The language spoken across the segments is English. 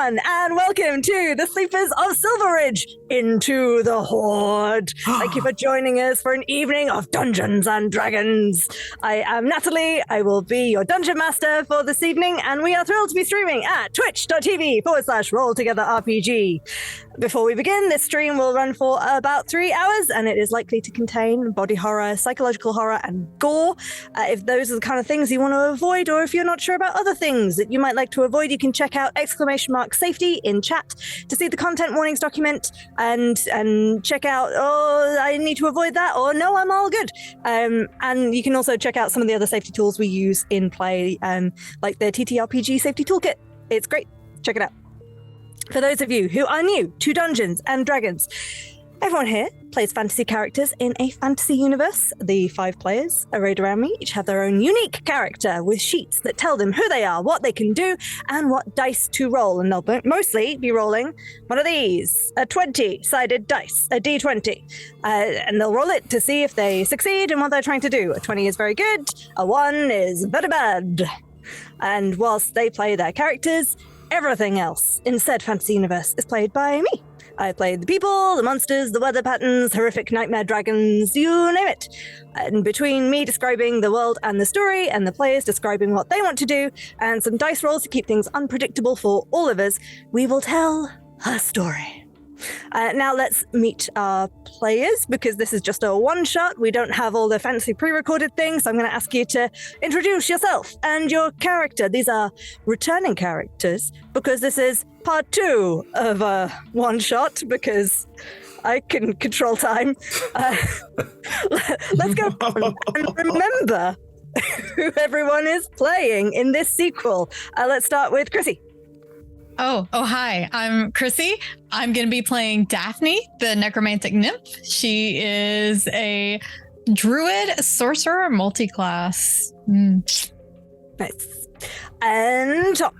everyone, and welcome to the Sleepers of Silveridge into the Hoard. Thank you for joining us for an evening of Dungeons and Dragons. I am Natalie. I will be your Dungeon Master for this evening, and we are thrilled to be streaming at twitch.tv/RollTogetherRPG. Before we begin, this stream will run for about 3 hours, and it is likely to contain body horror, psychological horror, and gore. If those are the kind of things you want to avoid, or if you're not sure about other things that you might like to avoid, you can check out !safety in chat to see the content warnings document and check out, oh, I need to avoid that, or no, I'm all good. And you can also check out some of the other safety tools we use in play, like the TTRPG safety toolkit. It's great. Check it out. For those of you who are new to Dungeons and Dragons, everyone here plays fantasy characters in a fantasy universe. The 5 players arrayed around me each have their own unique character with sheets that tell them who they are, what they can do, and what dice to roll. And they'll mostly be rolling one of these, a 20-sided dice, a d20. And they'll roll it to see if they succeed in what they're trying to do. A 20 is very good, a 1 is very bad. And whilst they play their characters, everything else in said fantasy universe is played by me. I played the people, the monsters, the weather patterns, horrific nightmare dragons, you name it. And between me describing the world and the story, and the players describing what they want to do, and some dice rolls to keep things unpredictable for all of us, we will tell a story. Now let's meet our players, because this is just a one-shot. We don't have all the fancy pre-recorded things, so I'm going to ask you to introduce yourself and your character. These are returning characters, because this is part 2 of a one-shot, because I can control time. Let's go and remember who everyone is playing in this sequel. Let's start with Chrissy. Oh, hi. I'm Chrissy. I'm going to be playing Daphne, the necromantic nymph. She is a druid, sorcerer, multi-class. Nice. And Tom.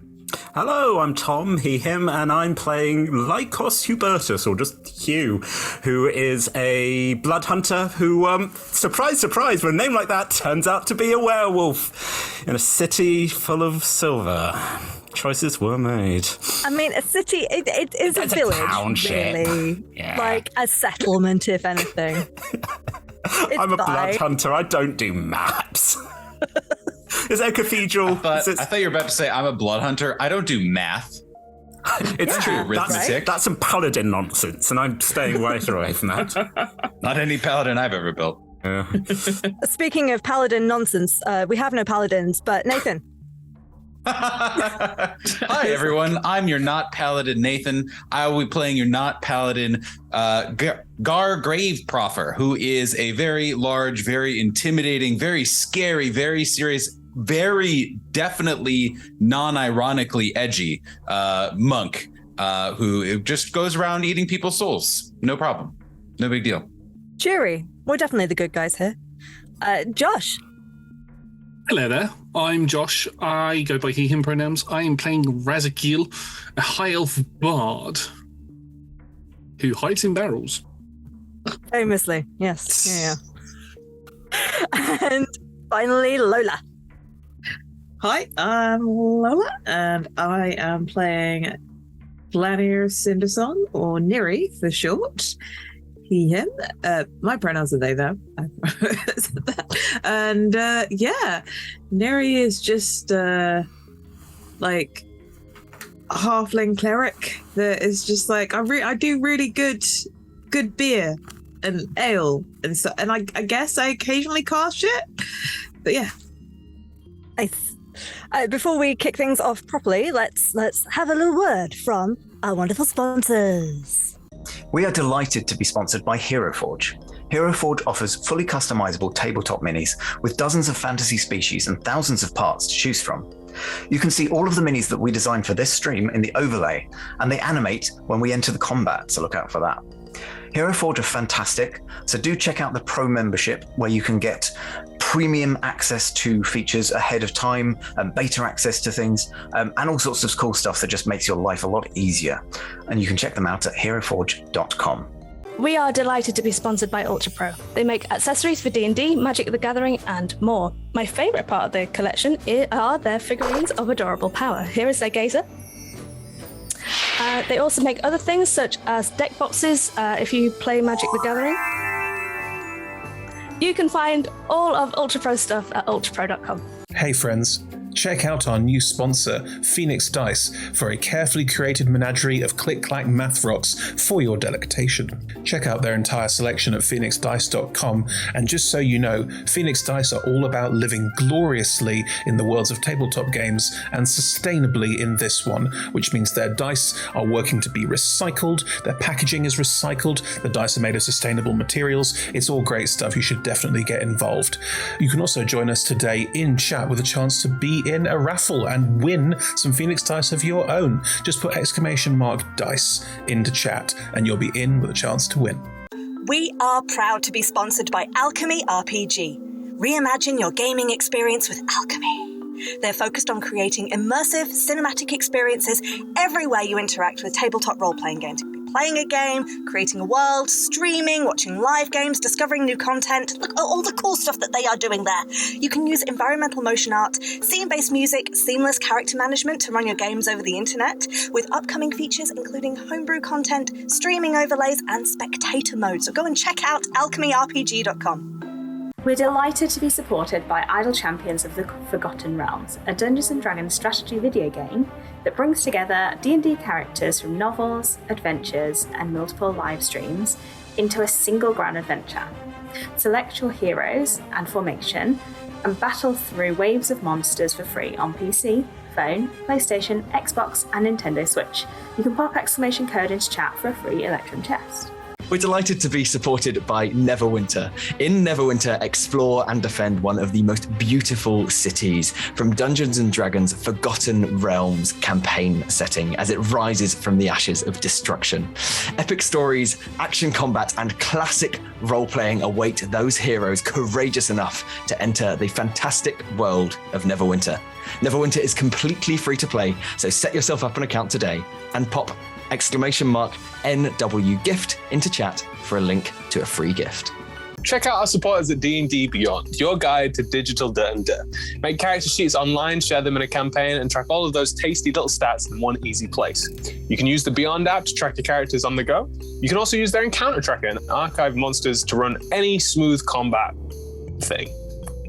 Hello, I'm Tom, he, him, and I'm playing Lycos Hubertus, or just Hugh, who is a blood hunter who, surprise, surprise, with a name like that, turns out to be a werewolf in a city full of silver. Choices were made. I mean, a city, it is a village, township. Really. Yeah. Like a settlement, if anything. I'm a blood hunter, I don't do maps. Is there a cathedral? I thought you were about to say I'm a blood hunter. I don't do math. It's true, arithmetic. That's some paladin nonsense, and I'm staying right away from that. Not any paladin I've ever built. Yeah. Speaking of paladin nonsense, we have no paladins, but Nathan. Hi, everyone. I'm your not paladin, Nathan. I will be playing your not paladin, Gar Graveproffer, who is a very large, very intimidating, very scary, very serious, very definitely non-ironically edgy monk who just goes around eating people's souls. No problem. No big deal. Cheery. We're definitely the good guys here. Josh. Hello there, I'm Josh. I go by he, him pronouns. I am playing Razakil, a high elf bard who hides in barrels. Famously, yes. Yeah. And finally, Lola. Hi, I'm Lola, and I am playing Vladimir Cindersong, or Neri for short. He, him. My pronouns are they, though. And yeah, Neri is just like a halfling cleric that is just like I do really good beer and ale and so, and I guess I occasionally cast shit, but yeah. Nice. Before we kick things off properly, let's have a little word from our wonderful sponsors. We are delighted to be sponsored by Hero Forge. Hero Forge offers fully customizable tabletop minis with dozens of fantasy species and thousands of parts to choose from. You can see all of the minis that we designed for this stream in the overlay, and they animate when we enter the combat, so look out for that. Hero Forge are fantastic, so do check out the Pro membership where you can get premium access to features ahead of time, and beta access to things, and all sorts of cool stuff that just makes your life a lot easier. And you can check them out at heroforge.com. We are delighted to be sponsored by Ultra Pro. They make accessories for D&D, Magic the Gathering, and more. My favourite part of the collection are their figurines of adorable power. Here is their gazer. They also make other things such as deck boxes if you play Magic the Gathering. You can find all of Ultra Pro stuff at ultrapro.com. Hey friends, check out our new sponsor, Phoenix Dice, for a carefully curated menagerie of click-clack math rocks for your delectation. Check out their entire selection at phoenixdice.com, and just so you know, Phoenix Dice are all about living gloriously in the worlds of tabletop games and sustainably in this one, which means their dice are working to be recycled, their packaging is recycled, the dice are made of sustainable materials. It's all great stuff. You should definitely get involved. You can also join us today in chat with a chance to be in a raffle and win some Phoenix Dice of your own. Just put !dice into chat and you'll be in with a chance to win. We are proud to be sponsored by Alchemy RPG. Reimagine your gaming experience with Alchemy. They're focused on creating immersive, cinematic experiences everywhere you interact with tabletop role-playing games. Playing a game, creating a world, streaming, watching live games, discovering new content. Look at all the cool stuff that they are doing there. You can use environmental motion art, scene-based music, seamless character management to run your games over the internet, with upcoming features including homebrew content, streaming overlays, and spectator mode. So go and check out alchemyrpg.com. We're delighted to be supported by Idle Champions of the Forgotten Realms, a Dungeons & Dragons strategy video game that brings together D&D characters from novels, adventures, and multiple live streams into a single grand adventure. Select your heroes and formation and battle through waves of monsters for free on PC, phone, PlayStation, Xbox, and Nintendo Switch. You can pop exclamation code into chat for a free Electrum chest. We're delighted to be supported by Neverwinter. In Neverwinter, explore and defend one of the most beautiful cities from Dungeons & Dragons' Forgotten Realms campaign setting as it rises from the ashes of destruction. Epic stories, action combat, and classic role-playing await those heroes courageous enough to enter the fantastic world of Neverwinter. Neverwinter is completely free to play, so set yourself up an account today and pop !NW gift into chat for a link to a free gift. Check out our supporters at D&D Beyond, your guide to digital D&D. Make character sheets online, share them in a campaign, and track all of those tasty little stats in one easy place. You can use the Beyond app to track your characters on the go. You can also use their encounter tracker and archive monsters to run any smooth combat thing.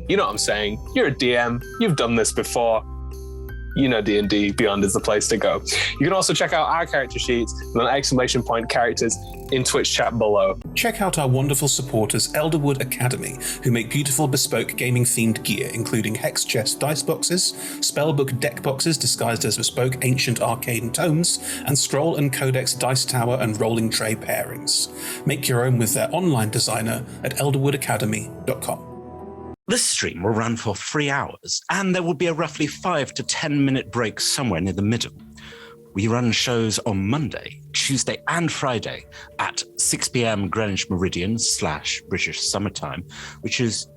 You know what I'm saying. You're a DM. You've done this before. You know D&D Beyond is the place to go. You can also check out our character sheets with an ! characters in Twitch chat below. Check out our wonderful supporters, Elderwood Academy, who make beautiful bespoke gaming-themed gear, including hex chest dice boxes, spellbook deck boxes disguised as bespoke ancient arcane tomes, and scroll and codex dice tower and rolling tray pairings. Make your own with their online designer at elderwoodacademy.com. This stream will run for 3 hours, and there will be a roughly 5 to 10 minute break somewhere near the middle. We run shows on Monday, Tuesday, and Friday at 6 p.m. Greenwich Meridian / British Summertime, which is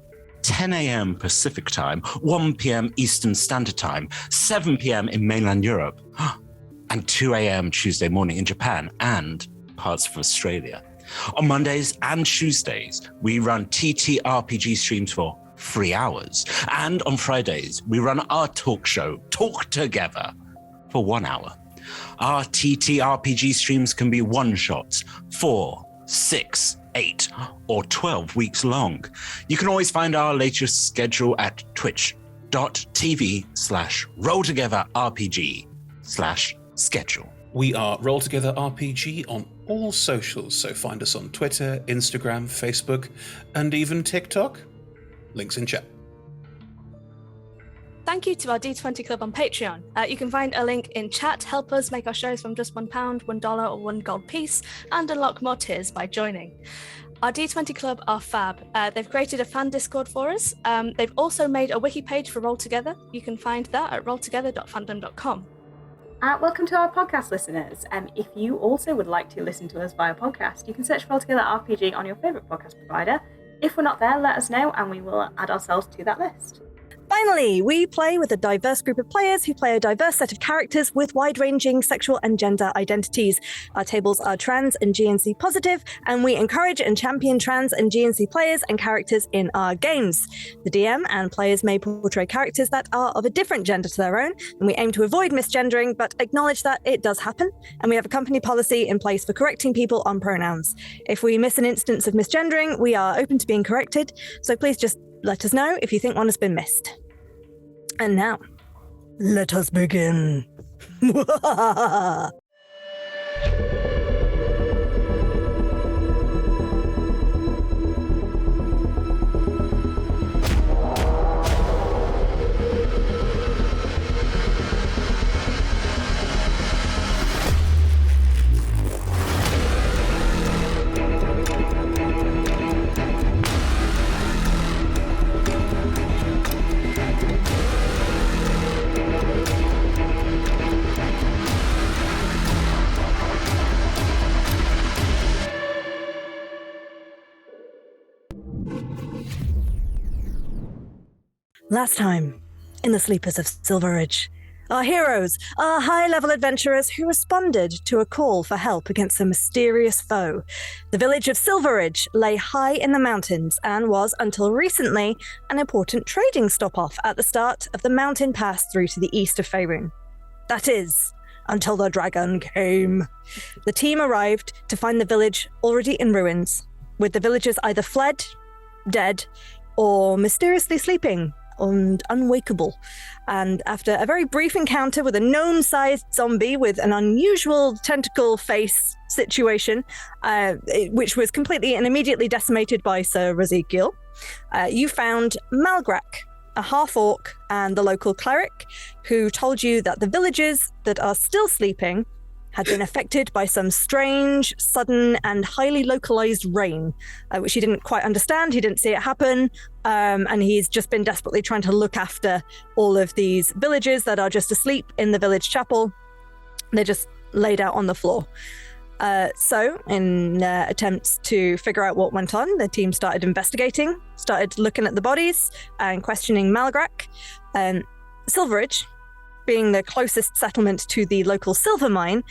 10 a.m. Pacific Time, 1 p.m. Eastern Standard Time, 7 p.m. in mainland Europe, and 2 a.m. Tuesday morning in Japan and parts of Australia. On Mondays and Tuesdays, we run TTRPG streams for 3 hours. And on Fridays, we run our talk show, Talk Together, for 1 hour. Our TTRPG streams can be one-shots, 4, 6, 8, or 12 weeks long. You can always find our latest schedule at twitch.tv/rolltogetherrpg/schedule. We are Roll Together RPG on all socials, so find us on Twitter, Instagram, Facebook, and even TikTok. Links in chat. Thank you to our D20 Club on Patreon. You can find a link in chat. Help us make our shows from just £1, $1, or $1 gold piece, and unlock more tiers by joining. Our D20 Club are fab. They've created a fan Discord for us. They've also made a wiki page for Roll Together. You can find that at rolltogether.fandom.com. Welcome to our podcast listeners. If you also would like to listen to us via podcast, you can search Roll Together RPG on your favourite podcast provider. If we're not there, let us know and we will add ourselves to that list. By Finally, we play with a diverse group of players who play a diverse set of characters with wide-ranging sexual and gender identities. Our tables are trans and GNC positive, and we encourage and champion trans and GNC players and characters in our games. The DM and players may portray characters that are of a different gender to their own, and we aim to avoid misgendering, but acknowledge that it does happen, and we have a company policy in place for correcting people on pronouns. If we miss an instance of misgendering, we are open to being corrected, so please just let us know if you think one has been missed. And now, let us begin. Last time, in the Sleepers of Silveridge, our heroes are high-level adventurers who responded to a call for help against a mysterious foe. The village of Silveridge lay high in the mountains and was, until recently, an important trading stop-off at the start of the mountain pass through to the east of Faerun. That is, until the dragon came. The team arrived to find the village already in ruins, with the villagers either fled, dead, or mysteriously sleeping and unwakeable. And after a very brief encounter with a gnome-sized zombie with an unusual tentacle face situation, which was completely and immediately decimated by Sir Ezekiel, you found Malgrak, a half-orc and the local cleric, who told you that the villagers that are still sleeping had been affected by some strange, sudden, and highly localized rain, which he didn't quite understand. He didn't see it happen, and he's just been desperately trying to look after all of these villagers that are just asleep in the village chapel. They're just laid out on the floor. So, in attempts to figure out what went on, the team started investigating, started looking at the bodies and questioning Malgrak. Silveridge, being the closest settlement to the local silver mine,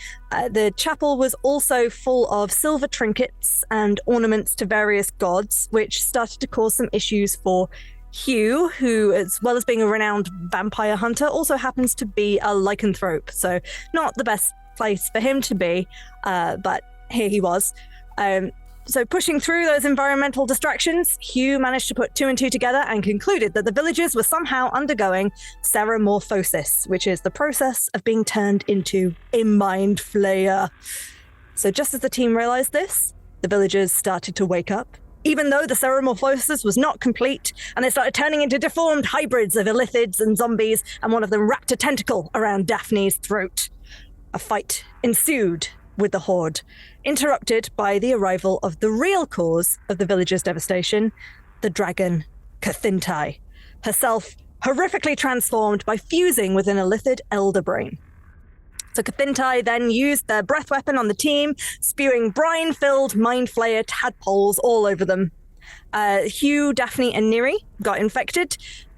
the chapel was also full of silver trinkets and ornaments to various gods, which started to cause some issues for Hugh, who, as well as being a renowned vampire hunter, also happens to be a lycanthrope. So not the best place for him to be, but here he was. So pushing through those environmental distractions, Hugh managed to put two and two together and concluded that the villagers were somehow undergoing ceremorphosis, which is the process of being turned into a mind flayer. So just as the team realized this, the villagers started to wake up, even though the ceremorphosis was not complete, and they started turning into deformed hybrids of illithids and zombies, and one of them wrapped a tentacle around Daphne's throat. A fight ensued with the Hoard, interrupted by the arrival of the real cause of the villagers' devastation, the dragon Cathintai, herself horrifically transformed by fusing with an illithid elder brain. So Cathintai then used their breath weapon on the team, spewing brine-filled mind flayer tadpoles all over them. Hugh, Daphne, and Neri got infected.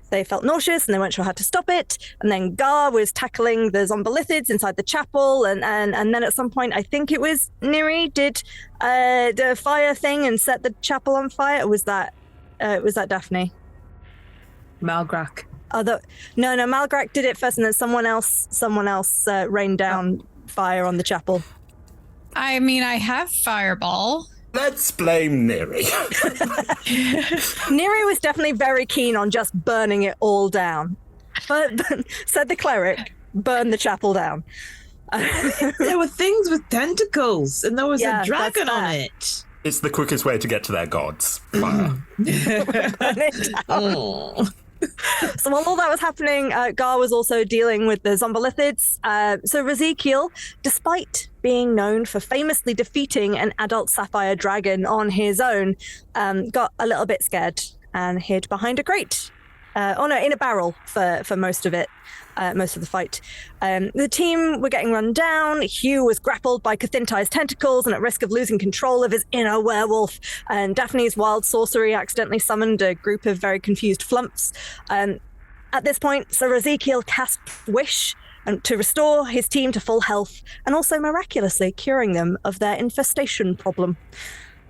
They felt nauseous and they weren't sure how to stop it. And then Gar was tackling the zombolithids inside the chapel. And then at some point, I think it was Neri did the fire thing and set the chapel on fire. Or was that Daphne? Malgrak. No, Malgrak did it first, and then someone else rained down fire on the chapel. I mean, I have Fireball. Let's blame Neri. Neri was definitely very keen on just burning it all down. But said the cleric, burn the chapel down. There were things with tentacles, and there was a dragon on it. It's the quickest way to get to their gods. Fire. Burn it down. So while all that was happening, Gar was also dealing with the zombolithids. So Ezekiel, despite being known for famously defeating an adult sapphire dragon on his own, got a little bit scared and hid behind a crate. In a barrel for most of it, most of the fight. The team were getting run down. Hugh was grappled by Cathintai's tentacles and at risk of losing control of his inner werewolf. And Daphne's wild sorcery accidentally summoned a group of very confused flumps. At this point, Sir Ezekiel casts Wish and to restore his team to full health and also miraculously curing them of their infestation problem.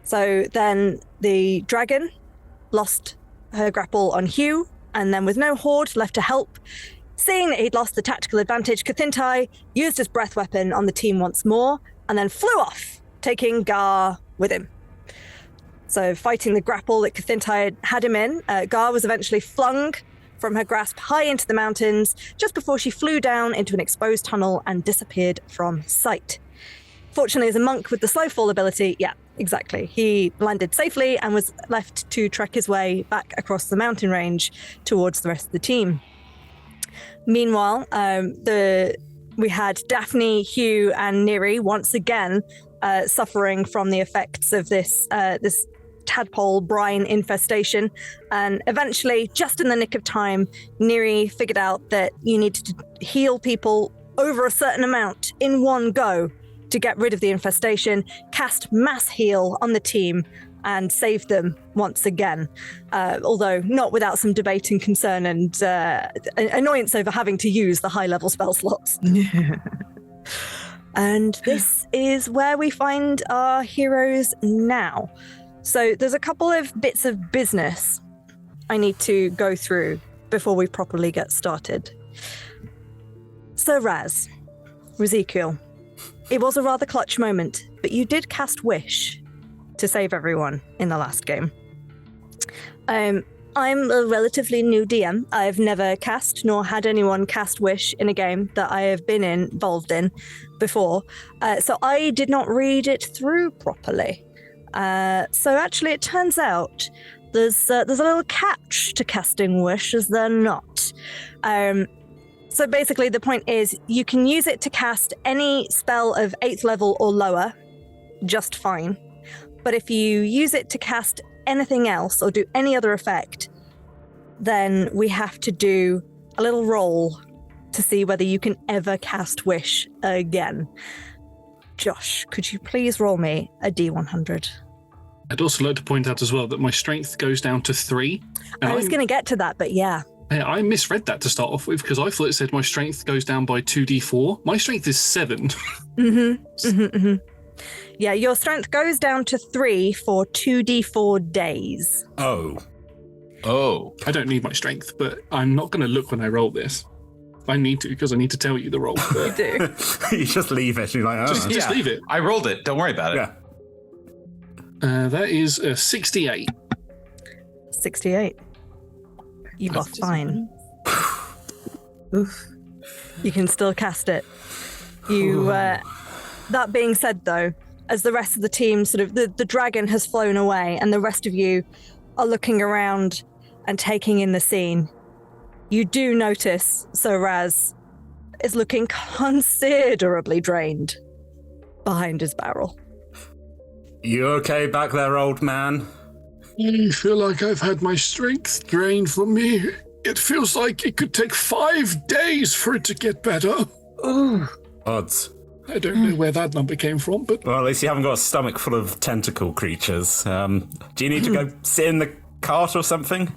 So then the dragon lost her grapple on Hugh, and then with no Hoard left to help, seeing that he'd lost the tactical advantage, Cathintai used his breath weapon on the team once more and then flew off, taking Gar with him. So fighting the grapple that Cathintai had him in, Gar was eventually flung from her grasp high into the mountains just before she flew down into an exposed tunnel and disappeared from sight. Fortunately, as a monk with the slow fall ability, yeah, exactly, he landed safely and was left to trek his way back across the mountain range towards the rest of the team. Meanwhile, we had Daphne, Hugh, and Neri once again suffering from the effects of this tadpole brine infestation, and eventually, just in the nick of time, Neri figured out that you needed to heal people over a certain amount in one go to get rid of the infestation, cast mass heal on the team, and save them once again, although not without some debate and concern and annoyance over having to use the high-level spell slots. And this is where we find our heroes now. So there's a couple of bits of business I need to go through before we properly get started. So Razekiel, it was a rather clutch moment, but you did cast Wish to save everyone in the last game. I'm a relatively new DM. I've never cast nor had anyone cast Wish in a game that I have been involved in before, so I did not read it through properly. So actually, it turns out there's a little catch to casting Wish, is there not? So basically, the point is you can use it to cast any spell of 8th level or lower, just fine. But if you use it to cast anything else or do any other effect, then we have to do a little roll to see whether you can ever cast Wish again. Josh, could you please roll me a D100? I'd also like to point out as well that my strength goes down to 3. I was going to get to that, but yeah. I misread that to start off with because I thought it said my strength goes down by 2d4. My strength is 7. Yeah, your strength goes down to 3 for 2d4 days. Oh. I don't need my strength, but I'm not going to look when I roll this. I need to because I need to tell you the roll. You do. You just leave it. You're like, oh. Just leave it. I rolled it. Don't worry about it. Yeah. That is a 68. 68. You are fine. You can still cast it. You. That being said, though, as the rest of the team the dragon has flown away and the rest of you are looking around and taking in the scene, you do notice Sir Raz is looking considerably drained behind his barrel. You okay back there, old man? I feel like I've had my strength drained from me. It feels like it could take 5 days for it to get better. Odds. I don't know where that number came from, but... Well, at least you haven't got a stomach full of tentacle creatures. Do you need to go sit in the cart or something?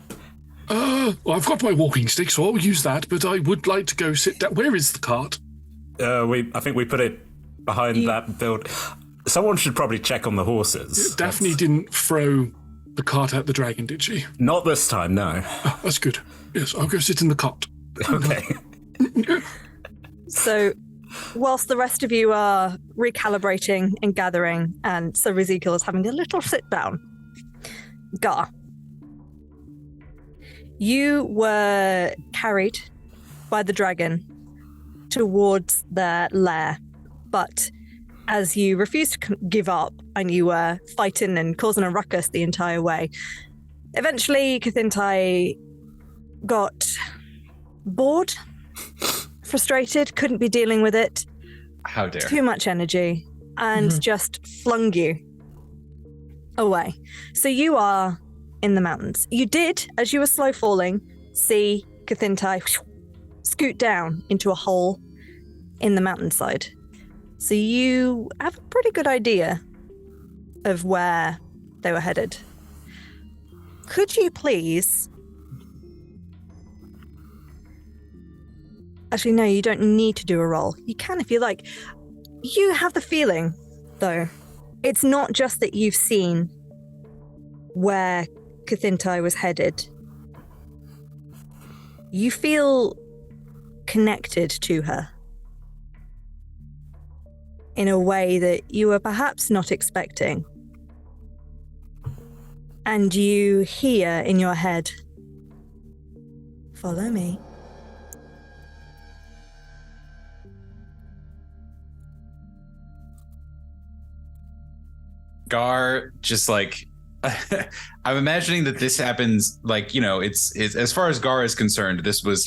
Well, I've got my walking stick, so I'll use that, but I would like to go sit down. Where is the cart? I think we put it behind that build. Someone should probably check on the horses. Daphne didn't throw the cart at the dragon, did she? Not this time, no. Oh, that's good. Yes, I'll go sit in the cart. Okay. So, whilst the rest of you are recalibrating and gathering, and Sir Ezekiel is having a little sit down, Gar, you were carried by the dragon towards their lair, but as you refused to give up and you were fighting and causing a ruckus the entire way, eventually Cathintai got bored, frustrated, couldn't be dealing with it. How dare. Too much energy, and just flung you away. So you are in the mountains. You did, as you were slow falling, see Cathintai scoot down into a hole in the mountainside. So you have a pretty good idea of where they were headed. Could you please Actually, no, you don't need to do a roll. You can if you like. You have the feeling, though. It's not just that you've seen where Cathintai was headed. You feel connected to her in a way that you were perhaps not expecting. And you hear in your head, "Follow me." Gar just like I'm imagining that this happens like, it's as far as Gar is concerned, this was,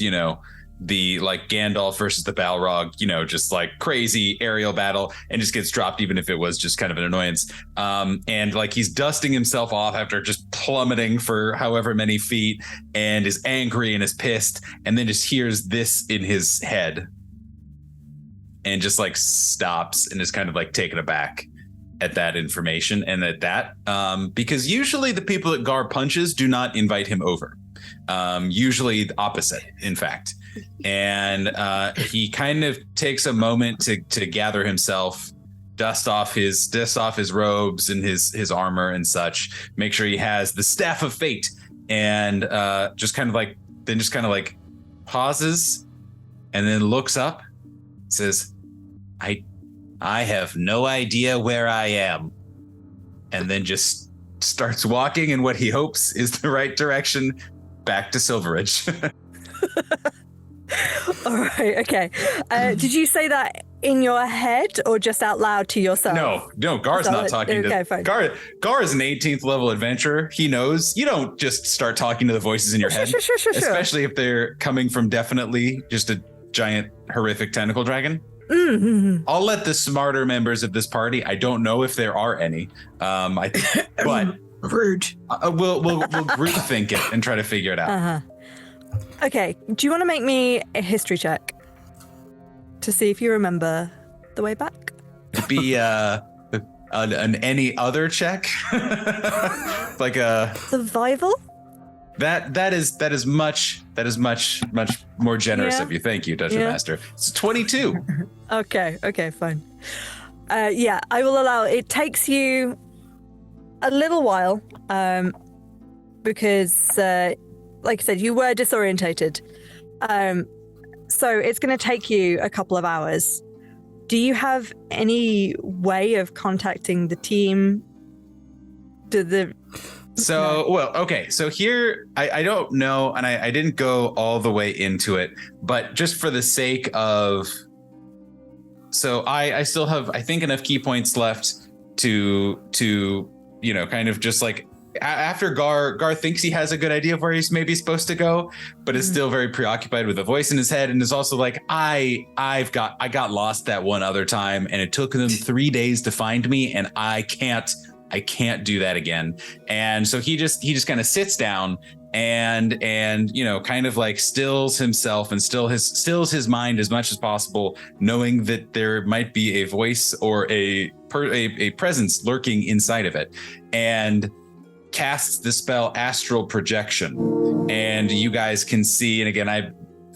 the like Gandalf versus the Balrog, just like crazy aerial battle, and just gets dropped even if it was just kind of an annoyance. And like he's dusting himself off after just plummeting for however many feet, and is angry and is pissed, and then just hears this in his head and just like stops and is kind of like taken aback at that information and at that, because usually the people that Gar punches do not invite him over. Usually the opposite, in fact. And he kind of takes a moment to gather himself, dust off his robes and his armor and such, make sure he has the Staff of Fate, and just kind of like pauses and then looks up, says, I have no idea where I am. And then just starts walking in what he hopes is the right direction back to Silveridge. All right, okay. Did you say that in your head or just out loud to yourself? No, Gar's not talking to... Fine. Gar is an 18th level adventurer. He knows you don't just start talking to the voices in your head. Sure. Especially if they're coming from definitely just a giant, horrific tentacle dragon. Mm-hmm. I'll let the smarter members of this party, I don't know if there are any, I think, but rude. We'll group think it and try to figure it out. Uh-huh. Okay, do you want to make me a history check to see if you remember the way back? To be an any other check, like a survival. That is much more generous of you. Thank you, Dungeon Master. It's 22. Okay, fine. I will allow it. It takes you a little while, because, like I said, you were disorientated. So it's going to take you a couple of hours. Do you have any way of contacting the team? So here, I don't know, and I didn't go all the way into it, but just for the sake of, so I still have, I think, enough key points left to kind of just like, after Gar thinks he has a good idea of where he's maybe supposed to go, but is still very preoccupied with a voice in his head, and is also like, I got lost that one other time, and it took them 3 days to find me, and I can't do that again. And so he just kind of sits down and kind of like stills himself and stills his mind as much as possible, knowing that there might be a voice or a presence lurking inside of it, and casts the spell Astral Projection. And you guys can see, and again,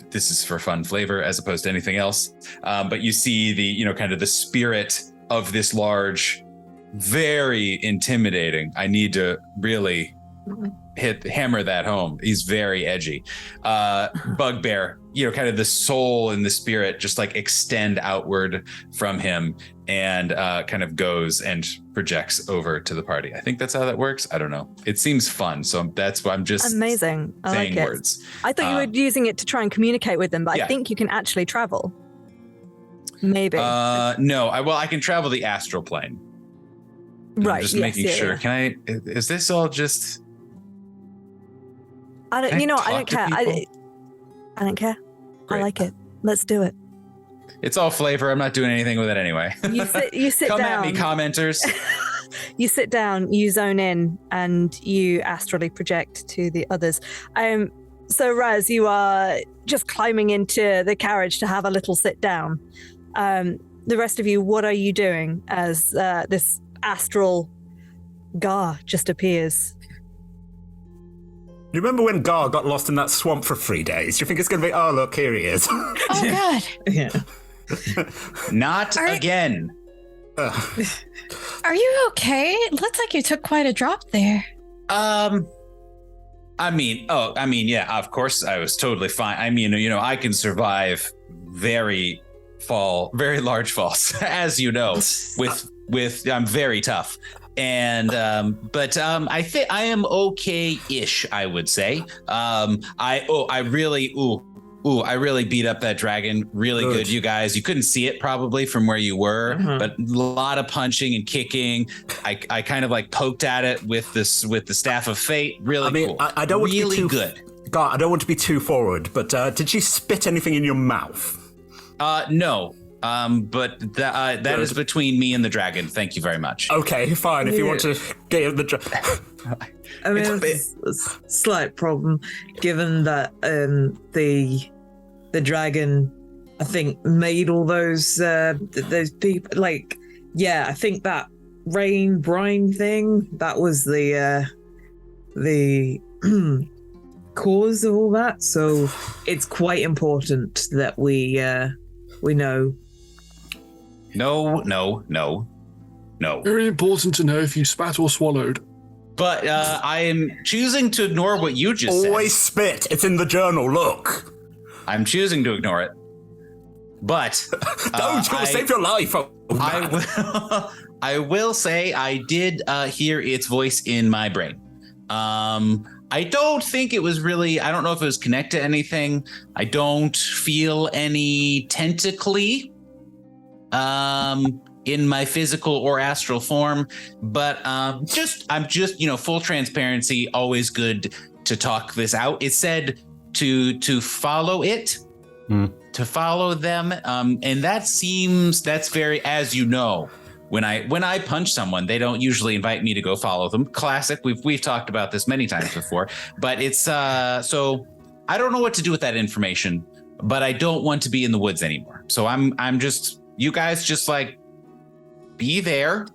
this is for fun flavor as opposed to anything else, but you see the kind of the spirit of this large, very intimidating. I need to really hammer that home. He's very edgy. Bugbear, kind of the soul and the spirit just like extend outward from him, and kind of goes and projects over to the party. I think that's how that works. I don't know. It seems fun. So that's why I'm just amazing. I saying like it. Words. I thought you were using it to try and communicate with them, but I think you can actually travel. Maybe. No, I can travel the astral plane. Right. I'm just making sure. Yeah. Is this all just? I don't. I don't care. I don't care. Great. I like it. Let's do it. It's all flavor. I'm not doing anything with it anyway. You sit Come down. at me, commenters. You sit down. You zone in, and you astrally project to the others. So Raz, you are just climbing into the carriage to have a little sit down. The rest of you, what are you doing as this astral Gar just appears? You remember when Gar got lost in that swamp for 3 days? Do you think it's going to be, oh, look, here he is? Oh, God. Yeah. Not again. Are you okay? It looks like you took quite a drop there. I mean, yeah, of course I was totally fine. I mean, I can survive very large falls, as you know, with I'm very tough. And but I think I am okay-ish, I would say. I really beat up that dragon really good, you guys. You couldn't see it probably from where you were, but a lot of punching and kicking. I kind of like poked at it with the staff of fate. Really cool. I don't want really to be too good. God, I don't want to be too forward, but did you spit anything in your mouth? No. But that is between me and the dragon. Thank you very much. Okay, fine. If you want to get the dragon. I mean, it's a slight problem, given that the dragon, I think, made all those people. Like, yeah, I think that rain brine thing, that was the cause of all that. So it's quite important that we know. No. Very important to know if you spat or swallowed. But I am choosing to ignore what you just said. Always spit. It's in the journal. Look. I'm choosing to ignore it. But don't save your life. I will say I did hear its voice in my brain. I don't think it was really. I don't know if it was connected to anything. I don't feel any tentacly. In my physical or astral form, but I'm just, full transparency, always good to talk this out. It said to follow it, to follow them, and that's very, as you know, when I punch someone, they don't usually invite me to go follow them. Classic. We've talked about this many times before, but it's so I don't know what to do with that information, but I don't want to be in the woods anymore. So I'm just. You guys just like be there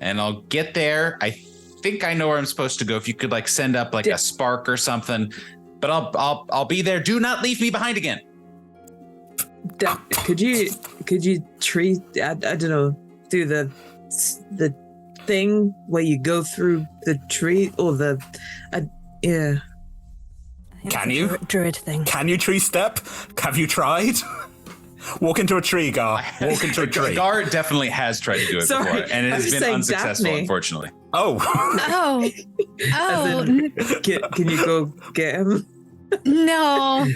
and I'll get there. I think I know where I'm supposed to go. If you could like send up like a spark or something, but I'll be there. Do not leave me behind again. Could you treat, I don't know, do the thing where you go through the tree or yeah. Can you? Druid thing. Can you tree step? Have you tried? Walk into a tree, Gar. Walk into a tree. Gar definitely has tried to do it before, and it has been unsuccessful, Daphne. Unfortunately. Oh. Can you go get him? No.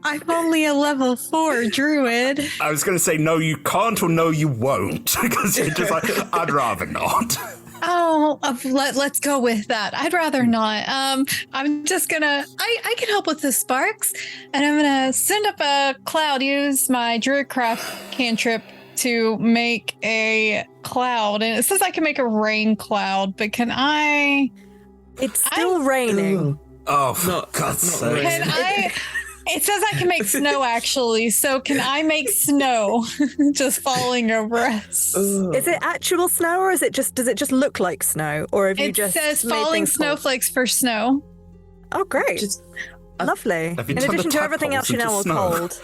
I'm only a level 4 druid. I was going to say, no, you can't, or no, you won't. Because you're just like, I'd rather not. Oh, let's go with that. I'd rather not. I'm just gonna, I can help with the sparks, and I'm gonna send up a cloud, use my druidcraft cantrip to make a cloud. And it says I can make a rain cloud, but can I? It's still raining. Oh, for God's sake. Can I? It says I can make snow, actually. So can I make snow just falling over us? Is it actual snow, or does it just look like snow? Or have you just It says made falling things fall? snowflakes for snow. Oh, great. Lovely. Have you In turned addition the to everything else you tadpoles know are into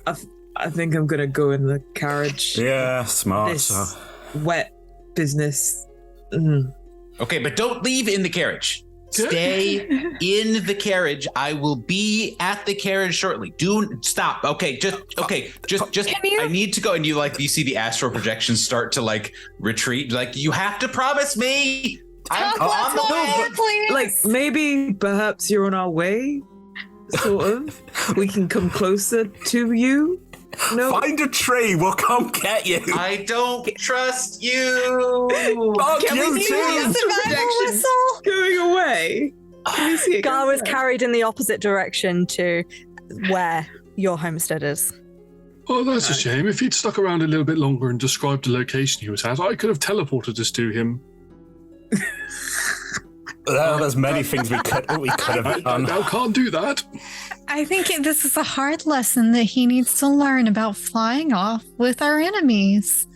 cold. I think I'm going to go in the carriage. Yeah, smart. This wet business. Okay, but don't leave in the carriage. Stay in the carriage. I will be at the carriage shortly. Do stop. Okay, just I need to go. And you see the astral projections start to like retreat. Like, you have to promise me. I'm on the way, please. Like, maybe perhaps you're on our way, sort of. We can come closer to you. No. Find a tree. We'll come get you. I don't trust you. Can we see the projection going away? Can we see it? Gar was carried in the opposite direction to where your homestead is. Oh, that's a shame. If he'd stuck around a little bit longer and described the location he was at, I could have teleported us to him. There's many things we could have done. Now can't do that. I think this is a hard lesson that he needs to learn about flying off with our enemies.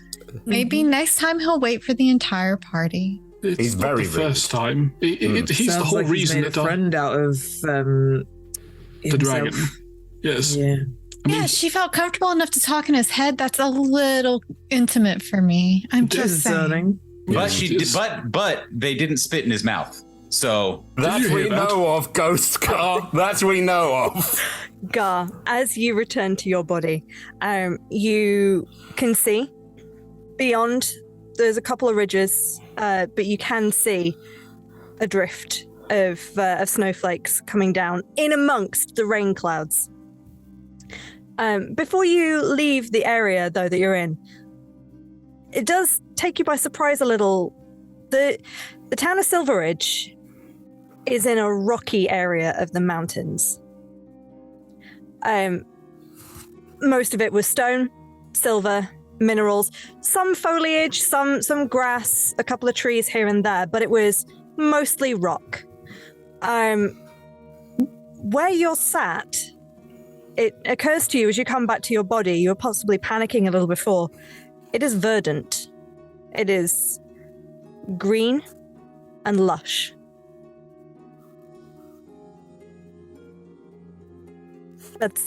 Maybe next time he'll wait for the entire party. He's not very the first time. He's the Sounds whole like he's reason made a that friend out of the himself. dragon. Yes. Yeah. Yeah, she felt comfortable enough to talk in his head. That's a little intimate for me. I'm just saying. But they didn't spit in his mouth. So that we know of, Ghost Gar. That we know of. Gar, as you return to your body, you can see beyond. There's a couple of ridges, but you can see a drift of snowflakes coming down in amongst the rain clouds. Before you leave the area, though, that you're in, it does take you by surprise a little. The town of Silveridge is in a rocky area of the mountains. Most of it was stone, silver, minerals, some foliage, some grass, a couple of trees here and there, but it was mostly rock. Where you're sat, it occurs to you as you come back to your body, you were possibly panicking a little before. It is verdant. It is green and lush.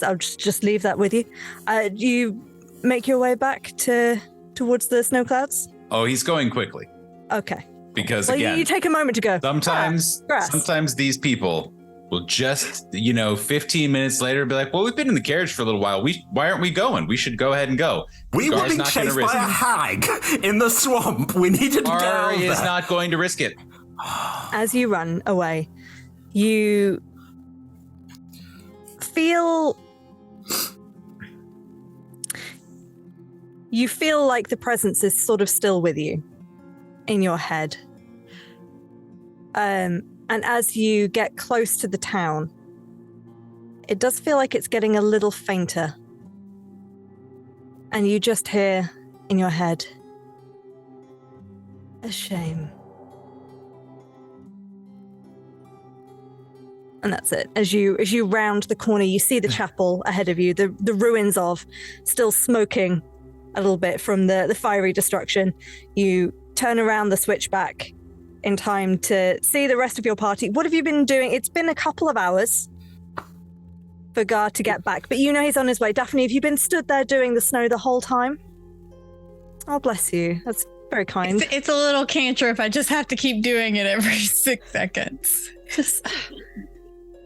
I'll just leave that with you. Do you make your way back towards the snow clouds? Oh, he's going quickly. Okay. Because well, again, you take a moment to go. Sometimes these people will just, 15 minutes later be like, well, we've been in the carriage for a little while. Why aren't we going? We should go ahead and go. We were being chased by a hag in the swamp. We needed to get out of there. is not going to risk it. As you run away, you feel like the presence is sort of still with you in your head. And as you get close to the town, it does feel like it's getting a little fainter. And you just hear in your head, a shame. And that's it. As you round the corner, you see the chapel ahead of you, the ruins of, still smoking a little bit from the fiery destruction. You turn around the switchback in time to see the rest of your party. What have you been doing? It's been a couple of hours for Gar to get back, but you know he's on his way. Daphne, have you been stood there doing the snow the whole time? Oh, bless you. That's very kind. It's a little cantrip. I just have to keep doing it every 6 seconds. Just...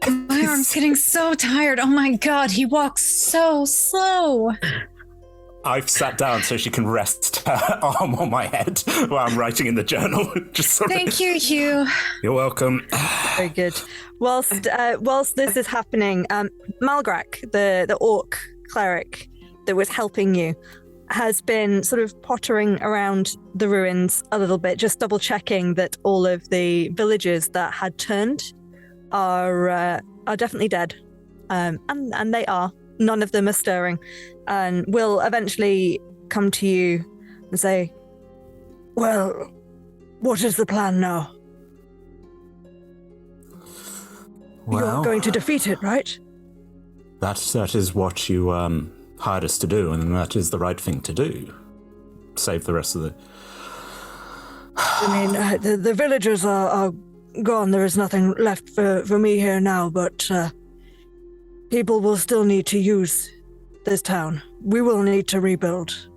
My arm's getting so tired. Oh my God, he walks so slow. I've sat down so she can rest her arm on my head while I'm writing in the journal. Thank you, Hugh. You're welcome. Very good. Whilst this is happening, Malgrak, the orc cleric that was helping you, has been sort of pottering around the ruins a little bit, just double checking that all of the villagers that had turned are definitely dead, and they are. None of them are stirring, and will eventually come to you and say, "Well, what is the plan now? You're going to defeat it, right?" That is what you hired us to do, and that is the right thing to do. Save the rest of the... I mean, the villagers are gone. There is nothing left for me here now, but people will still need to use this town. We will need to rebuild.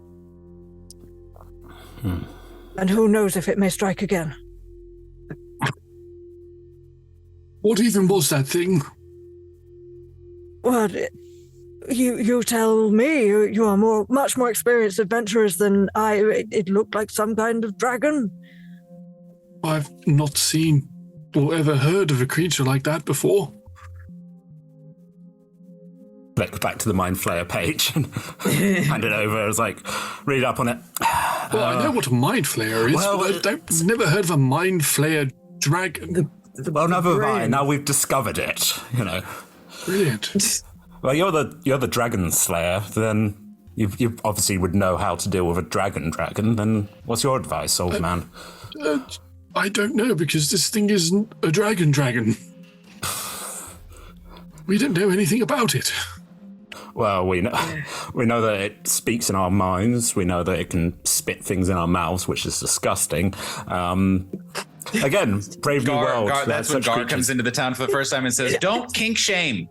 And who knows if it may strike again. What even was that thing? Well, you tell me. You are much more experienced adventurers than I. It looked like some kind of dragon. I've not seen or ever heard of a creature like that before. Flick back to the Mind Flayer page and hand it over. I was like, read up on it. Well, I know what a Mind Flayer is, but I've never heard of a Mind Flayer dragon. Well, never mind. Now we've discovered it, Brilliant. Well, you're the dragon slayer, then you obviously would know how to deal with a dragon. Then what's your advice, old man? I don't know, because this thing isn't a dragon. We don't know anything about it. Well, we know that it speaks in our minds. We know that it can spit things in our mouths, which is disgusting. Again, Brave New World. That's when Gar comes into the town for the first time and says, "Don't kink shame."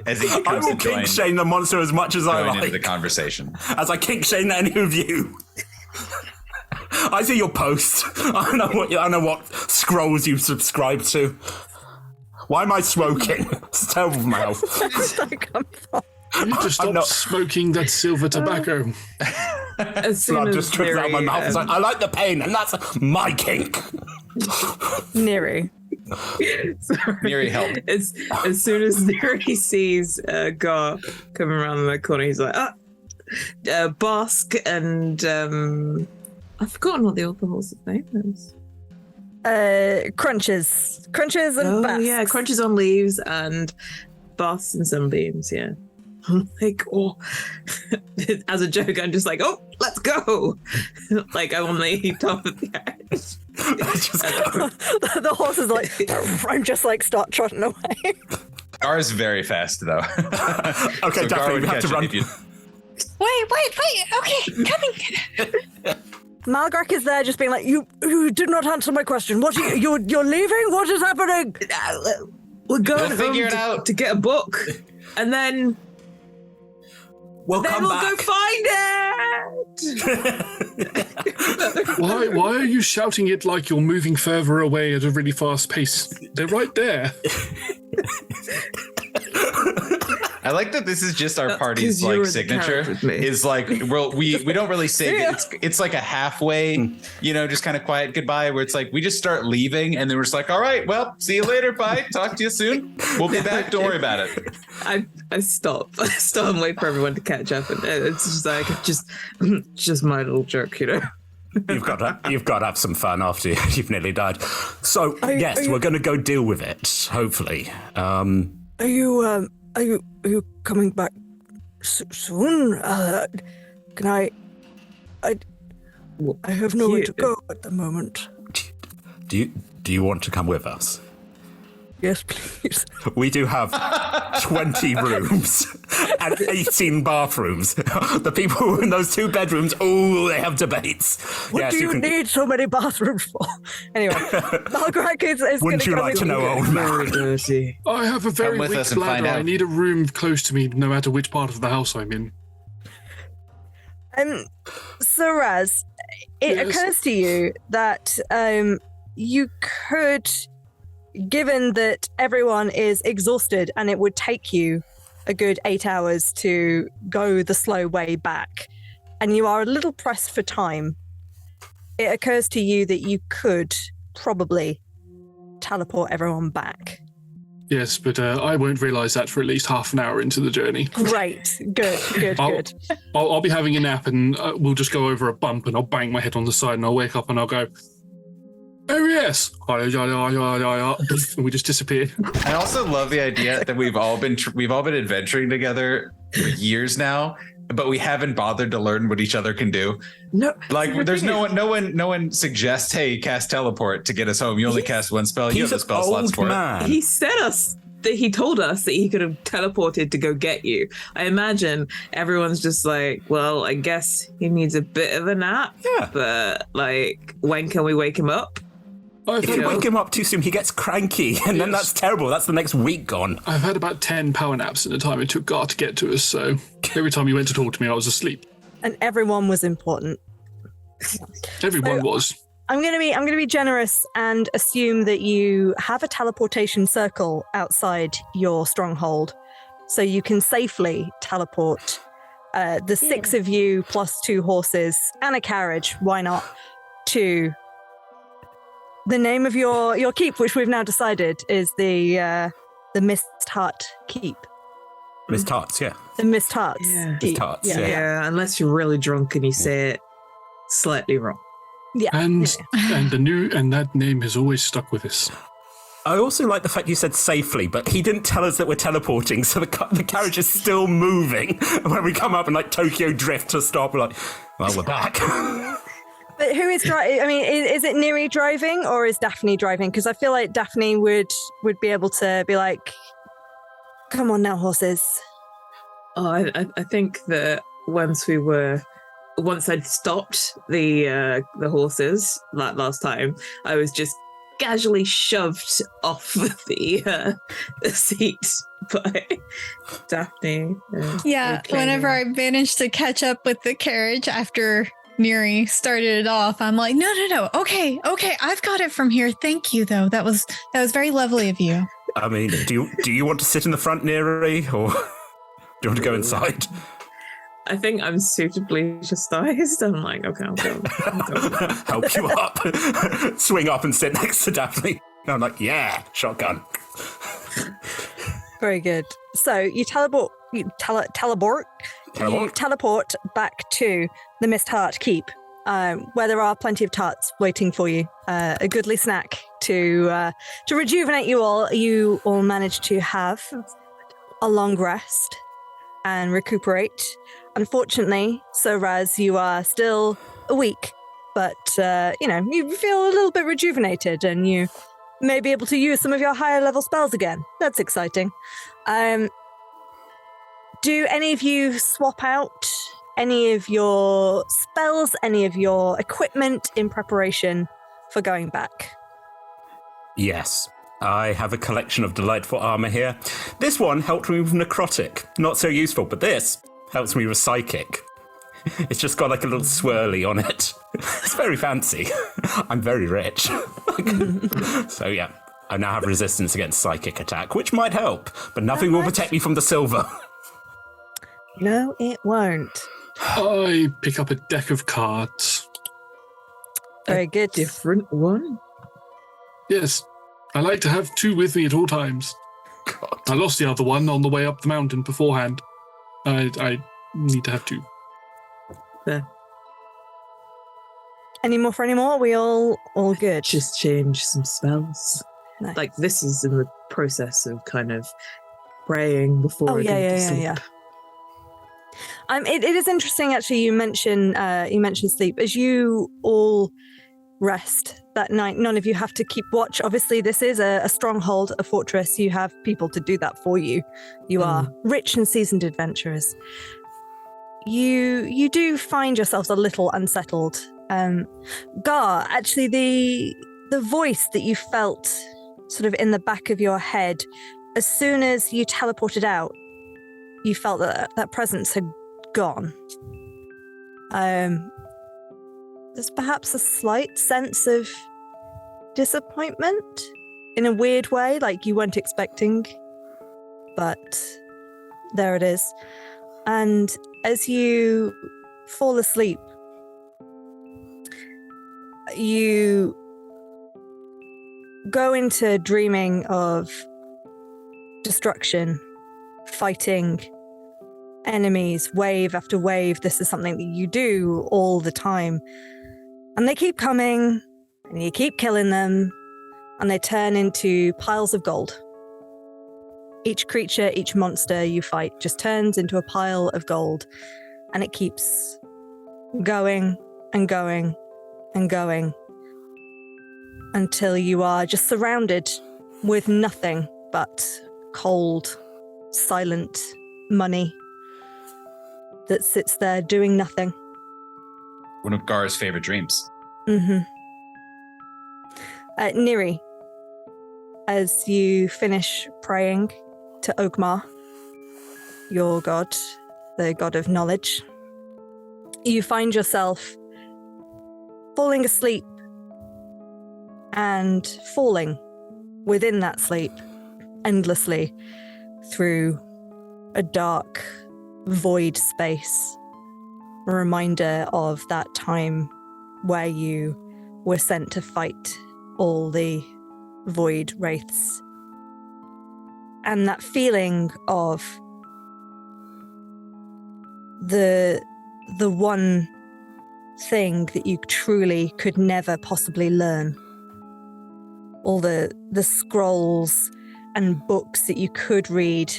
As he I comes will to join, kink shame the monster as much as I like. into the conversation. As I kink shame any of you. I see your post. I know what scrolls you subscribe to. Why am I smoking? It's terrible for my health. You need to stop smoking that silver tobacco. As soon Blood as just trickles out of my mouth. It's like, I like the pain, and that's my kink. Neri. Neri, help. As soon as Neri sees Gar coming around the corner, he's like, Bask and I've forgotten what the other horse's name is. Crunches and Basks. Yeah, Crunches on leaves and Basks and sunbeams. Yeah, I'm like, oh, as a joke, I'm just like, oh, let's go. Like I'm on the top of the edge. The horse is like, I'm just like start trotting away. Gar is very fast though. Okay, so definitely we have to run. Wait. Okay, coming. Malgrak is there just being like, you did not answer my question. What you're leaving? What is happening? We're going We'll figure it out to get a book. And then we'll go find it. Why are you shouting it like you're moving further away at a really fast pace? They're right there. I like that this is just our party's like signature. Is like we don't really say it's like a halfway, just kind of quiet goodbye where it's like we just start leaving and then we're just like, all right, well, see you later, bye, talk to you soon. We'll be back. Don't worry about it. I stop and wait for everyone to catch up, and it's just like just my little joke, You've got to have some fun after you've nearly died. So we're going to go deal with it. Hopefully. Are you coming back soon? Can I have nowhere to go at the moment. Do you want to come with us? Yes, please. We do have 20 rooms and 18 bathrooms. The people in those 2 bedrooms, they have debates. What do you need so many bathrooms for? Anyway, Malgrak is Wouldn't you like to know, old man? I have a very weak bladder. I need a room close to me, no matter which part of the house I'm in. So Raz, it occurs to you that you could, given that everyone is exhausted and it would take you a good 8 hours to go the slow way back, and you are a little pressed for time, it occurs to you that you could probably teleport everyone back. Yes, but I won't realise that for at least half an hour into the journey. Great. Good. I'll be having a nap and we'll just go over a bump and I'll bang my head on the side and I'll wake up and I'll go, oh yes, and we just disappear. I also love the idea that we've all been adventuring together for years now, but we haven't bothered to learn what each other can do. No, like there's no one suggests, hey, cast teleport to get us home. You only cast one spell. You have the spell slots for it. He told us that he could have teleported to go get you. I imagine everyone's just like, well, I guess he needs a bit of a nap. Yeah. But like, when can we wake him up? If you wake him up too soon, he gets cranky, and then that's terrible. That's the next week gone. I've had about 10 power naps in the time it took Gar to get to us, so every time he went to talk to me, I was asleep. And everyone was important. Everyone was. I'm gonna be generous and assume that you have a teleportation circle outside your stronghold, so you can safely teleport the 6 of you plus 2 horses and a carriage. Why not? To the name of your keep, which we've now decided is the Mist Heart Keep. Mist Hearts, yeah. The Mist Hearts. Yeah. Mist Hearts, Yeah, unless you're really drunk and you say it slightly wrong. Yeah. And that name has always stuck with us. I also like the fact you said safely, but he didn't tell us that we're teleporting, so the carriage is still moving. And when we come up and like Tokyo Drift to stop, we're like, well, we're back. But who is driving? I mean, is it Neri driving or is Daphne driving? Because I feel like Daphne would be able to be like, come on now, horses. Oh, I think that once I'd stopped the horses like last time, I was just casually shoved off the seat by Daphne. Yeah, whenever I managed to catch up with the carriage after Neri started it off, I'm like, no. Okay, I've got it from here. Thank you, though. That was very lovely of you. I mean, do you want to sit in the front, Neri, or do you want to go inside? I think I'm suitably chastised. I'm like, okay, I'll go. Help you up. Swing up and sit next to Daphne. I'm like, yeah, shotgun. Very good. So you teleport back to the Mist Heart Keep, where there are plenty of tarts waiting for you. A goodly snack to rejuvenate you all. You all manage to have a long rest and recuperate. Unfortunately, so Raz, you are still weak, but you feel a little bit rejuvenated, and you may be able to use some of your higher level spells again. That's exciting. Do any of you swap out any of your spells, any of your equipment in preparation for going back? Yes. I have a collection of delightful armor here. This one helped me with necrotic. Not so useful, but this helps me with psychic. It's just got like a little swirly on it. It's very fancy. I'm very rich. So yeah, I now have resistance against psychic attack, which might help, but nothing will protect me from the silver. No, it won't. I pick up a deck of cards. Very good. Different one? Yes. I like to have two with me at all times. God. I lost the other one on the way up the mountain beforehand. I need to have two. There. Any more for any more? We all good? Just change some spells. Nice. Like this is in the process of kind of praying before I go to sleep. Yeah. It is interesting actually. You mentioned sleep as you all rest that night. None of you have to keep watch. Obviously, this is a stronghold, a fortress. You have people to do that for you. You are rich and seasoned adventurers. You do find yourselves a little unsettled. Gar, actually, the voice that you felt sort of in the back of your head, as soon as you teleported out, you felt that presence had gone. There's perhaps a slight sense of disappointment in a weird way, like you weren't expecting, but there it is. And as you fall asleep, you go into dreaming of destruction, fighting enemies, wave after wave. This is something that you do all the time. And they keep coming, and you keep killing them, and they turn into piles of gold. Each creature, each monster you fight just turns into a pile of gold, and it keeps going and going and going until you are just surrounded with nothing but cold, silent money that sits there doing nothing. One of Gar's favorite dreams. Mm-hmm. Neri, as you finish praying to Ogmar, your god, the god of knowledge, you find yourself falling asleep and falling within that sleep endlessly through a dark, void space. A reminder of that time where you were sent to fight all the void wraiths. And that feeling of the one thing that you truly could never possibly learn. All the scrolls and books that you could read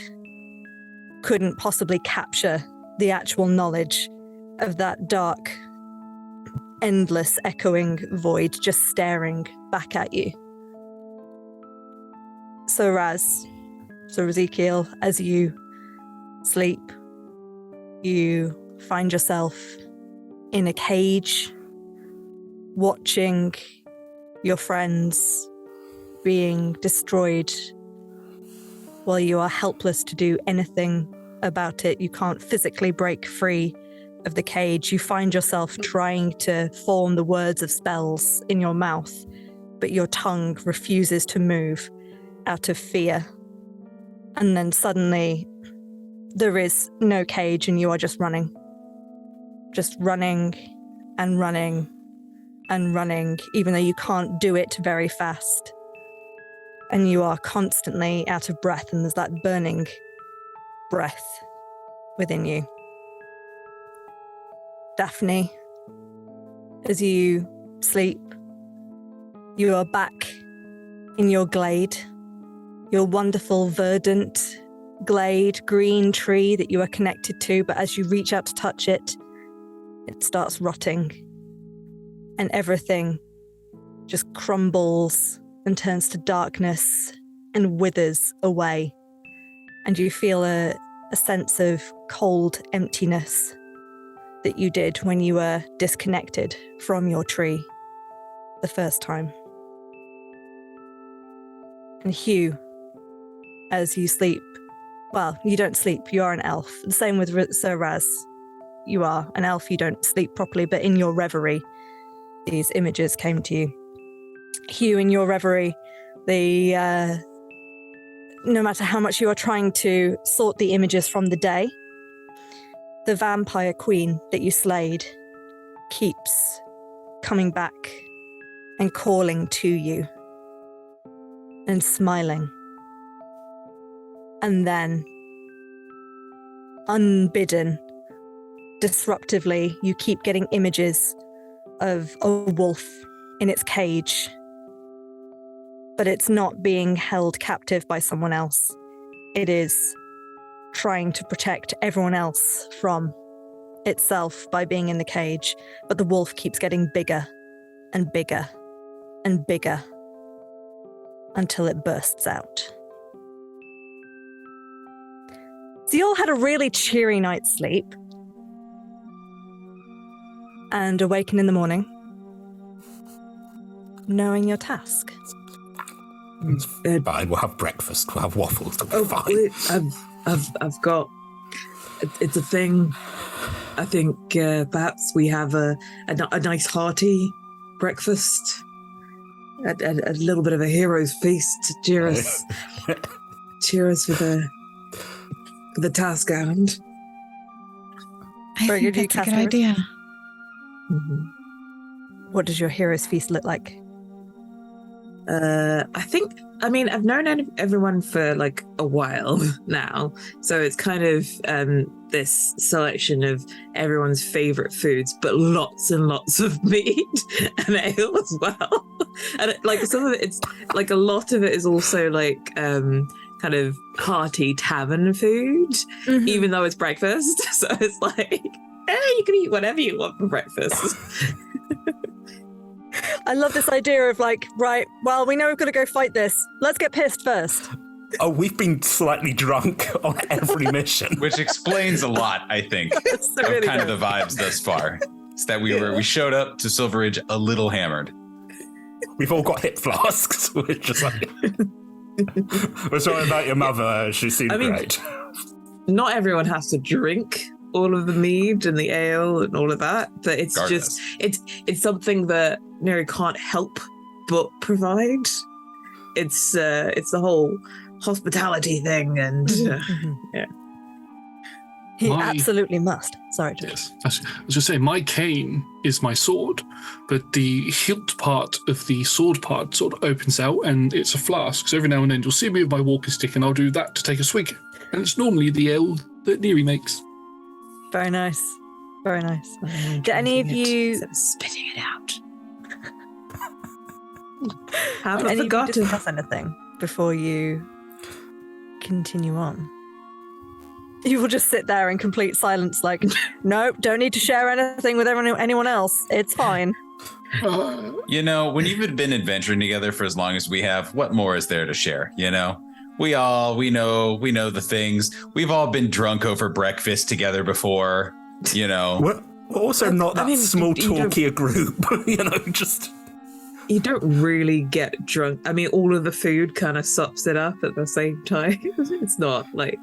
couldn't possibly capture the actual knowledge of that dark, endless, echoing void just staring back at you. So Ezekiel, as you sleep You find yourself in a cage, watching your friends being destroyed while you are helpless to do anything about it. You can't physically break free of the cage. You find yourself trying to form the words of spells in your mouth, but your tongue refuses to move out of fear. And then suddenly there is no cage and you are just running. Just running and running and running, even though you can't do it very fast. And you are constantly out of breath, and there's that burning breath within you. Daphne, as you sleep, you are back in your glade, your wonderful verdant glade, green tree that you are connected to, but as you reach out to touch it, it starts rotting, and everything just crumbles and turns to darkness and withers away. And you feel a sense of cold emptiness that you did when you were disconnected from your tree the first time. And Hugh, as you sleep, well, you don't sleep, you are an elf. The same with Sir Raz. You are an elf, you don't sleep properly, but in your reverie, these images came to you. Hugh, in your reverie, no matter how much you are trying to sort the images from the day, the vampire queen that you slayed keeps coming back and calling to you and smiling. And then, unbidden, disruptively, you keep getting images of a wolf in its cage. But it's not being held captive by someone else. It is trying to protect everyone else from itself by being in the cage. But the wolf keeps getting bigger and bigger and bigger until it bursts out. So you all had a really cheery night's sleep and awaken in the morning knowing your task. It's fine. We'll have breakfast. We'll have waffles. It'll be fine. I've got. It's a thing. I think perhaps we have a nice hearty breakfast, a little bit of a hero's feast to cheer us, for the task at hand. I think that's a good idea. Mm-hmm. What does your hero's feast look like? I've known everyone for like a while now, so it's kind of this selection of everyone's favorite foods, but lots and lots of meat and ale as well. And like some of it's like a lot of it is also like kind of hearty tavern food, Mm-hmm. even though it's breakfast. So it's like, you can eat whatever you want for breakfast. I love this idea of like, right, well, we know we've got to go fight this. Let's get pissed first. Oh, we've been slightly drunk on every mission. Which explains a lot, I think, of really kind good. of the vibes thus far. It's that we showed up to Silveridge a little hammered. We've all got hip flasks. We're just like, we're sorry about your mother. She seemed great. Not everyone has to drink all of the mead and the ale and all of that, but it's just it's something that Neri can't help but provide. It's the whole hospitality thing, and yeah. He absolutely must. Sorry, George. Yes, I was just saying, my cane is my sword, but the hilt part of the sword part sort of opens out, and it's a flask. So every now and then you'll see me with my walking stick, and I'll do that to take a swig. And it's normally the ale that Neri makes. Very nice. Very nice. Do any of you spitting it out? Haven't any forgotten. Of you discuss anything before you continue on? You will just sit there in complete silence, like, nope, don't need to share anything with anyone else. It's fine. You know, when you've been adventuring together for as long as we have, what more is there to share? You know, We know the things. We've all been drunk over breakfast together before, you know. We're also not that small talky a group, you know, just... You don't really get drunk. I mean, all of the food kind of sops it up at the same time. It's not like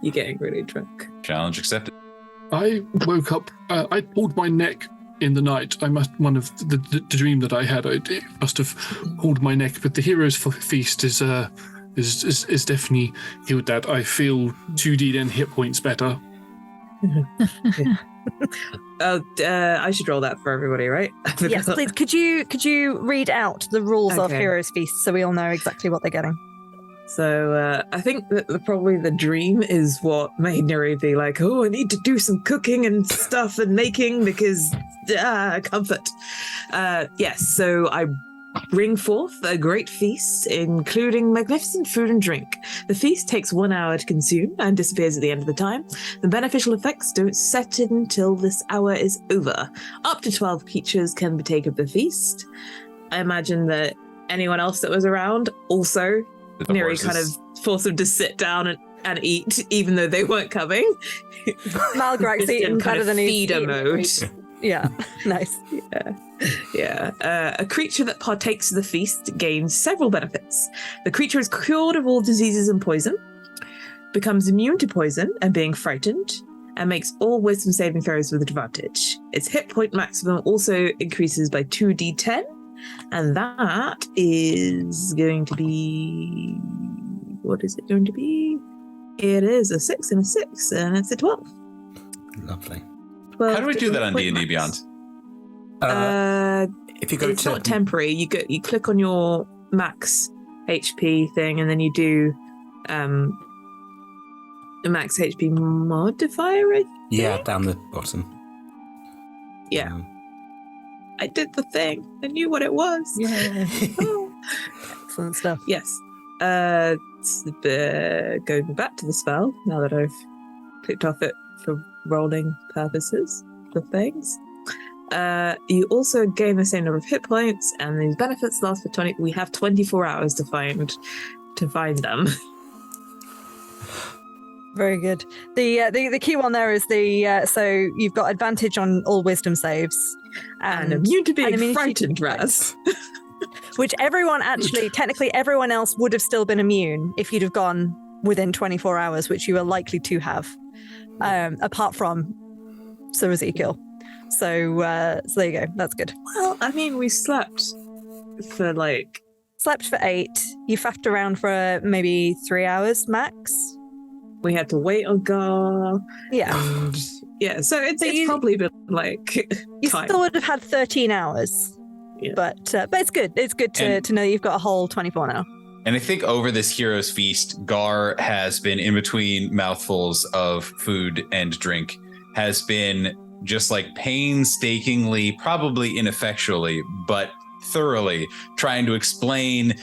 you're getting really drunk. Challenge accepted. I woke up, I pulled my neck in the night. One of the dream that I had, I must have pulled my neck, but the hero's feast is definitely healed that. I feel 2d10 hit points better. I should roll that for everybody, right? Yes, please. Could you read out the rules of Heroes Feast so we all know exactly what they're getting? So I think that probably the dream is what made Neri be like, oh, I need to do some cooking and stuff and making because comfort. Yes, so I bring forth a great feast, including magnificent food and drink. The feast takes 1 hour to consume and disappears at the end of the time. The beneficial effects don't set in until this hour is over. Up to 12 creatures can partake of the feast. I imagine that anyone else that was around also, Neri kind of forced them to sit down and eat, even though they weren't coming. Malgrax's eating better than feeder mode. Yeah, nice. Yeah. A creature that partakes of the feast gains several benefits. The creature is cured of all diseases and poison, becomes immune to poison and being frightened, and makes all wisdom saving throws with advantage. Its hit point maximum also increases by 2d10, and that is going to be... What is it going to be? It is a 6 and a 6, and it's a 12. Lovely. How do we do that on D&D Beyond? If you go it's not temporary. You click on your max HP thing, and then you do a max HP modifier. Yeah, down the bottom. Yeah. I did the thing. I knew what it was. Yeah. Excellent stuff. Yes. Going back to the spell, now that I've clicked off it for rolling purposes for things. You also gain the same number of hit points, and these benefits last for 20. We have 24 hours to find them. Very good. The key one there is so you've got advantage on all wisdom saves and immune to being frightened, Raz. Which technically everyone else would have still been immune if you'd have gone within 24 hours, which you are likely to have, apart from Sir Ezekiel. So there you go. That's good. Well, I mean, we slept for 8. You faffed around for maybe 3 hours max. We had to wait on Gar. Yeah. So it's probably been you still would have had 13 hours. Yeah. But it's good. It's good to know you've got a whole 24 now. And I think over this Hero's Feast, Gar has been in between mouthfuls of food and drink, has been just painstakingly, probably ineffectually, but thoroughly trying to explain,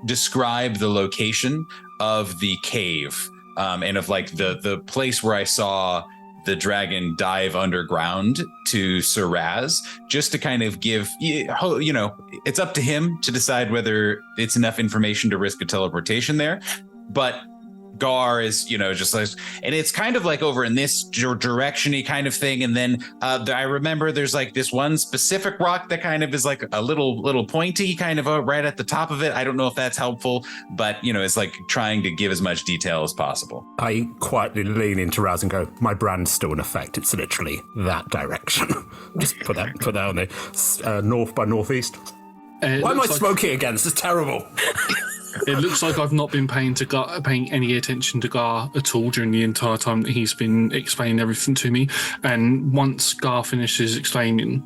describe the location of the cave and of the place where I saw the dragon dive underground to Sir Raz, just to kind of give, it's up to him to decide whether it's enough information to risk a teleportation there. But Gar is, and it's kind of over in this direction-y kind of thing. And then I remember there's this one specific rock that kind of is a little pointy kind of right at the top of it. I don't know if that's helpful, but it's trying to give as much detail as possible. I quietly lean into Raz and go, my brand's still in effect. It's literally that direction. Just put that on there. North by northeast. Why am I smoking again? This is terrible. It looks like I've not been paying any attention to Gar at all during the entire time that he's been explaining everything to me. And once Gar finishes explaining,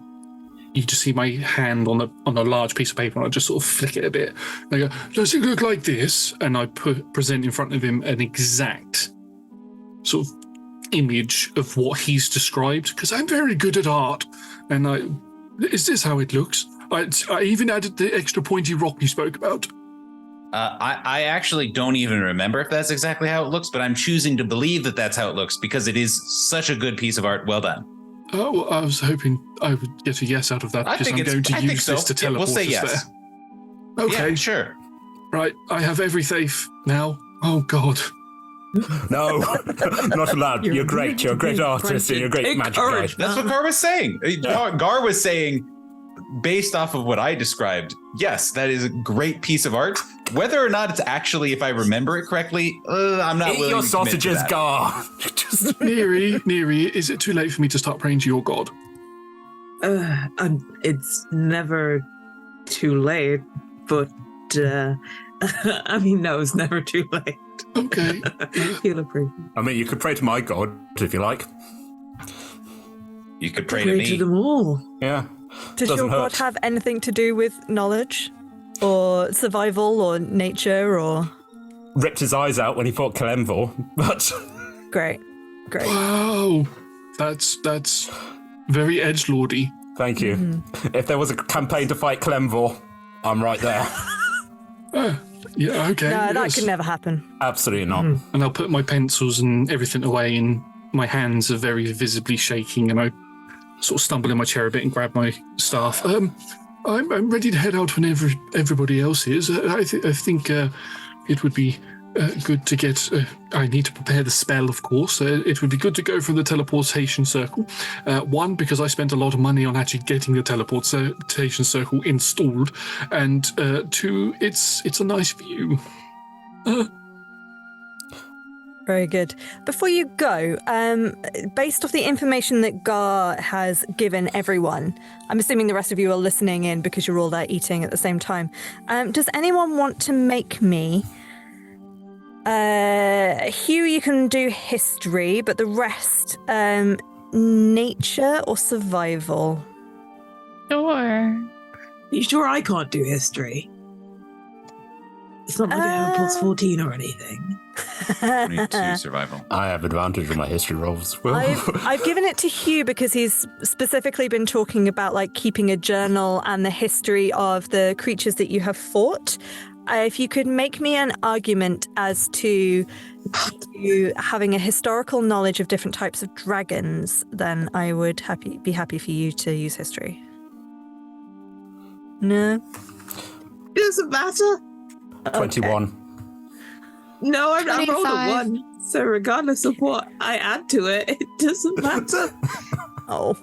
you just see my hand on a large piece of paper, and I just sort of flick it a bit. And I go, does it look like this? And I present in front of him an exact sort of image of what he's described, because I'm very good at art. And is this how it looks? I even added the extra pointy rock you spoke about. I actually don't even remember if that's exactly how it looks, but I'm choosing to believe that that's how it looks because it is such a good piece of art. Well done. Oh, well, I was hoping I would get a yes out of that because I'm going to use this to teleport us there. Okay, yeah, sure. Right, I have every faith now. Oh, God. No, not allowed. You're great. You're a great artist and you're a great magic guy. That's what Gar was saying. Gar was saying, based off of what I described, yes, that is a great piece of art. Whether or not it's actually, if I remember it correctly, I'm not Eat willing your to commit to sausages, that. Gar. Neri, is it too late for me to start praying to your god? It's never too late, but I mean, no, it's never too late. Okay. He'll approve. I mean, you could pray to my god if you like. You could pray Pray to to me. them all. Yeah. Does Doesn't your god hurt. have anything to do with knowledge or survival or nature or? Ripped his eyes out when he fought Kalemvor, but Great. Wow. That's very edgelordy. thank you. If there was a campaign to fight Kalemvor, I'm right there. Yeah, okay. No, that yes. could never happen. Absolutely not. And I'll put my pencils and everything away, and my hands are very visibly shaking, and I sort of stumble in my chair a bit and grab my staff. I'm ready to head out whenever everybody else is. I think it would be good to get... I need to prepare the spell, of course. It would be good to go from the teleportation circle. One, because I spent a lot of money on actually getting the teleportation circle installed. And two, it's a nice view. Very good. Before you go, based off the information that Gar has given everyone, I'm assuming the rest of you are listening in because you're all there eating at the same time. Does anyone want to make me... Hugh, you can do history, but the rest, nature or survival? Sure. Are you sure I can't do history? It's not like I have a +14 or anything. 22 survival. I have advantage with my history rolls. I've given it to Hugh because he's specifically been talking about like keeping a journal and the history of the creatures that you have fought. If you could make me an argument as to you having a historical knowledge of different types of dragons, then I would be happy for you to use history. No? It doesn't matter. 21. No, I rolled a 25. 1. So regardless of what I add to it, it doesn't matter. Oh.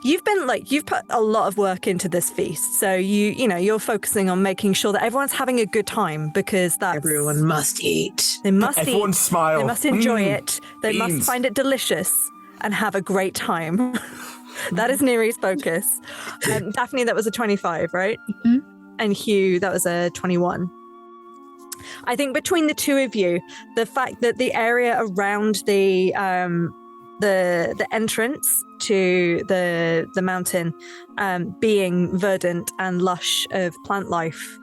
You've put a lot of work into this feast, so you're focusing on making sure that everyone's having a good time because that's... Everyone must eat. They must Everyone eat. smile. They must enjoy it. They beans. must find it delicious and have a great time. That is Neri's focus. Daphne, that was a 25, right? Mm-hmm. And Hugh, that was a 21. I think between the two of you, the fact that the area around the entrance to the mountain being verdant and lush of plant life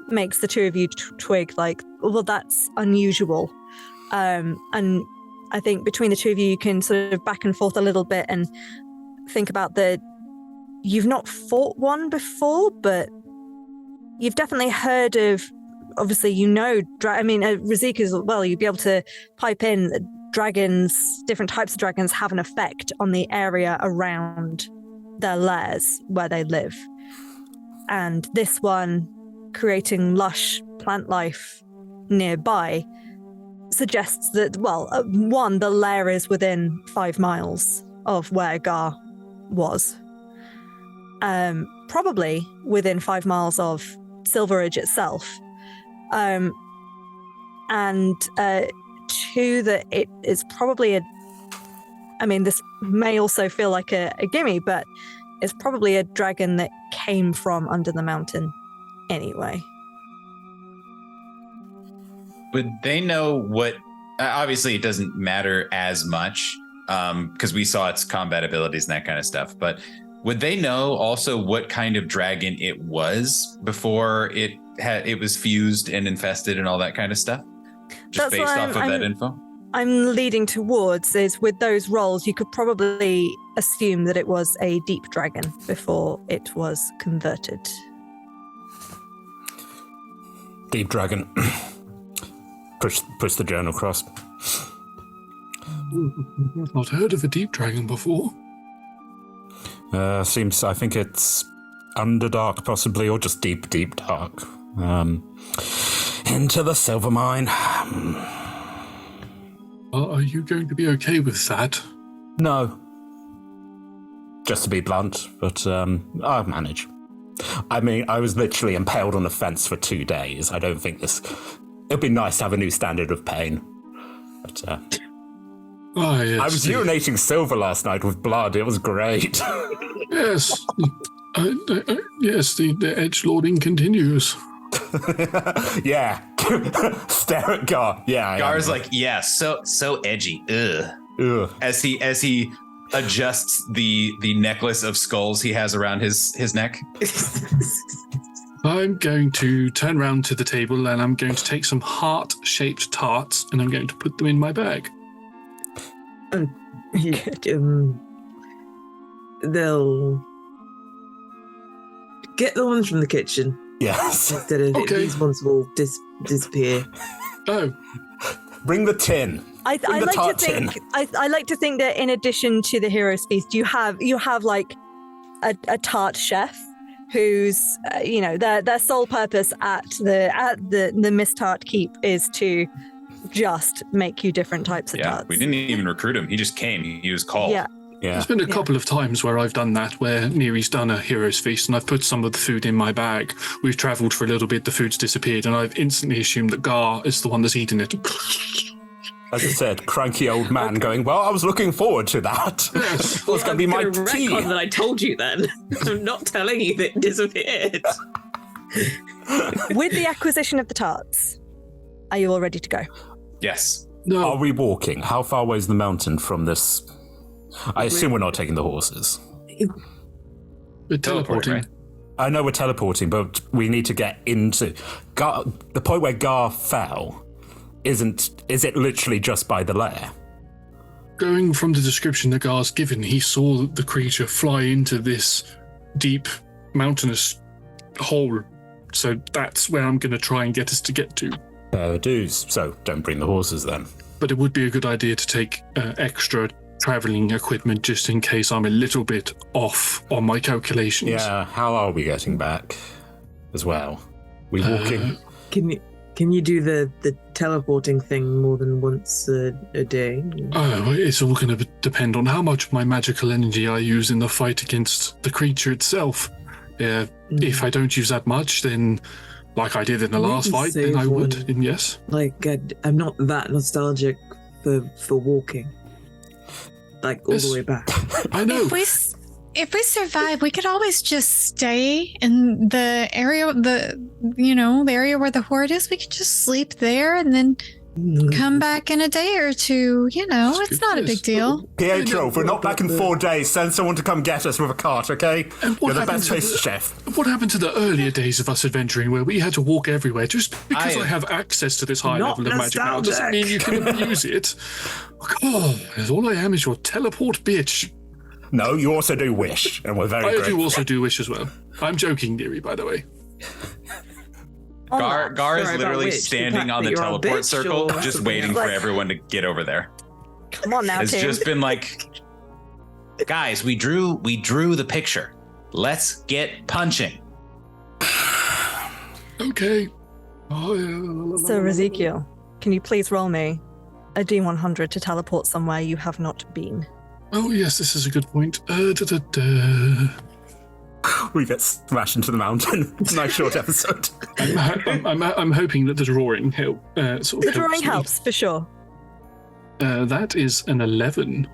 makes the two of you twig like, well, that's unusual. And I think between the two of you, you can sort of back and forth a little bit and think about you've not fought one before, but you've definitely heard of, obviously, Razik as well, you'd be able to pipe in dragons, different types of dragons have an effect on the area around their lairs where they live. And this one, creating lush plant life nearby, suggests that, one, the lair is within 5 miles of where Gar was. Probably within 5 miles of Silveridge itself. And two, that it is probably this may also feel like a gimme, but it's probably a dragon that came from under the mountain anyway. Would they know what... obviously, it doesn't matter as much because we saw its combat abilities and that kind of stuff, but would they know also what kind of dragon it was before it was fused and infested and all that kind of stuff? Just That's based what off of that info? I'm leading towards is with those rolls, you could probably assume that it was a deep dragon before it was converted. Deep dragon. Push the journal across. I've not heard of a deep dragon before. I think it's Underdark possibly, or just deep dark. into the silver mine. Are you going to be okay with that? No. Just to be blunt, but I'll manage. I mean, I was literally impaled on a fence for 2 days. I don't think this... It'd be nice to have a new standard of pain. But, yes, I was urinating silver last night with blood. It was great. Yes. Yes, the edgelording continues. Yeah. Stare at Gar. Yeah. Gar's like, yeah, so edgy. Ugh. As he adjusts the necklace of skulls he has around his neck. I'm going to turn around to the table and I'm going to take some heart-shaped tarts and I'm going to put them in my bag. They'll get the ones from the kitchen. Yes. Instead of these ones will disappear. Oh. Bring the tin. I like to think that in addition to the hero's feast, you have like a tart chef whose their sole purpose at the Miss Tart Keep is to just make you different types of tarts. We didn't even recruit him. He just came. He was called. Yeah. There's been a couple of times where I've done that, where Neri's done a hero's feast and I've put some of the food in my bag. We've travelled for a little bit, the food's disappeared, and I've instantly assumed that Gar is the one that's eaten it. As I said, cranky old man going, well, I was looking forward to that. Yes. Well, it's going to be my tea. That I told you then. I'm not telling you that it disappeared. With the acquisition of the tarts, are you all ready to go? Yes. No. Are we walking? How far away is the mountain from this? I assume we're not taking the horses. We're teleporting. Right? I know we're teleporting, but we need to get into... the point where Gar fell, is it literally just by the lair? Going from the description that Gar's given, he saw the creature fly into this deep mountainous hole. So that's where I'm going to try and get us to get to. Dues. So don't bring the horses then. But it would be a good idea to take extra traveling equipment just in case I'm a little bit off on my calculations. Yeah, how are we getting back as well? We walking? Can you do the teleporting thing more than once a day? Oh, it's all going to depend on how much of my magical energy I use in the fight against the creature itself. If I don't use that much, then like I did in the last fight, then I would, and yes. Like, I'm not that nostalgic for walking. Like, all the way back. I know. If we survive, we could always just stay in the area, the area where the Hoard is. We could just sleep there and then come back in a day or two. It's not a big deal. Pietro, if we're not back in 4 days, send someone to come get us with a cart, okay? You're the best pastry chef. What happened to the earlier days of us adventuring where we had to walk everywhere? Just because I have access to this high level of magic now doesn't mean you can abuse it. Oh, all I am is your teleport bitch. No, you also do wish, and we're very grateful. I do also do wish as well. I'm joking, Neri, by the way. Gar is literally standing on the teleport circle, just waiting for everyone to get over there. Come on now, It's Tim. just been like, guys, we drew the picture. Let's get punching. Okay. So, Ezekiel, can you please roll me a D100 to teleport somewhere you have not been? Oh, yes, this is a good point. We get smashed into the mountain. Nice short episode. I'm hoping that the drawing helps. The drawing helps, for sure. That is an 11.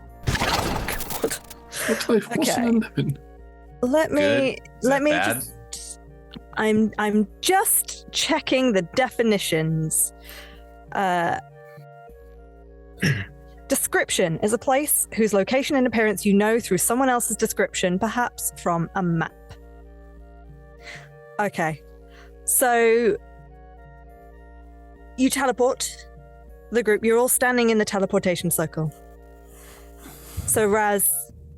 What's an 11? Let me bad? just... I'm just checking the definitions. Description is a place whose location and appearance you know through someone else's description, perhaps from a map. Okay, so you teleport the group. You're all standing in the teleportation circle. So Raz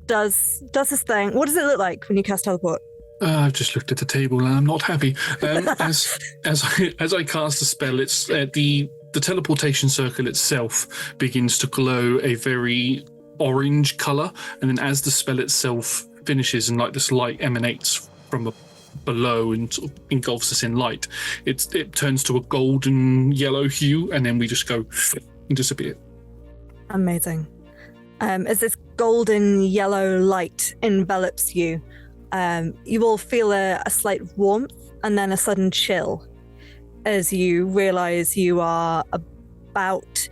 does his thing. What does it look like when you cast teleport? I've just looked at the table and I'm not happy. As I cast the spell, it's the teleportation circle itself begins to glow a very orange color, and then as the spell itself finishes and like this light emanates from below and sort of engulfs us in light. It turns to a golden yellow hue, and then we just go and disappear. Amazing. As this golden yellow light envelops you, you will feel a slight warmth and then a sudden chill as you realize you are about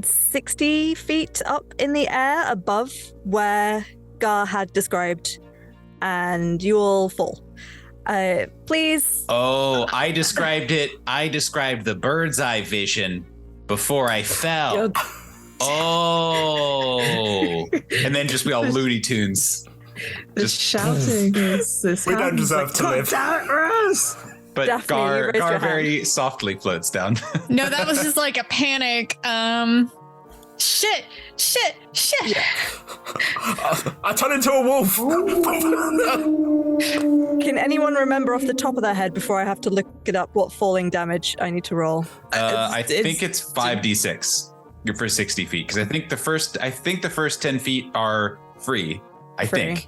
60 feet up in the air above where Gar had described, and you all fall. Please. Oh, I described it. I described the bird's eye vision before I fell. Oh, and then just be all Looney Tunes. The shouting is we don't deserve to live. Damn it, Rose! But Daphne, Gar very softly floats down. No, that was just like a panic. Shit. I turn into a wolf. Can anyone remember off the top of their head before I have to look it up what falling damage I need to roll? I think it's 5d6 for 60 feet because I think the first 10 feet are free. I think,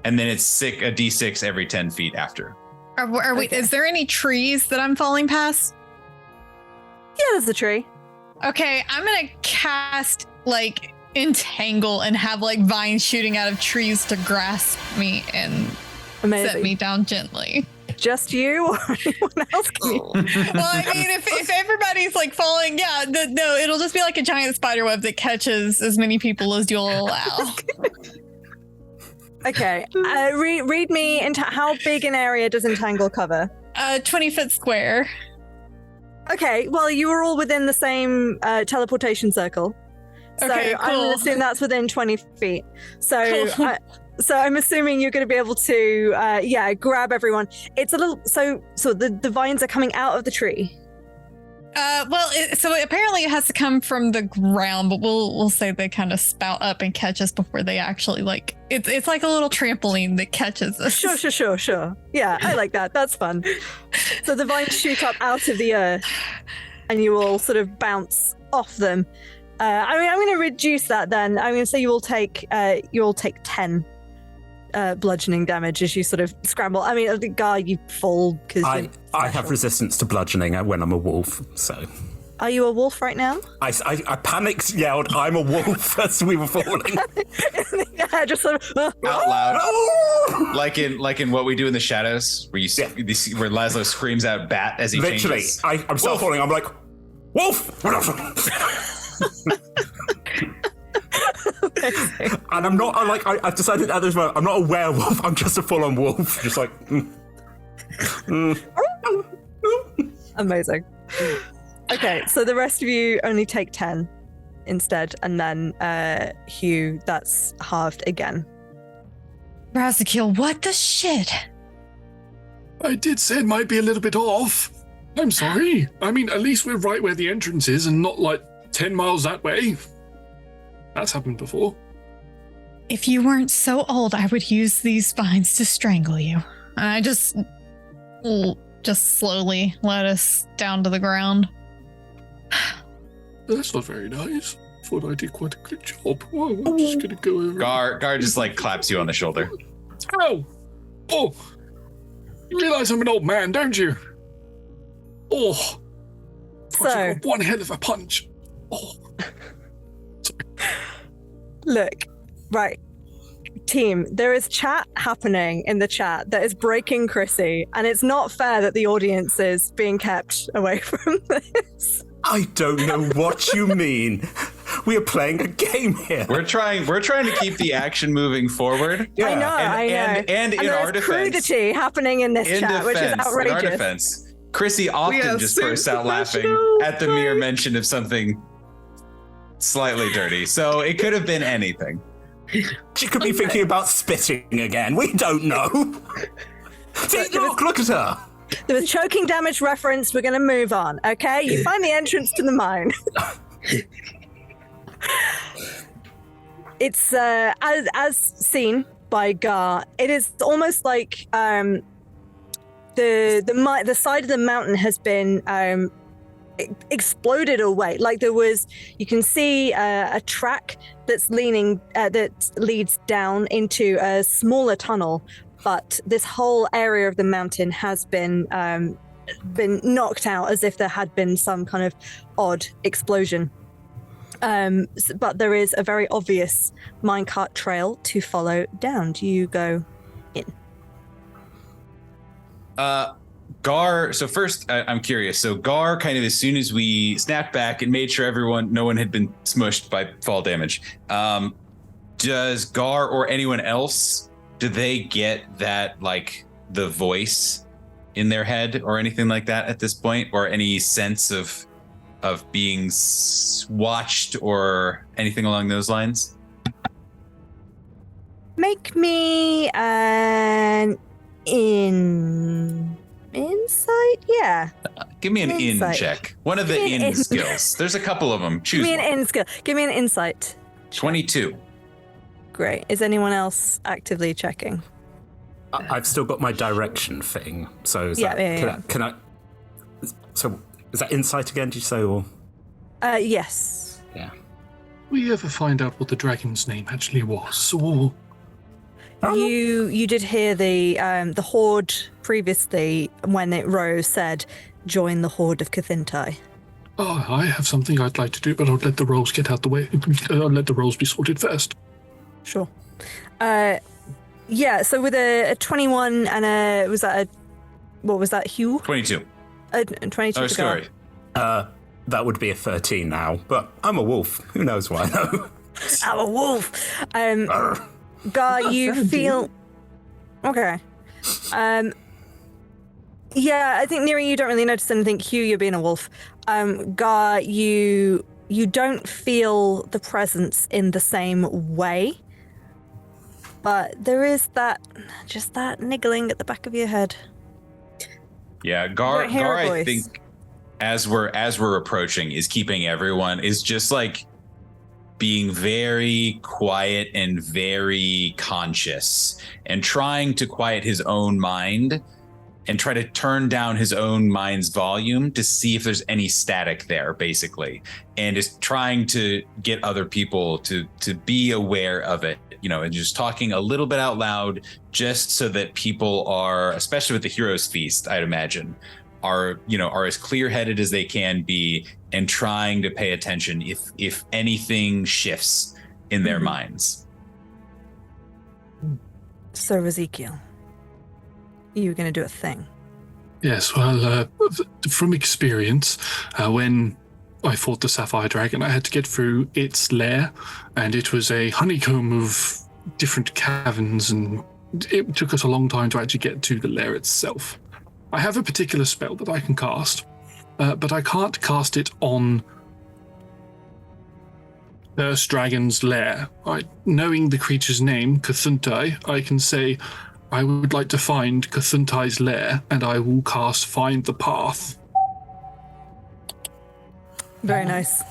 and then it's a d6 every 10 feet after. Are we? Is there any trees that I'm falling past? Yeah, there's a tree. Okay, I'm gonna cast like entangle and have like vines shooting out of trees to grasp me and set me down gently. Just you or anyone else? Well, I mean, if everybody's like falling, no, it'll just be like a giant spider web that catches as many people as you'll allow. Okay, read me into how big an area does entangle cover? 20-foot square. Okay, well, you were all within the same teleportation circle. So Okay, I'm going to assume that's within 20 feet. So Cool. so I'm assuming you're going to be able to, grab everyone. It's a little, so the vines are coming out of the tree. So apparently it has to come from the ground, but we'll say they kind of spout up and catch us before they actually like. It's like a little trampoline that catches us. Sure. Yeah, I like that. That's fun. So the vines shoot up out of the earth, and you all sort of bounce off them. I'm going to reduce that then. I'm going to say you all take 10 bludgeoning damage as you sort of scramble. I mean, Gar, you fall because I have resistance to bludgeoning when I'm a wolf. So, are you a wolf right now? I panicked, yelled, "I'm a wolf!" as we were falling. Yeah, just sort of Out loud, like in What We Do in the Shadows, where you see where Laszlo screams out "bat" as he literally. changes. I'm still falling. I'm like, wolf. And I'm not I've decided at this moment I'm not a werewolf. I'm just a full-on wolf. Just like. Amazing. Okay, so the rest of you only take 10 instead, and then Hugh, that's halved again. Razakil, what the shit? I did say it might be a little bit off. I'm sorry. I mean, at least we're right where the entrance is and not like 10 miles that way. That's happened before. If you weren't so old, I would use these vines to strangle you. And I just slowly let us down to the ground. That's not very nice. Thought I did quite a good job. Well, I'm just gonna go over. Gar just like claps you on the shoulder. Oh! You realize I'm an old man, don't you? Oh! So, one hell of a punch. Oh. Look, right. Team, there is chat happening in the chat that is breaking Chrissy, and it's not fair that the audience is being kept away from this. I don't know what you mean. We are playing a game here. We're trying to keep the action moving forward. Yeah. I know. And in our defense, crudity happening in this chat, which is outrageous. In our defense, Chrissy often just bursts out laughing at the mere mention of something slightly dirty. So it could have been anything. She could be thinking about spitting again. We don't know. See, look at her. There was choking damage referenced. We're going to move on, okay? You find the entrance to the mine. It's as seen by Gar. It is almost like the side of the mountain has been exploded away. Like there was, you can see a track that's leaning that leads down into a smaller tunnel but this whole area of the mountain has been knocked out as if there had been some kind of odd explosion. But there is a very obvious minecart trail to follow down. Do you go in? Gar, so first, I'm curious. So Gar, kind of as soon as we snapped back and made sure no one had been smushed by fall damage, does Gar or anyone else, do they get that, like, the voice in their head or anything like that at this point, or any sense of being watched or anything along those lines? Make me an insight? Yeah. Give me an Insight. in check. One of the in skills. There's a couple of them. Choose Give me an one. in skill. Give me an insight. 22. Great. Is anyone else actively checking? I've still got my direction thing. So is can I? So is that insight again? Did you say or? Yes. Yeah. We ever find out what the dragon's name actually was? Or You did hear the Hoard previously when it rose said, "Join the Hoard of Cathintai." oh, I have something I'd like to do, but I'll let the rolls get out the way. I'll let the rolls be sorted first. Sure. Yeah. So with a 21 and what was that, Hugh? 22. 22. Oh, sorry. That would be a 13 now, but I'm a wolf. Who knows why, though? I'm a wolf. Gar, you feel... Okay. Yeah, I think, Neri, you don't really notice anything. Hugh, you're being a wolf. Gar, you don't feel the presence in the same way. But there is that niggling at the back of your head. Yeah, Gar, I think as we're approaching is keeping everyone, is just like being very quiet and very conscious and trying to quiet his own mind and try to turn down his own mind's volume to see if there's any static there, basically, and is trying to get other people to be aware of it, and just talking a little bit out loud, just so that people are, especially with the Heroes Feast, I'd imagine, are as clear-headed as they can be and trying to pay attention if anything shifts in their minds. So, Ezekiel, you were going to do a thing. Yes, well, from experience, when I fought the Sapphire Dragon, I had to get through its lair, and it was a honeycomb of different caverns, and it took us a long time to actually get to the lair itself. I have a particular spell that I can cast, but I can't cast it on First Dragon's lair. Knowing the creature's name, Cthulhu, I can say, I would like to find Cthulhu's lair, and I will cast Find the Path. Very nice.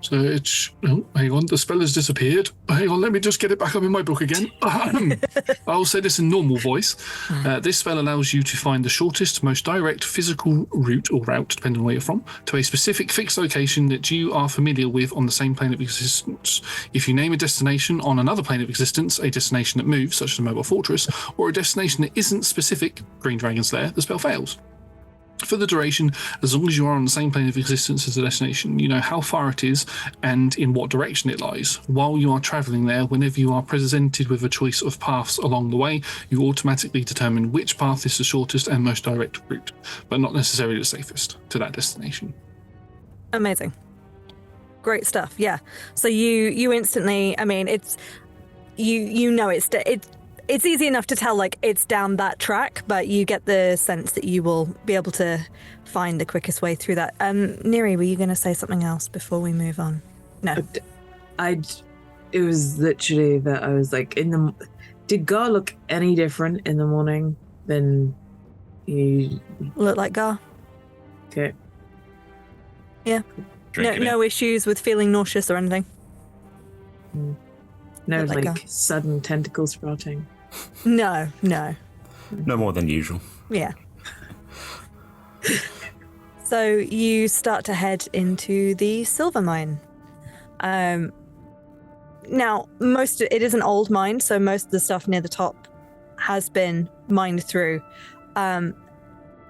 So it's... Oh, hang on, the spell has disappeared. Hang on, let me just get it back up in my book again. I'll say this in normal voice. This spell allows you to find the shortest, most direct physical route, depending on where you're from, to a specific fixed location that you are familiar with on the same plane of existence. If you name a destination on another plane of existence, a destination that moves, such as a mobile fortress, or a destination that isn't specific, Green Dragon's Lair, the spell fails. For the duration, as long as you are on the same plane of existence as the destination, you know how far it is and in what direction it lies. While you are travelling there, whenever you are presented with a choice of paths along the way, you automatically determine which path is the shortest and most direct route, but not necessarily the safest to that destination. Amazing. Great stuff, yeah. So you instantly, I mean, it's it's easy enough to tell, like, it's down that track, but you get the sense that you will be able to find the quickest way through that. Neri, were you going to say something else before we move on? No. It was literally that I was like, did Gar look any different in the morning than he... Look like Gar. Okay. Yeah. No issues with feeling nauseous or anything? No, Look like sudden tentacle sprouting. No. No more than usual. Yeah. So you start to head into the silver mine. Now, it is an old mine, so most of the stuff near the top has been mined through.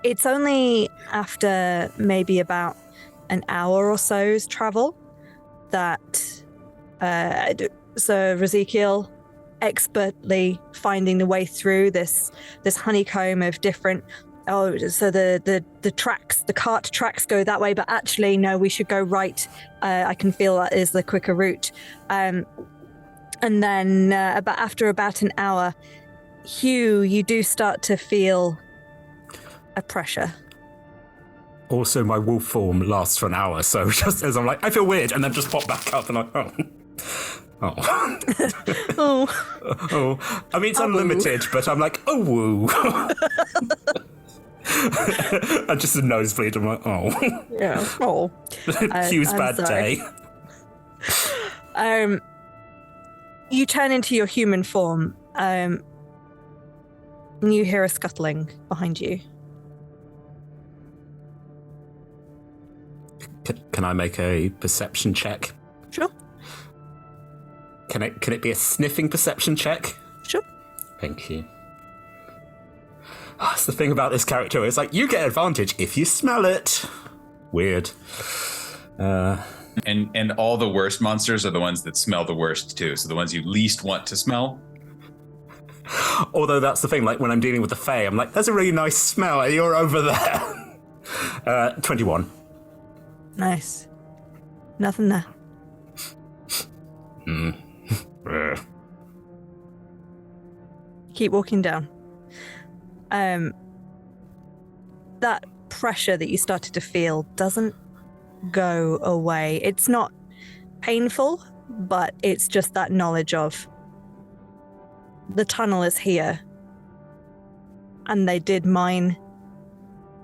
It's only after maybe about an hour or so's travel that Sir Ezekiel, expertly finding the way through this honeycomb of different. Oh, so the tracks, the cart tracks go that way, but actually no, we should go right. I can feel that is the quicker route. And then after about an hour, Hugh, you do start to feel a pressure. Also, my wolf form lasts for an hour, so just as I'm like, I feel weird, and then just pop back up and like, oh. Oh. I mean, it's unlimited, but I'm like, oh, woo. I just a nosebleed. I'm like, oh. Yeah. Oh. Hugh's bad day. You turn into your human form. And you hear a scuttling behind you. Can I make a perception check? Sure. Can it be a sniffing perception check? Sure. Thank you. That's the thing about this character. It's like, you get advantage if you smell it. Weird. And all the worst monsters are the ones that smell the worst too. So the ones you least want to smell. Although that's the thing, like when I'm dealing with the Fae, I'm like, there's a really nice smell, and you're over there. 21. Nice. Nothing there. Keep walking down. That pressure that you started to feel doesn't go away. It's not painful, but it's just that knowledge of the tunnel is here. And they did mine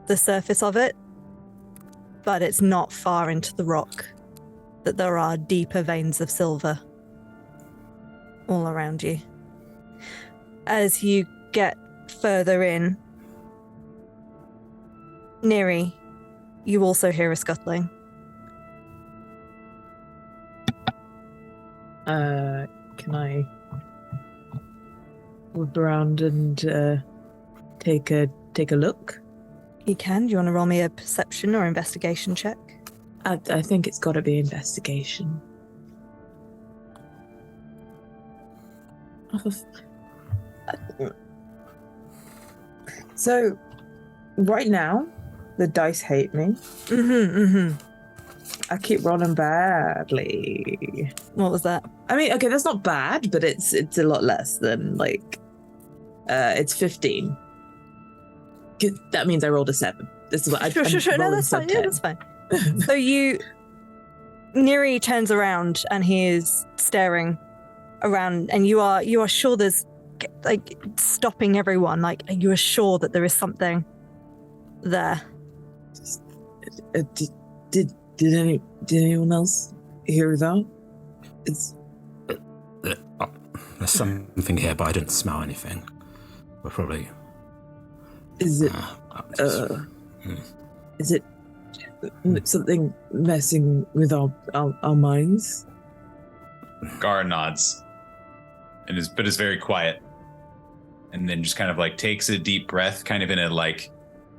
the surface of it, but it's not far into the rock that there are deeper veins of silver all around you. As you get further in, Neri, you also hear a scuttling. Can I whip around and take a look? You can. Do you want to roll me a perception or investigation check? I think it's got to be investigation. So, right now, the dice hate me. I keep rolling badly. What was that? I mean, okay, that's not bad, but it's a lot less than it's 15. That means I rolled a 7. This is what Sure. No, that's fine. Yeah, that's fine. So Neri turns around and he is staring around, and you are sure there's like stopping everyone. Like you are sure that there is something there. Did anyone else hear that? There's something here, but I didn't smell anything. We're probably. Is it? Is it something messing with our minds? Gar nods, but is very quiet, and then just kind of like takes a deep breath, kind of in a like,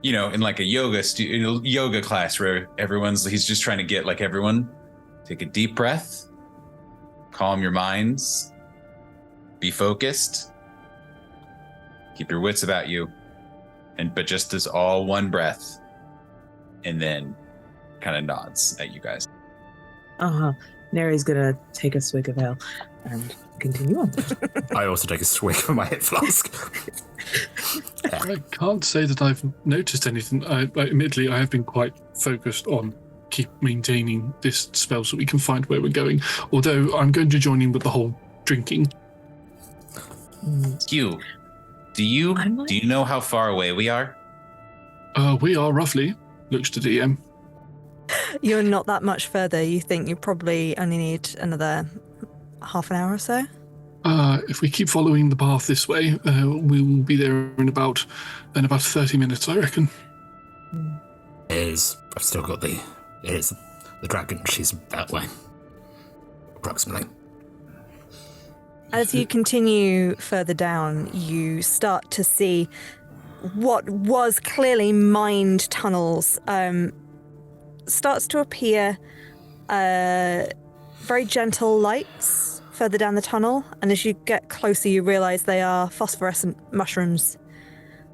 in like a yoga class where he's just trying to get like everyone take a deep breath, calm your minds, be focused, keep your wits about you, but just as all one breath, and then kind of nods at you guys. Neri's gonna take a swig of ale and continue on. I also take a swig from my hip flask. I can't say that I've noticed anything. Admittedly, I have been quite focused on keep maintaining this spell so we can find where we're going. Although I'm going to join in with the whole drinking. Hugh, do you know how far away we are? We are roughly. Looks to DM. You're not that much further. You think you probably only need another half an hour or so? If we keep following the path this way, we will be there in about 30 minutes, I reckon. I've still got the dragon. She's that way, approximately. As you continue further down, you start to see what was clearly mined tunnels starts to appear very gentle lights further down the tunnel, and as you get closer you realize they are phosphorescent mushrooms.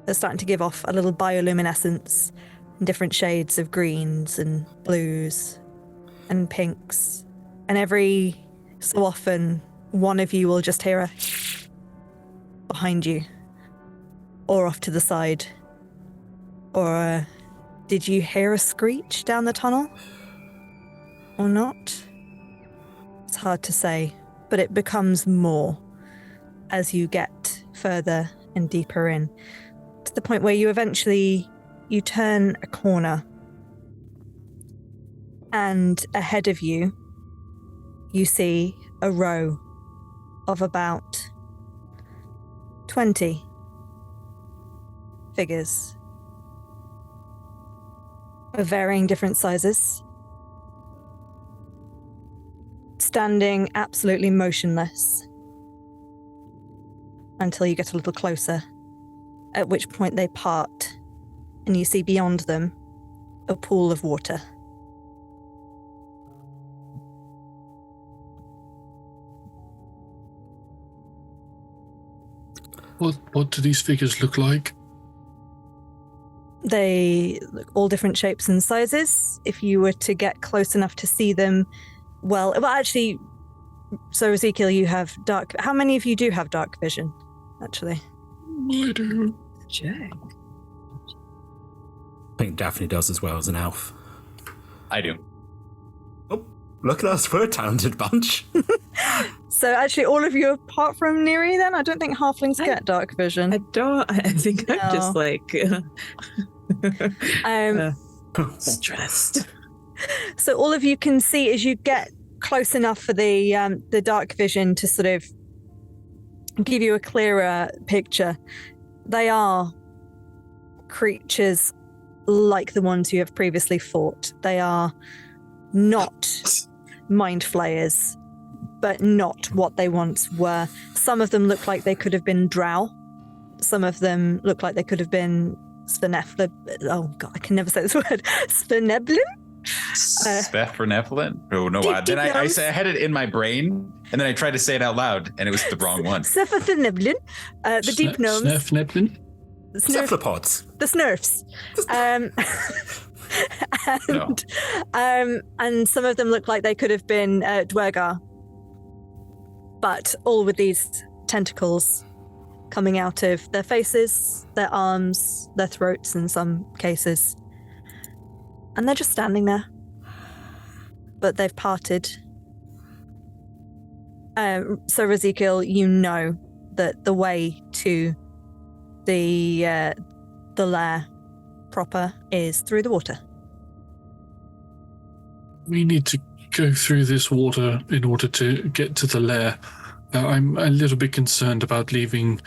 They're starting to give off a little bioluminescence in different shades of greens and blues and pinks, and every so often one of you will just hear a behind you or off to the side, or did you hear a screech down the tunnel or not? It's hard to say, but it becomes more as you get further and deeper in, to the point where you eventually turn a corner, and ahead of you see a row of about 20 figures of varying different sizes, standing absolutely motionless until you get a little closer, at which point they part and you see beyond them a pool of water. What do these figures look like? They look all different shapes and sizes. If you were to get close enough to see them, well actually, so Ezekiel, you have dark. How many of you do have dark vision, actually? I do. Check. I think Daphne does as well as an elf. I do. Oh, look at us, we're a talented bunch. So actually, all of you apart from Neri, then? I don't think halflings get dark vision. I think I'm just like stressed. So all of you can see as you get close enough for the dark vision to sort of give you a clearer picture. They are creatures like the ones you have previously fought. They are not mind flayers, but not what they once were. Some of them look like they could have been drow. Some of them look like they could have been spheneflin. Oh God, I can never say this word. Spheneblin? Spheneblin? Oh no! Then I had it in my brain, and then I tried to say it out loud, and it was the wrong one. Spheneblin. The deep gnomes. Snefneblin? Cephalopods. The Snurfs. And some of them look like they could have been Dwergar, but all with these tentacles coming out of their faces, their arms, their throats in some cases. And they're just standing there. But they've parted. So Ezekiel, you know that the way to the lair proper is through the water. We need to go through this water in order to get to the lair. I'm a little bit concerned about leaving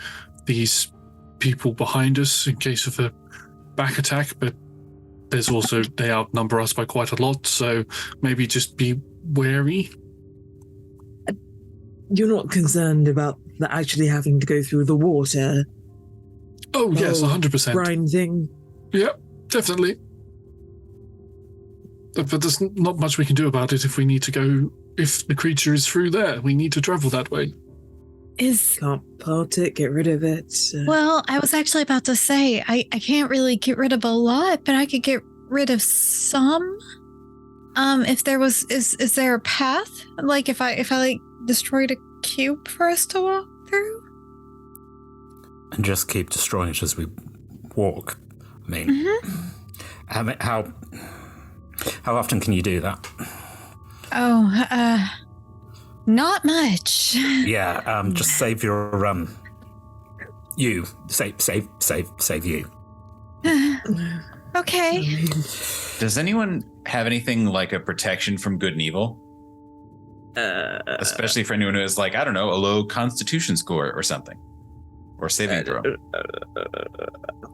these people behind us in case of a back attack, but there's also, they outnumber us by quite a lot, so maybe just be wary. You're not concerned about actually having to go through the water? Oh, yes, 100%. Brine thing? Yeah, definitely. But there's not much we can do about it if we need to go. If the creature is through there, we need to travel that way. Can't part it, get rid of it. Well, I was actually about to say, I can't really get rid of a lot, but I could get rid of some. If there was, is there a path? Like if I like destroyed a cube for us to walk through? And just keep destroying it as we walk. I mean, how often can you do that? Oh, not much. Yeah, just save your you. Save you. Okay. Does anyone have anything like a protection from good and evil? Especially for anyone who has, like, I don't know, a low constitution score or something. Or saving throw.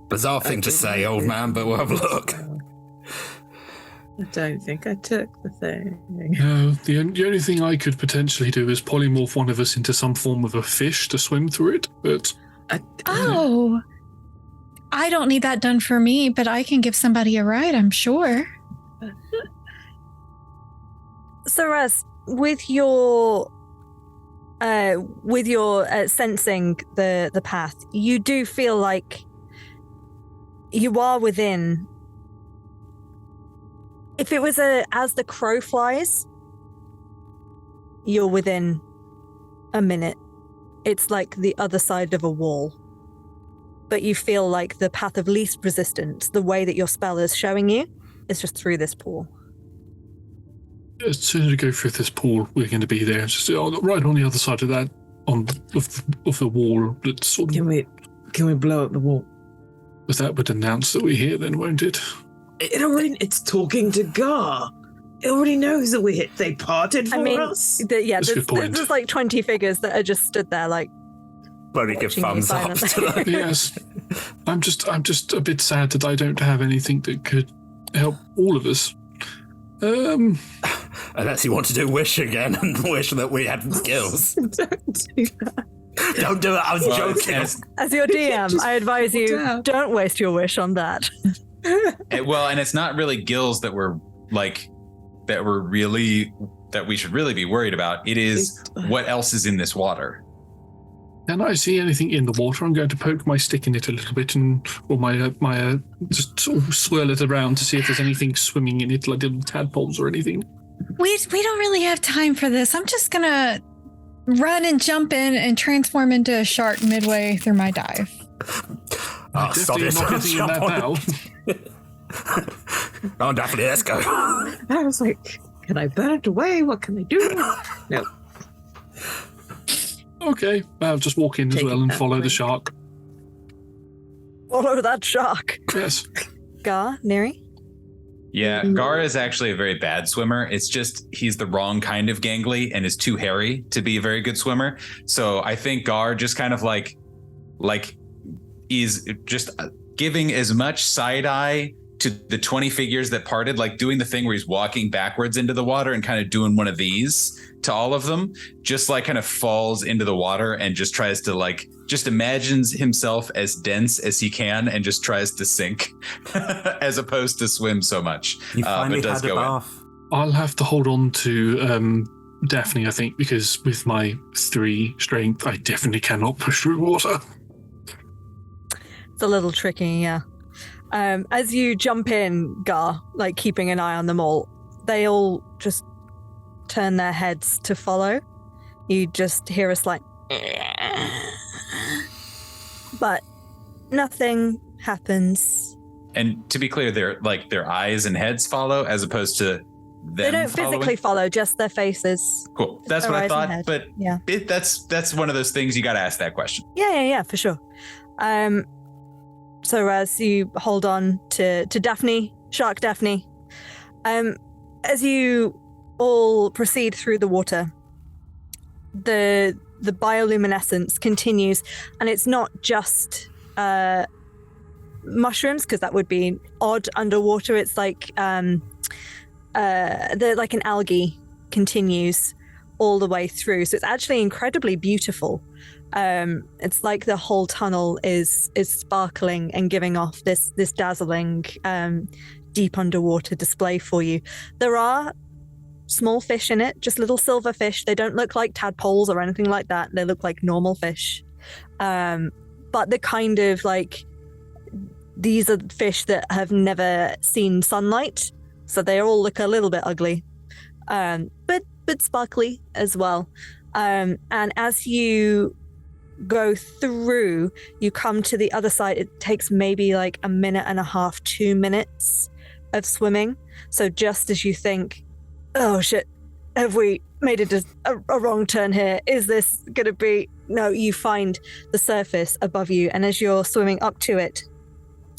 Bizarre thing to say, old man, but we'll have a look. I don't think I took the thing. No, the only thing I could potentially do is polymorph one of us into some form of a fish to swim through it, but... Oh, I don't need that done for me, but I can give somebody a ride, I'm sure. So, Raz, with your sensing the path, you do feel like you are within. If it was as the crow flies, you're within a minute. It's like the other side of a wall. But you feel like the path of least resistance, the way that your spell is showing you, is just through this pool. As soon as we go through this pool, we're going to be there. It's just right on the other side of that, of the wall. That's sort of, Can we blow up the wall? But that would announce that we're here, then, won't it? It's talking to Gar. It already knows that they parted for us. There's like 20 figures that are just stood there, like. Won't he give thumbs up to them? Yes. I'm just a bit sad that I don't have anything that could help all of us. Unless you want to do wish again and wish that we had skills. Don't do that. Don't do it. I was joking. As your DM, I advise you don't waste your wish on that. And it's not really gills that we should really be worried about. It is what else is in this water. Can I see anything in the water? I'm going to poke my stick in it a little bit, just sort of swirl it around to see if there's anything swimming in it, like little tadpoles or anything. We don't really have time for this. I'm just gonna run and jump in and transform into a shark midway through my dive. Stop it. Not getting in that now. Oh, definitely, let's go. I was like, can I burn it away? What can I do? No. Okay, I'll just walk in as well and follow the shark. Follow that shark. Yes. Gar, Neri? Yeah, Gar is actually a very bad swimmer. It's just he's the wrong kind of gangly and is too hairy to be a very good swimmer. So I think Gar just kind of like is just giving as much side eye to the 20 figures that parted, like doing the thing where he's walking backwards into the water and kind of doing one of these to all of them, just like kind of falls into the water and just tries to just imagines himself as dense as he can and just tries to sink as opposed to swim so much. You finally but does had a go bath. I'll have to hold on to Daphne, I think, because with my 3 strength, I definitely cannot push through water. It's a little tricky, yeah. As you jump in, Gar, like keeping an eye on them all, they all just turn their heads to follow. You just hear a slight but nothing happens. And to be clear, their eyes and heads follow as opposed to them. They don't physically follow, just their faces. Cool. That's what I thought. But yeah, that's one of those things you got to ask that question. Yeah, for sure. So as you hold on to Daphne, Shark Daphne, as you all proceed through the water, the bioluminescence continues, and it's not just mushrooms, because that would be odd underwater. It's like like an algae continues all the way through, so it's actually incredibly beautiful. It's like the whole tunnel is sparkling and giving off this dazzling deep underwater display for you. There are small fish in it, just little silver fish. They don't look like tadpoles or anything like that. They look like normal fish. But the kind of these are fish that have never seen sunlight, so they all look a little bit ugly, but sparkly as well. And as you go through, you come to the other side. It takes maybe like a minute and a half, 2 minutes of swimming. So just as you think, oh shit, have we made a wrong turn here? Is this gonna be... No, you find the surface above you, and as you're swimming up to it,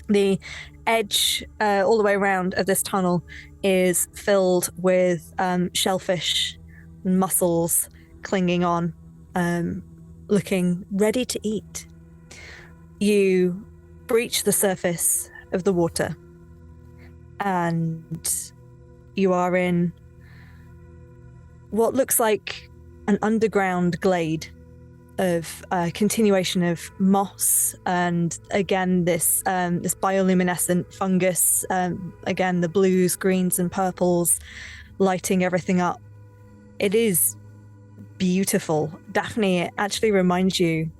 the edge all the way around of this tunnel is filled with shellfish and mussels clinging on, looking ready to eat. You breach the surface of the water, and you are in what looks like an underground glade of continuation of moss, and again this bioluminescent fungus, again the blues, greens and purples lighting everything up. It is beautiful. Daphne, it actually reminds you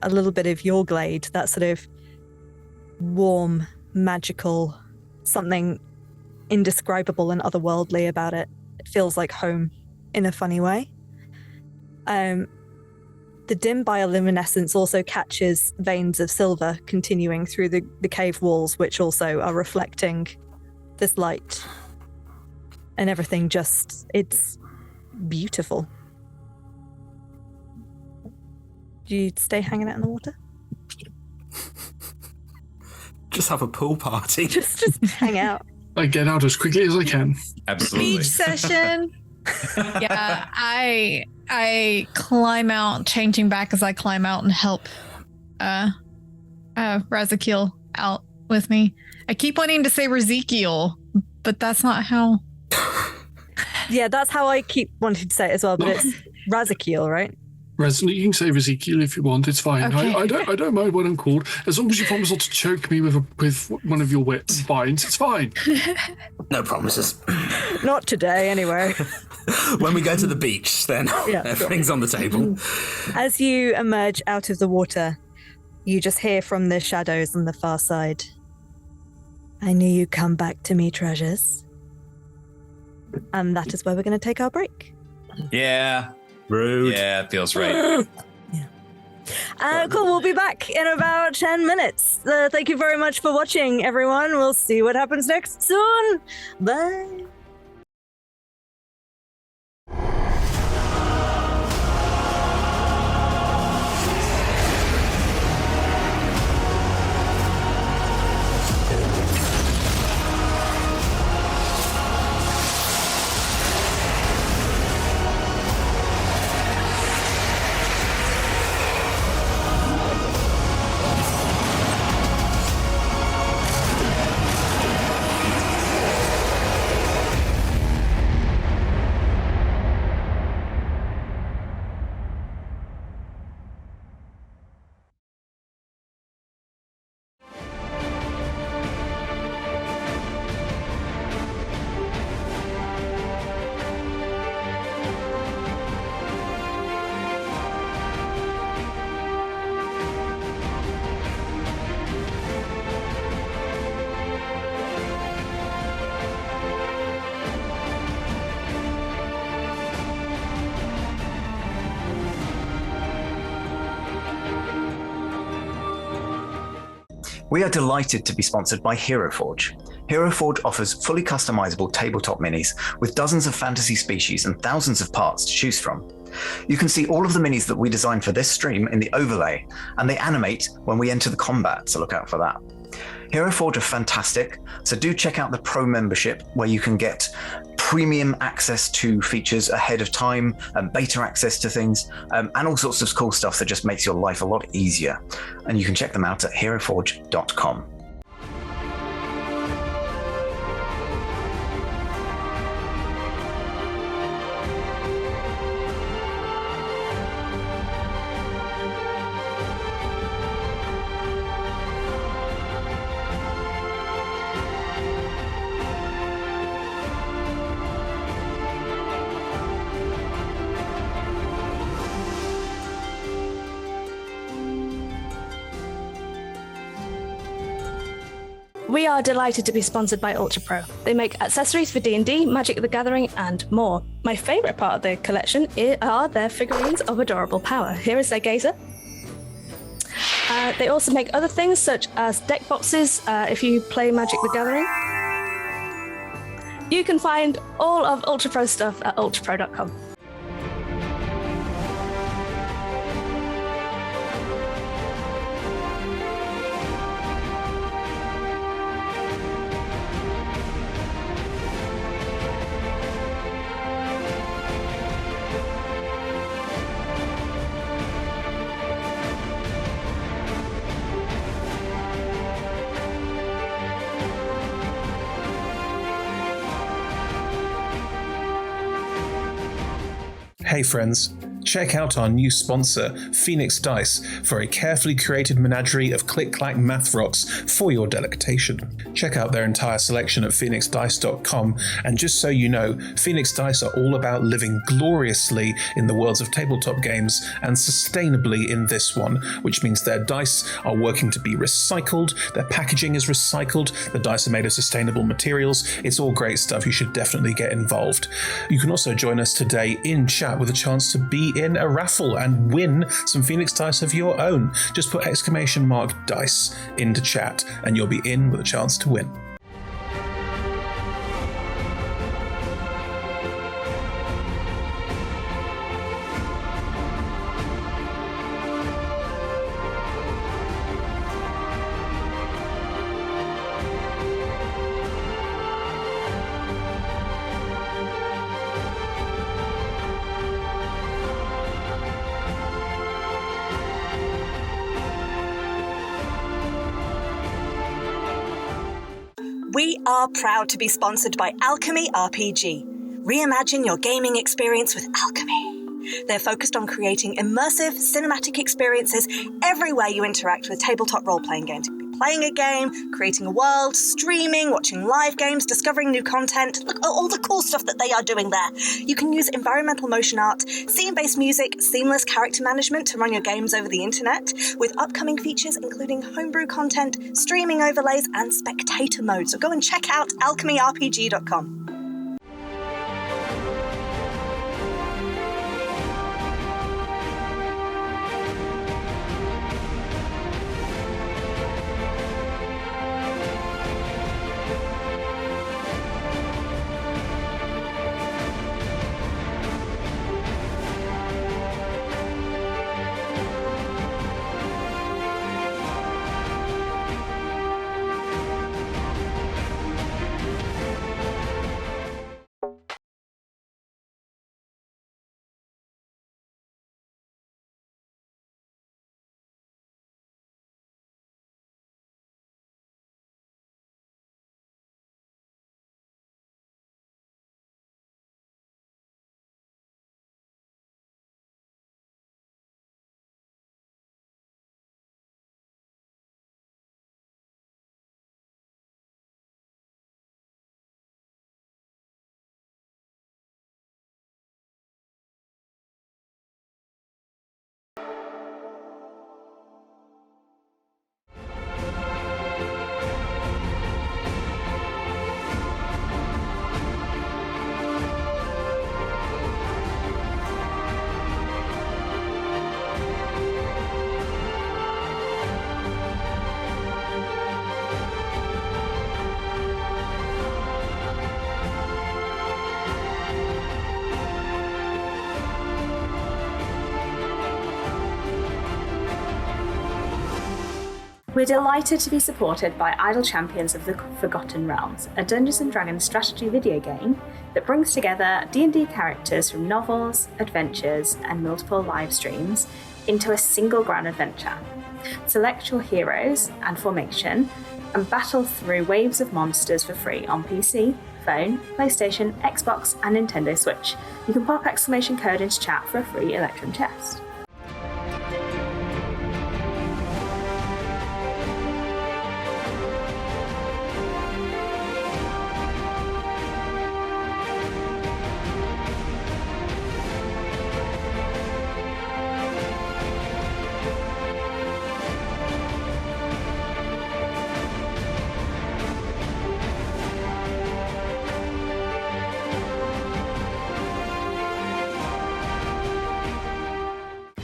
a little bit of your glade, that sort of warm, magical, something indescribable and otherworldly about it. It feels like home in a funny way. The dim bioluminescence also catches veins of silver continuing through the cave walls, which also are reflecting this light. And everything it's beautiful. Do you stay hanging out in the water? Just have a pool party. Just hang out. I get out as quickly as I can. Absolutely. Beach session. Yeah, I climb out, changing back as I climb out and help Razikiel out with me. I keep wanting to say Razikiel, but that's not how. Yeah, that's how I keep wanting to say it as well, but it's Razikiel, right? You can say Ezekiel if you want. It's fine. Okay. I don't mind what I'm called, as long as you promise not to choke me with one of your wet spines. It's fine. No promises. Not today, anyway. When we go to the beach, then everything's on the table. As you emerge out of the water, you just hear from the shadows on the far side. I knew you'd come back to me, treasures. And that is where we're going to take our break. Yeah. Rude. Yeah, it feels right. Cool, we'll be back in about 10 minutes. Thank you very much for watching, everyone. We'll see what happens next soon. Bye. We are delighted to be sponsored by Hero Forge. Hero Forge offers fully customizable tabletop minis with dozens of fantasy species and thousands of parts to choose from. You can see all of the minis that we designed for this stream in the overlay, and they animate when we enter the combat, so look out for that. Hero Forge are fantastic, so do check out the Pro membership where you can get premium access to features ahead of time, and beta access to things, and all sorts of cool stuff that just makes your life a lot easier. And you can check them out at heroforge.com. We are delighted to be sponsored by Ultra Pro. They make accessories for D&D, Magic the Gathering, and more. My favourite part of the collection are their figurines of adorable power. Here is their gazer. They also make other things such as deck boxes if you play Magic the Gathering. You can find all of Ultra Pro stuff at ultrapro.com. Hey friends, check out our new sponsor, Phoenix Dice, for a carefully curated menagerie of click-clack math rocks for your delectation. Check out their entire selection at phoenixdice.com, and just so you know, Phoenix Dice are all about living gloriously in the worlds of tabletop games and sustainably in this one, which means their dice are working to be recycled, their packaging is recycled, the dice are made of sustainable materials. It's all great stuff. You should definitely get involved. You can also join us today in chat with a chance to be in a raffle and win some Phoenix Dice of your own. Just put !dice into chat and you'll be in with a chance to win. We are proud to be sponsored by Alchemy RPG. Reimagine your gaming experience with Alchemy. They're focused on creating immersive, cinematic experiences everywhere you interact with tabletop role-playing games. You could be playing a game, creating a world, streaming, watching live games, discovering new content. Look at all the cool stuff that they are doing there. You can use environmental motion art, scene-based music, seamless character management to run your games over the internet, with upcoming features including homebrew content, streaming overlays, and spectator mode. So go and check out alchemyrpg.com. We're delighted to be supported by Idle Champions of the Forgotten Realms, a Dungeons & Dragons strategy video game that brings together D&D characters from novels, adventures, and multiple live streams into a single grand adventure. Select your heroes and formation and battle through waves of monsters for free on PC, phone, PlayStation, Xbox, and Nintendo Switch. You can pop exclamation code into chat for a free Electrum test.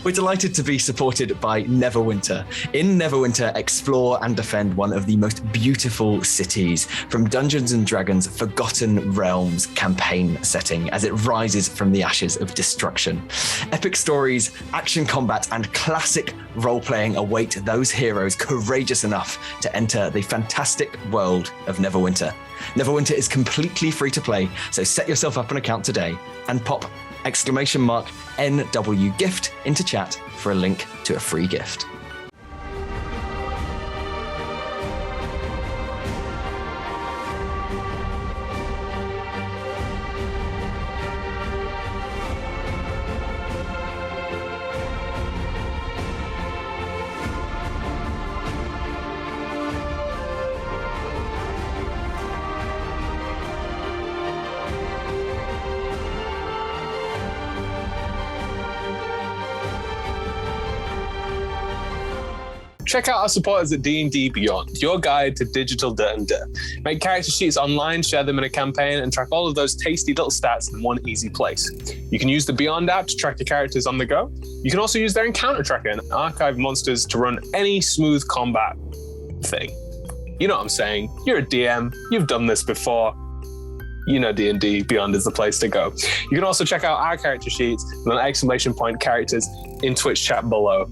We're delighted to be supported by Neverwinter. In Neverwinter, explore and defend one of the most beautiful cities from Dungeons & Dragons' Forgotten Realms campaign setting as it rises from the ashes of destruction. Epic stories, action combat, and classic role-playing await those heroes courageous enough to enter the fantastic world of Neverwinter. Neverwinter is completely free to play, so set yourself up an account today and pop !NW gift into chat for a link to a free gift. Check out our supporters at D&D Beyond, your guide to digital D&D. Make character sheets online, share them in a campaign, and track all of those tasty little stats in one easy place. You can use the Beyond app to track your characters on the go. You can also use their encounter tracker and archive monsters to run any smooth combat thing. You know what I'm saying? You're a DM. You've done this before. You know D&D Beyond is the place to go. You can also check out our character sheets with an ! characters in Twitch chat below.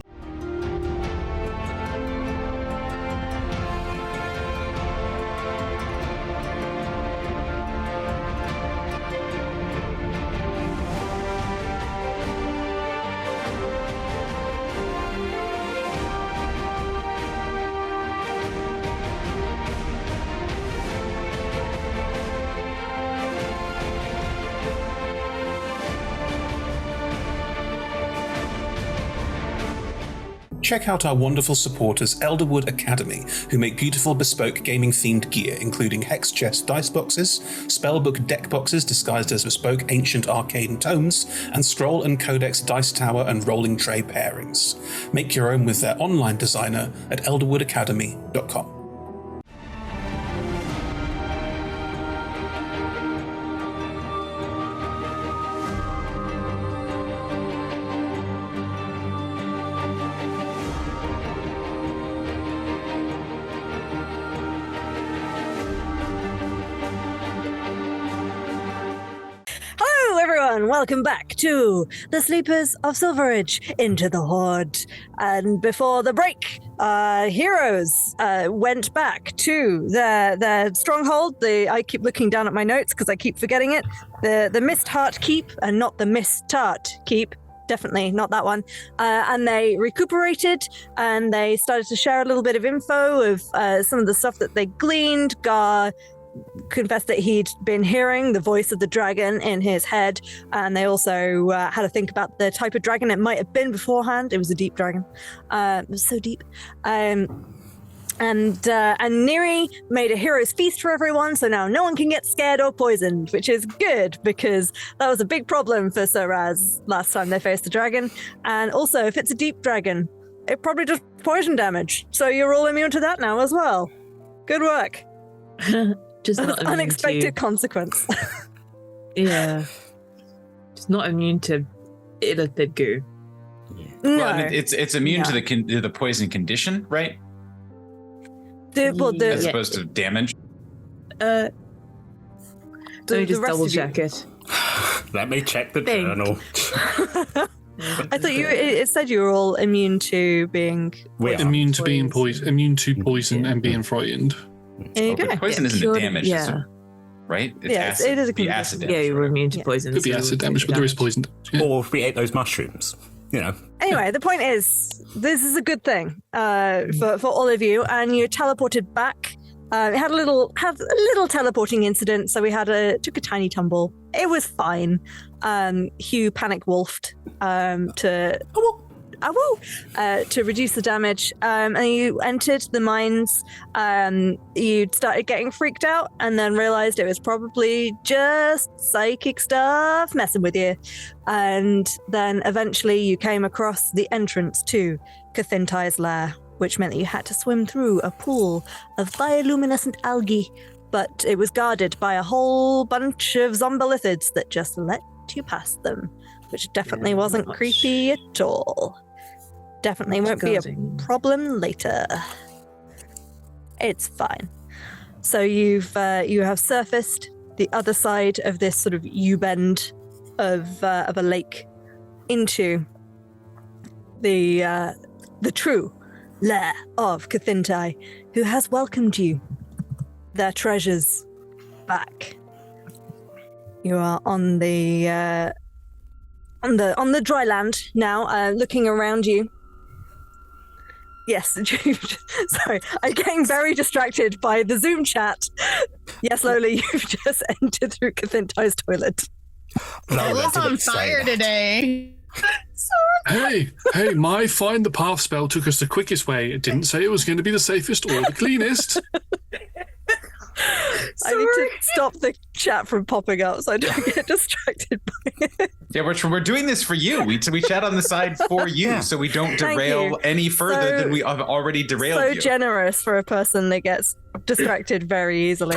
Check out our wonderful supporters Elderwood Academy, who make beautiful bespoke gaming-themed gear, including hex chest dice boxes, spellbook deck boxes disguised as bespoke ancient arcane tomes, and scroll and codex dice tower and rolling tray pairings. Make your own with their online designer at elderwoodacademy.com. Welcome back to the Sleepers of Silveridge into the Hoard. And before the break, heroes went back to their stronghold. I keep looking down at my notes because I keep forgetting it. The Mist Heart Keep and not the Mist Tart Keep. Definitely not that one. And they recuperated and they started to share a little bit of info of some of the stuff that they gleaned. Gar confessed that he'd been hearing the voice of the dragon in his head, and they also had to think about the type of dragon it might have been beforehand. It was a deep dragon. It was so deep. And Neri made a hero's feast for everyone, so now no one can get scared or poisoned, which is good because that was a big problem for Soraz last time they faced the dragon. And also, if it's a deep dragon, it probably does poison damage, so you're all immune to that now as well. Good work. Just not unexpected consequence. Yeah. Just not immune to illithid goo. No. Well, I mean, it's immune to the poison condition, right? As opposed to damage. Let me just double check it. Let me check the journal. I thought it said you were all immune to being immune to being poison, immune to poison and being frightened. There you go. Poison isn't a damage, right? It's acid. It is a acid damage. Yeah, you were immune to poison. Could be acid damage, but there is poison. Yeah. Or if we ate those mushrooms, you know. Anyway, the point is, this is a good thing for all of you, and you teleported back. Had a little teleporting incident, so we took a tiny tumble. It was fine. Hugh panic wolfed to reduce the damage, and you entered the mines. You started getting freaked out and then realized it was probably just psychic stuff messing with you, and then eventually you came across the entrance to Cathintai's lair, which meant that you had to swim through a pool of bioluminescent algae, but it was guarded by a whole bunch of zombolithids that just let you past them, which definitely wasn't creepy at all. Definitely won't be a problem later. It's fine. So you have surfaced the other side of this sort of U-bend of a lake into the true lair of Cathintai, who has welcomed you, their treasures, back. You are on the dry land now, looking around you. Yes, sorry, I'm getting very distracted by the Zoom chat. Yes, Loli, you've just entered through Cathintai's toilet. I was on fire today. Hey, my find the path spell took us the quickest way. It didn't say it was going to be the safest or the cleanest. I need to stop the chat from popping up so I don't get distracted by it. Yeah, we're doing this for you. We chat on the side for you, so we don't derail any further than we have already derailed you. So generous for a person that gets distracted very easily.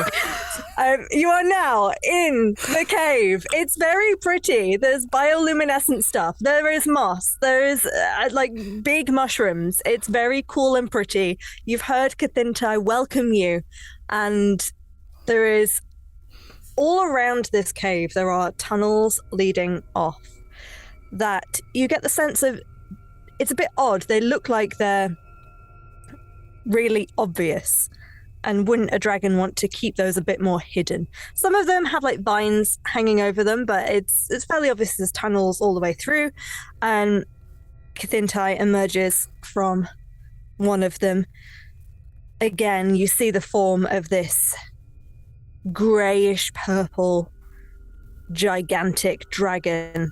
You are now in the cave. It's very pretty. There's bioluminescent stuff. There is moss. There's like big mushrooms. It's very cool and pretty. You've heard Kathintai welcome you, and there is all around this cave, there are tunnels leading off that you get the sense of, it's a bit odd. They look like they're really obvious, and wouldn't a dragon want to keep those a bit more hidden? Some of them have like vines hanging over them, but it's fairly obvious there's tunnels all the way through. And Kathintai emerges from one of them. Again, you see the form of this greyish purple gigantic dragon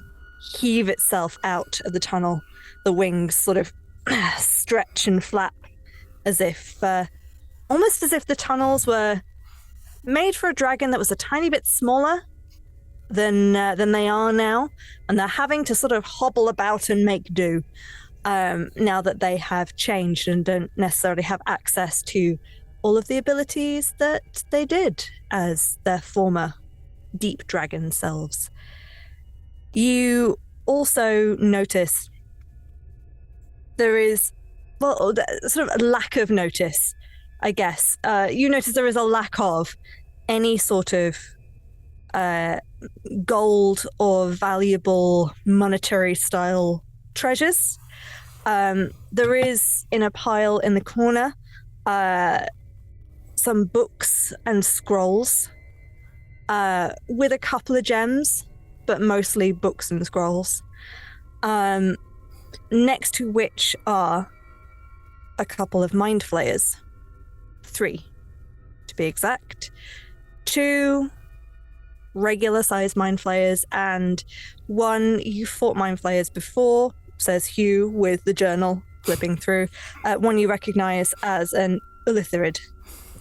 heave itself out of the tunnel. The wings sort of stretch and flap as if almost as if the tunnels were made for a dragon that was a tiny bit smaller than they are now, and they're having to sort of hobble about and make do now that they have changed and don't necessarily have access to all of the abilities that they did as their former deep dragon selves. You also notice there is, well, sort of a lack of notice, I guess. You notice there is a lack of any sort of gold or valuable monetary style treasures. There is, in a pile in the corner, some books and scrolls with a couple of gems, but mostly books and scrolls. Next to which are a couple of mind flayers. 3, to be exact. 2 regular sized mind flayers, and 1, you fought mind flayers before, says Hugh with the journal flipping through. 1 you recognize as an Ulithirid,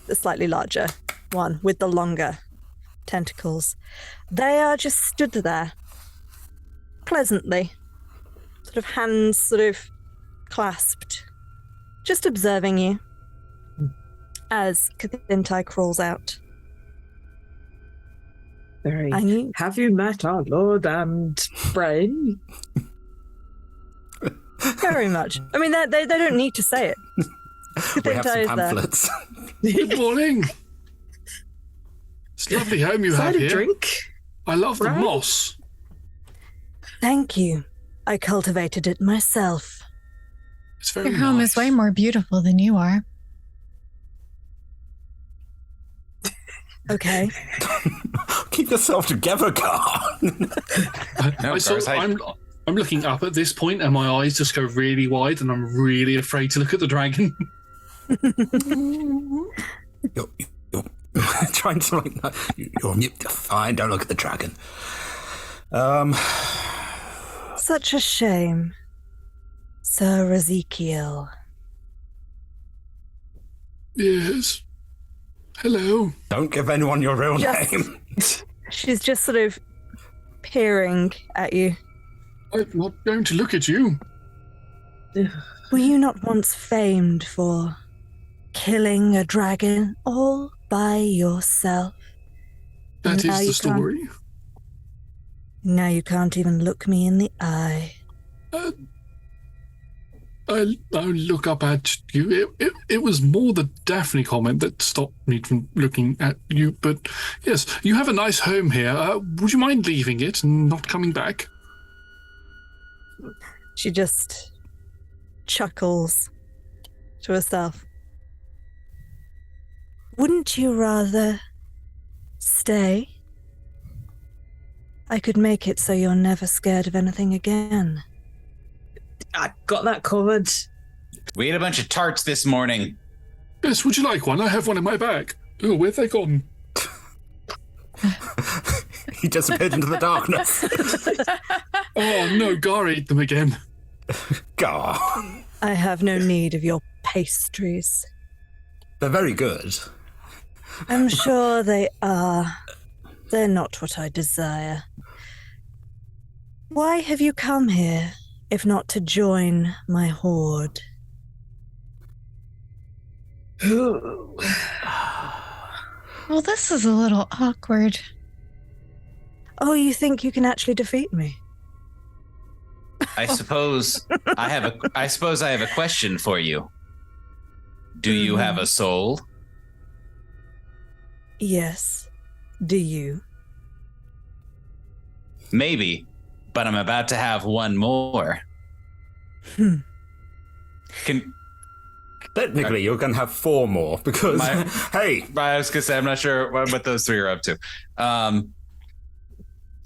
the slightly larger one with the longer tentacles. They are just stood there pleasantly, sort of hands sort of clasped, just observing you as Kathintai crawls out. Have you met our lord and brain? Very much. I mean, they don't need to say it. We have some pamphlets. Good morning. It's a lovely home you have a here. Drink? I love the moss. Thank you. I cultivated it myself. It's very Your home is way more beautiful than you are. Okay. Keep yourself together, Gar. I'm looking up at this point, and my eyes just go really wide, and I'm really afraid to look at the dragon. You're trying to like. You're fine. Don't look at the dragon. Such a shame, Sir Ezekiel. Yes. Hello. Don't give anyone your real name. She's just sort of peering at you. I'm not going to look at you. Were you not once famed for killing a dragon all by yourself? That is the story. Now you can't even look me in the eye. I'll look up at you. It was more the Daphne comment that stopped me from looking at you. But yes, you have a nice home here. Would you mind leaving it and not coming back? She just chuckles to herself. Wouldn't you rather stay? I could make it so you're never scared of anything again. I got that covered. We ate a bunch of tarts this morning. Yes, would you like one? I have one in my bag. Oh, where've they gone? He disappeared into the darkness. Oh no, Gar ate them again. Gar. I have no need of your pastries. They're very good. I'm sure they are. They're not what I desire. Why have you come here, if not to join my horde? Well, this is a little awkward. Oh, you think you can actually defeat me? I suppose I have a question for you. Do you have a soul? Yes. Do you? Maybe, but I'm about to have one more. Technically, you're going to have 4 more because, hey. I was going to say, I'm not sure what those 3 are up to.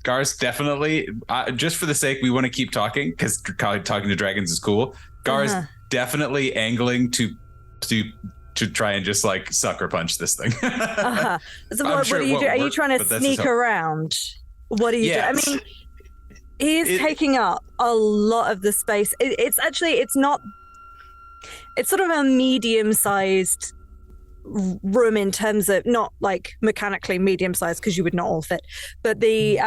Gar's definitely, just for the sake, we want to keep talking because talking to dragons is cool. Gar's definitely angling to try and just like sucker punch this thing. So what are you doing? Are you trying to sneak around? What are you doing? I mean, he is taking up a lot of the space. It's sort of a medium-sized room in terms of, not like mechanically medium-sized because you would not all fit, but the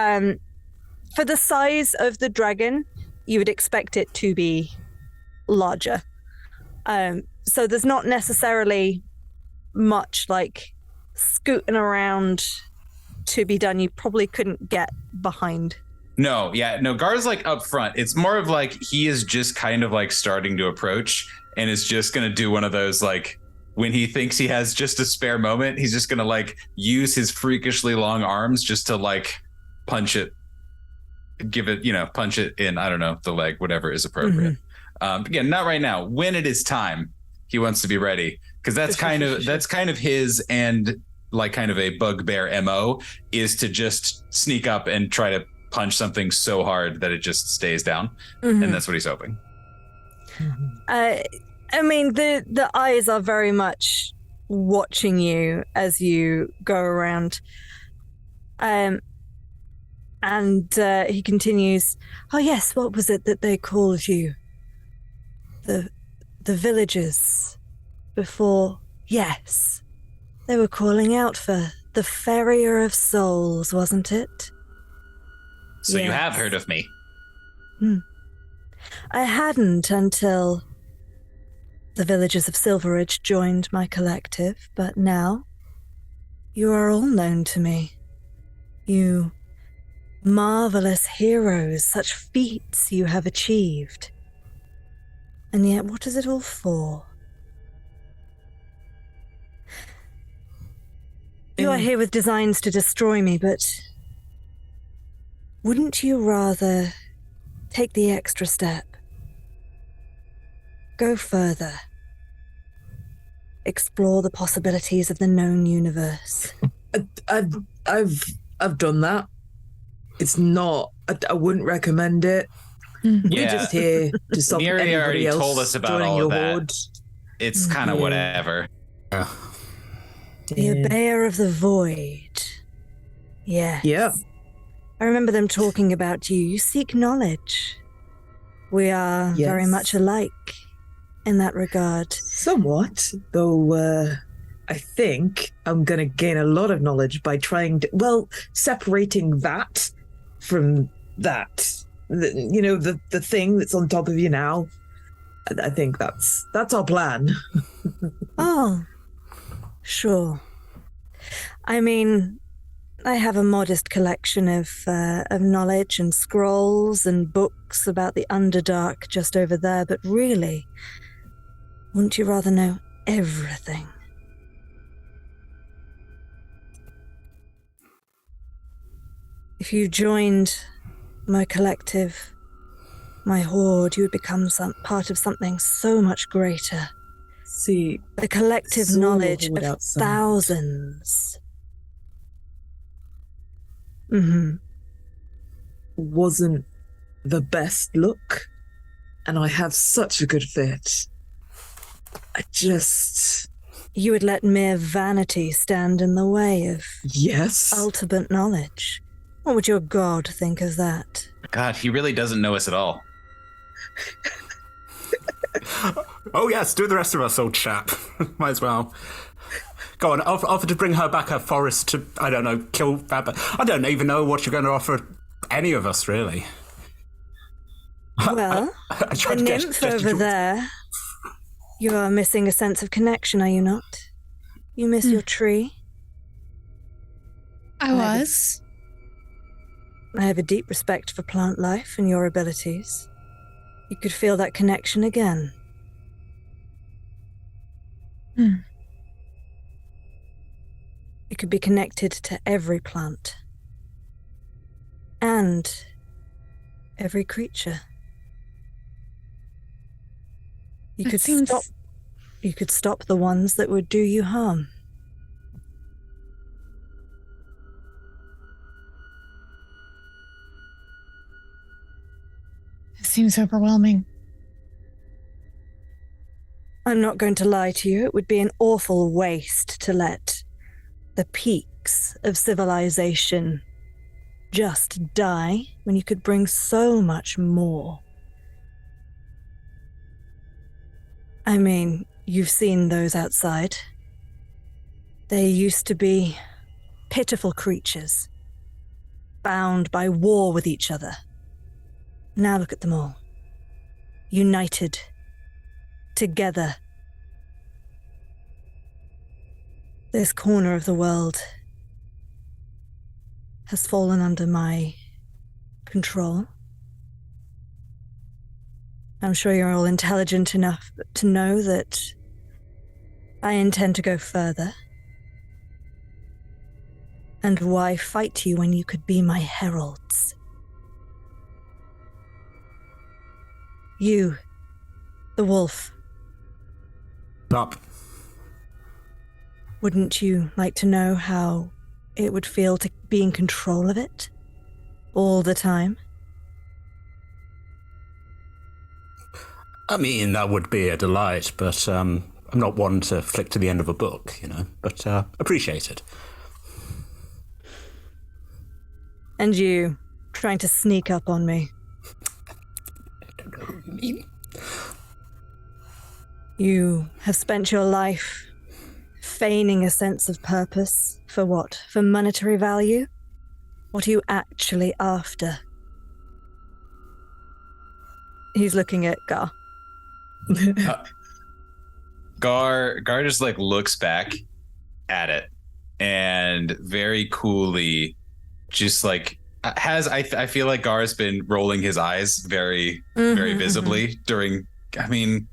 for the size of the dragon, you would expect it to be larger. So there's not necessarily much like scooting around to be done. You probably couldn't get behind. No, Gar's like up front. It's more of like he is just kind of like starting to approach and is just going to do one of those like when he thinks he has just a spare moment, he's just going to like use his freakishly long arms just to like punch it, punch it in, I don't know, the leg, whatever is appropriate. Again, not right now. When it is time, he wants to be ready because that's kind of his and like kind of a bugbear MO is to just sneak up and try to punch something so hard that it just stays down. And that's what he's hoping. I mean, the eyes are very much watching you as you go around. And he continues, oh yes, what was it that they called you? The villagers before, yes. They were calling out for the Farrier of Souls, wasn't it? So you have heard of me? I hadn't until the villagers of Silveridge joined my collective, but now you are all known to me. You marvelous heroes, such feats you have achieved. And yet, what is it all for? You are here with designs to destroy me, but wouldn't you rather take the extra step? Go further. Explore the possibilities of the known universe. I've done that. It's not. I wouldn't recommend it. We're just here to stop Miri everybody already else told us about joining all your of that. horde. It's kind of whatever. The Abear of the Void. Yes. Yeah. I remember them talking about you. You seek knowledge. We are very much alike in that regard. Somewhat, though I think I'm going to gain a lot of knowledge by trying to, separating that from that. The thing that's on top of you now. I think that's our plan. Oh, sure. I mean, I have a modest collection of knowledge and scrolls and books about the Underdark just over there, but really, wouldn't you rather know everything? If you joined my collective, my horde, you would become part of something so much greater. See, the collective knowledge of thousands. Wasn't the best look, and I have such a good fit. You would let mere vanity stand in the way of ultimate knowledge. What would your god think of that? God, he really doesn't know us at all. Oh yes, do the rest of us, old chap. Might as well. Go on, offer to bring her back her forest to, I don't know, kill Fab. I don't even know what you're going to offer any of us, really. Well, I the tried to get nymph gesture over towards- there. You are missing a sense of connection, are you not? You miss your tree. I was. I have a deep respect for plant life and your abilities. You could feel that connection again. You could be connected to every plant. And every creature. You That could seems- stop. You could stop the ones that would do you harm. It seems overwhelming. I'm not going to lie to you. It would be an awful waste to let the peaks of civilization just die when you could bring so much more. I mean, you've seen those outside. They used to be pitiful creatures, bound by war with each other. Now look at them all. United. Together. This corner of the world has fallen under my control. I'm sure you're all intelligent enough to know that I intend to go further. And why fight you when you could be my heralds? You, the wolf. Up. Wouldn't you like to know how it would feel to be in control of it? All the time? I mean, that would be a delight, but I'm not one to flick to the end of a book, you know, but appreciate it. And you, trying to sneak up on me. I don't know who you mean. You have spent your life feigning a sense of purpose. For what? For monetary value? What are you actually after? He's looking at Gar. Gar just like looks back at it and very coolly just like I feel like Gar's been rolling his eyes very visibly during, I mean,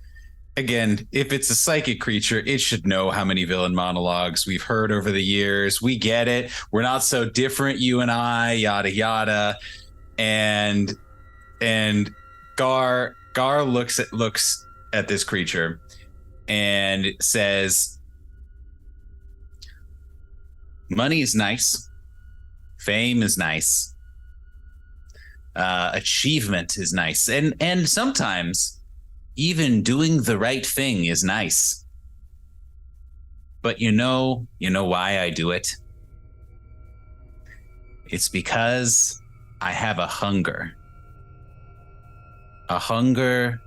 again, if it's a psychic creature, it should know how many villain monologues we've heard over the years. We get it. We're not so different, you and I, yada yada. And Gar looks at this creature and says, money is nice. Fame is nice. Achievement is nice. And sometimes even doing the right thing is nice. But you know why I do it? It's because I have a hunger. A hunger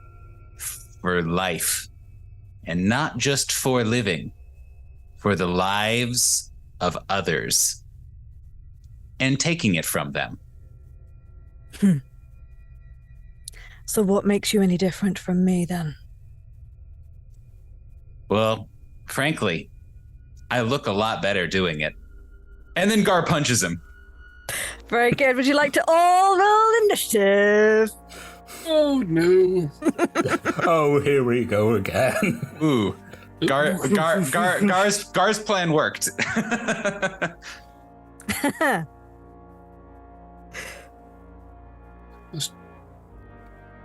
for life. And not just for living, for the lives of others. And taking it from them. So what makes you any different from me then? Well, frankly, I look a lot better doing it. And then Gar punches him. Very good. Would you like to all roll initiative? Oh no. Oh, here we go again. Ooh. Gar's plan worked.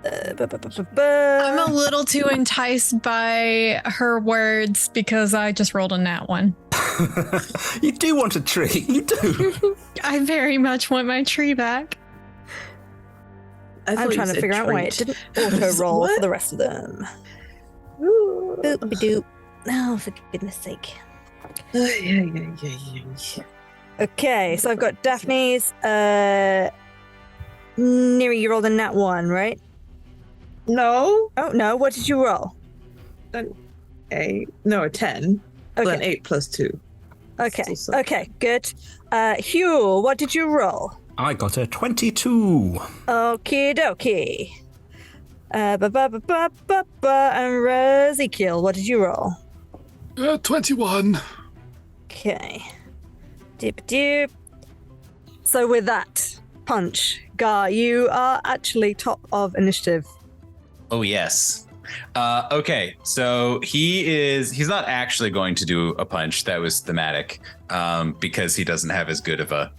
I'm a little too enticed by her words because I just rolled a nat one. You do want a tree. You do. I very much want my tree back. I'm trying to figure out why it didn't auto-roll for the rest of them. Boop-a-doop. Oh, for goodness sake. Okay, so I've got Daphne's. Neri, you rolled a nat 1, right? No. Oh, no. What did you roll? A 10. Okay. Then 8 plus 2. Okay. Okay, good. Hugh, what did you roll? I got a 22. Okie dokie. And Ezekiel, what did you roll? 21. Okay. Dip. So with that punch, Gar, you are actually top of initiative. Oh, yes. Okay, so he's not actually going to do a punch. That was thematic, because he doesn't have as good of a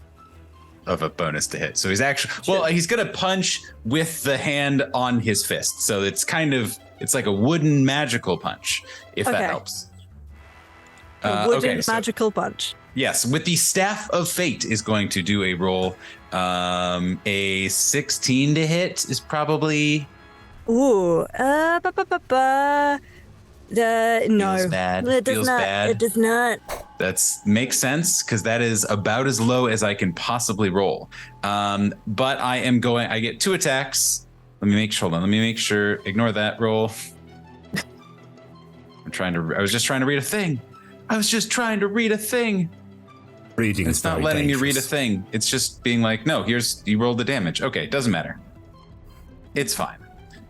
bonus to hit. So he's he's going to punch with the hand on his fist. So it's like a wooden magical punch, if that helps. A wooden magical punch. Yes, with the Staff of Fate is going to do a roll. A 16 to hit is probably... Ooh. No. Feels bad. It does Feels not. bad. It does not. Makes sense, because that is about as low as I can possibly roll. But I get 2 attacks. Let me make sure. Ignore that roll. I was just trying to read a thing. Reading It's not letting me read a thing. It's just being like, no, you rolled the damage. Okay, doesn't matter. It's fine.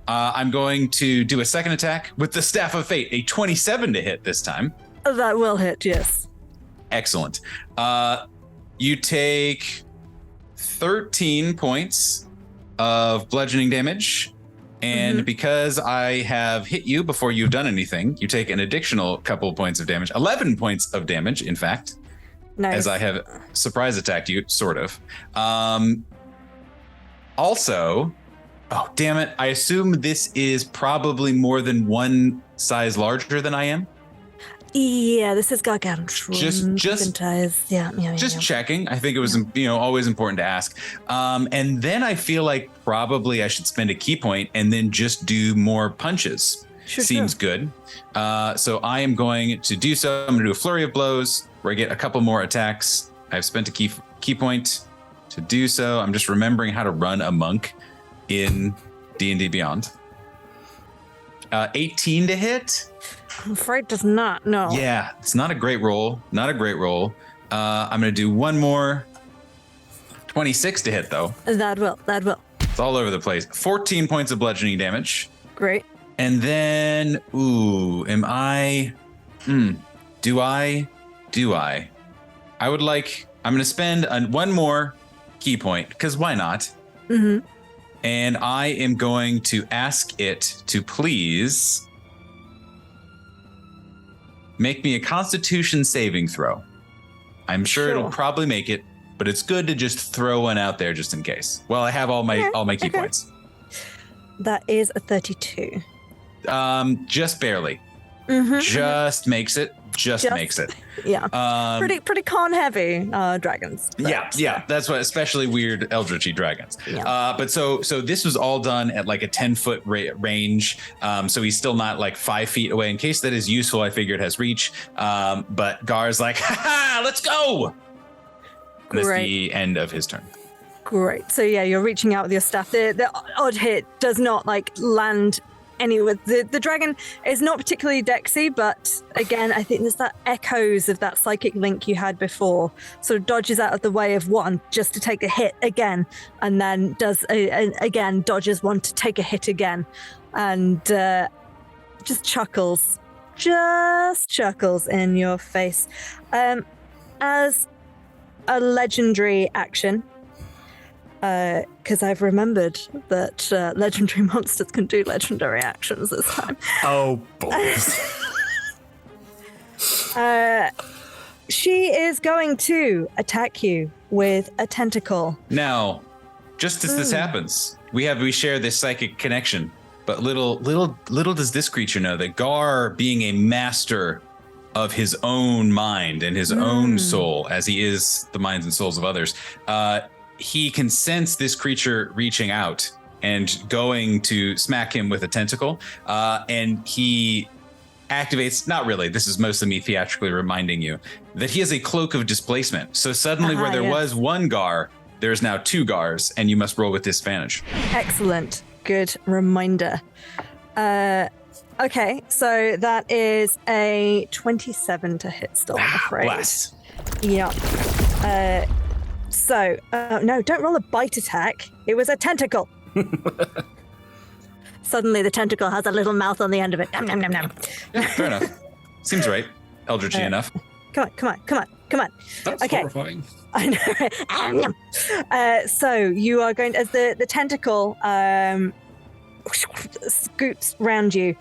I'm going to do a second attack with the Staff of Fate, a 27 to hit this time. That will hit, yes. Excellent. You take 13 points of bludgeoning damage. And because I have hit you before you've done anything, you take an additional couple of points of damage. 11 points of damage, in fact. Nice. As I have surprise attacked you, sort of. Also, oh, damn it. I assume this is probably more than one size larger than I am. Yeah, this is gargantuan. Just checking. I think it was always important to ask. And then I feel like probably I should spend a key point and then just do more punches. Seems good. So I am going to do so. I'm going to do a flurry of blows where I get a couple more attacks. I've spent a key point to do so. I'm just remembering how to run a monk in D&D Beyond. 18 to hit. I'm afraid does not, no. Yeah, it's not a great roll. I'm going to do one more. 26 to hit, though. That will. It's all over the place. 14 points of bludgeoning damage. Great. And then, am I... Do I? I'm going to spend one more key point, because why not? Mm-hmm. And I am going to ask it to please make me a Constitution saving throw. I'm sure it'll probably make it, but it's good to just throw one out there just in case. Well, I have all my key points. That is a 32. Just barely. Mm-hmm. Just makes it. Just makes it. Yeah. Pretty con heavy dragons. Yeah. That's what, especially weird eldritchy dragons. Yeah. But so this was all done at like a 10-foot range. So he's still not like 5 feet away. In case that is useful, I figured has reach. But Gar's like, ha, let's go. And that's the end of his turn. Great. So yeah, you're reaching out with your staff. The odd hit does not land anywhere. The dragon is not particularly dexy, but again, I think there's that echoes of that psychic link you had before. Sort of dodges out of the way of one just to take a hit again, and then again dodges one to take a hit again, and just chuckles in your face. As a legendary action, because I've remembered that legendary monsters can do legendary actions this time. Oh, balls. She is going to attack you with a tentacle. Now, just as this happens, we share this psychic connection. But little does this creature know that Gar, being a master of his own mind and his own soul, as he is the minds and souls of others, he can sense this creature reaching out and going to smack him with a tentacle. And he activates, not really, this is mostly me theatrically reminding you, that he has a cloak of displacement. So suddenly where there was one Gar, there's now 2 Gars, and you must roll with disadvantage. Excellent. Good reminder. Okay, so that is a 27 to hit still, I'm afraid. Blast. Yeah. No, don't roll a bite attack. It was a tentacle. suddenly the tentacle has a little mouth on the end of it. Nom, nom, nom, nom. Yeah, fair enough. Seems right. Eldritchy enough. Come on. That's Okay. horrifying. I know. So you are going as the tentacle scoops round you.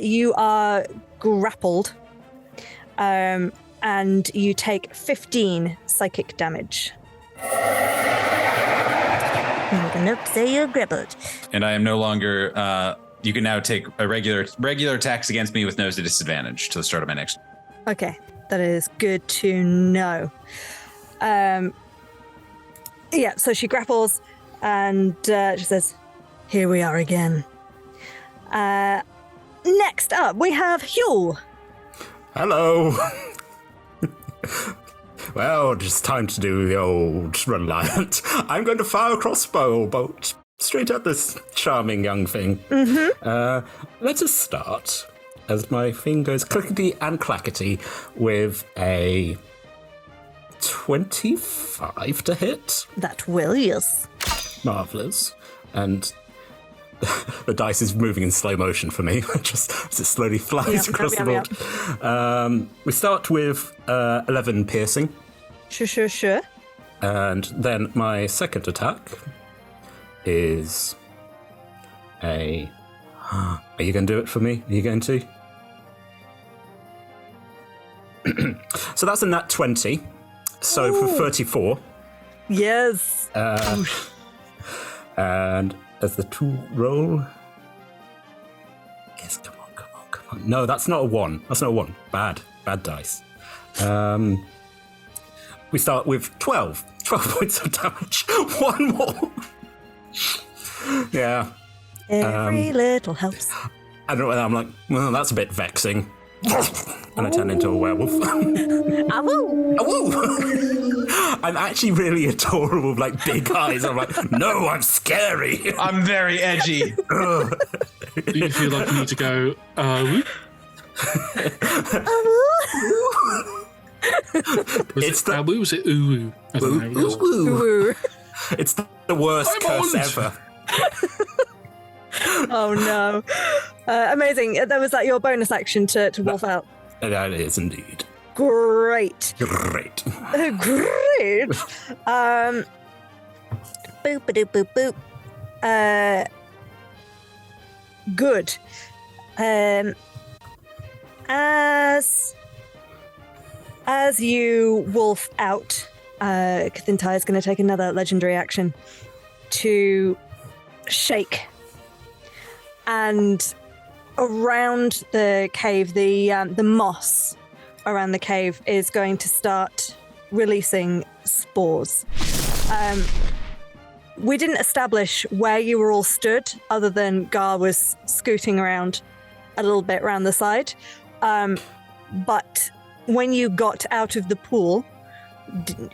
You are grappled, and you take 15 psychic damage. Nope, say you're grappled. And I am no longer. You can now take a regular attacks against me with no disadvantage to the start of my next. Okay, that is good to know. Yeah, so she grapples and she says, "Here we are again." Next up, we have Hugh. Hello. Well, just time to do the old reliant. I'm going to fire a crossbow bolt straight at this charming young thing. Let us start, as my thing goes clickety and clackety, with a 25 to hit. That will, yes. Marvellous. And the dice is moving in slow motion for me, just as it slowly flies across the board. We start with 11 piercing. Sure. And then my second attack is a... Are you going to do it for me? Are you going to? So that's a nat 20. So for 34. Yes. And as the two roll... Yes, come on. No, that's not a 1. That's not a 1. Bad dice. We start with 12 points of damage. One more. Yeah. Every little helps. I don't know. I'm like, well, that's a bit vexing. And I turn into a werewolf. I'm actually really adorable with like big eyes. I'm like, no, I'm scary. I'm very edgy. Do you feel like you need to go, It's the woo? Was it ooh? I don't know. Ooh. It's the worst curse ever. Oh no. Amazing. That was your bonus action to wolf out. That is indeed. Great. Great. Boop. Good. As you wolf out, Kathintai is going to take another legendary action to shake. And around the cave, the moss around the cave is going to start releasing spores. We didn't establish where you were all stood, other than Gar was scooting around a little bit around the side. But when you got out of the pool, did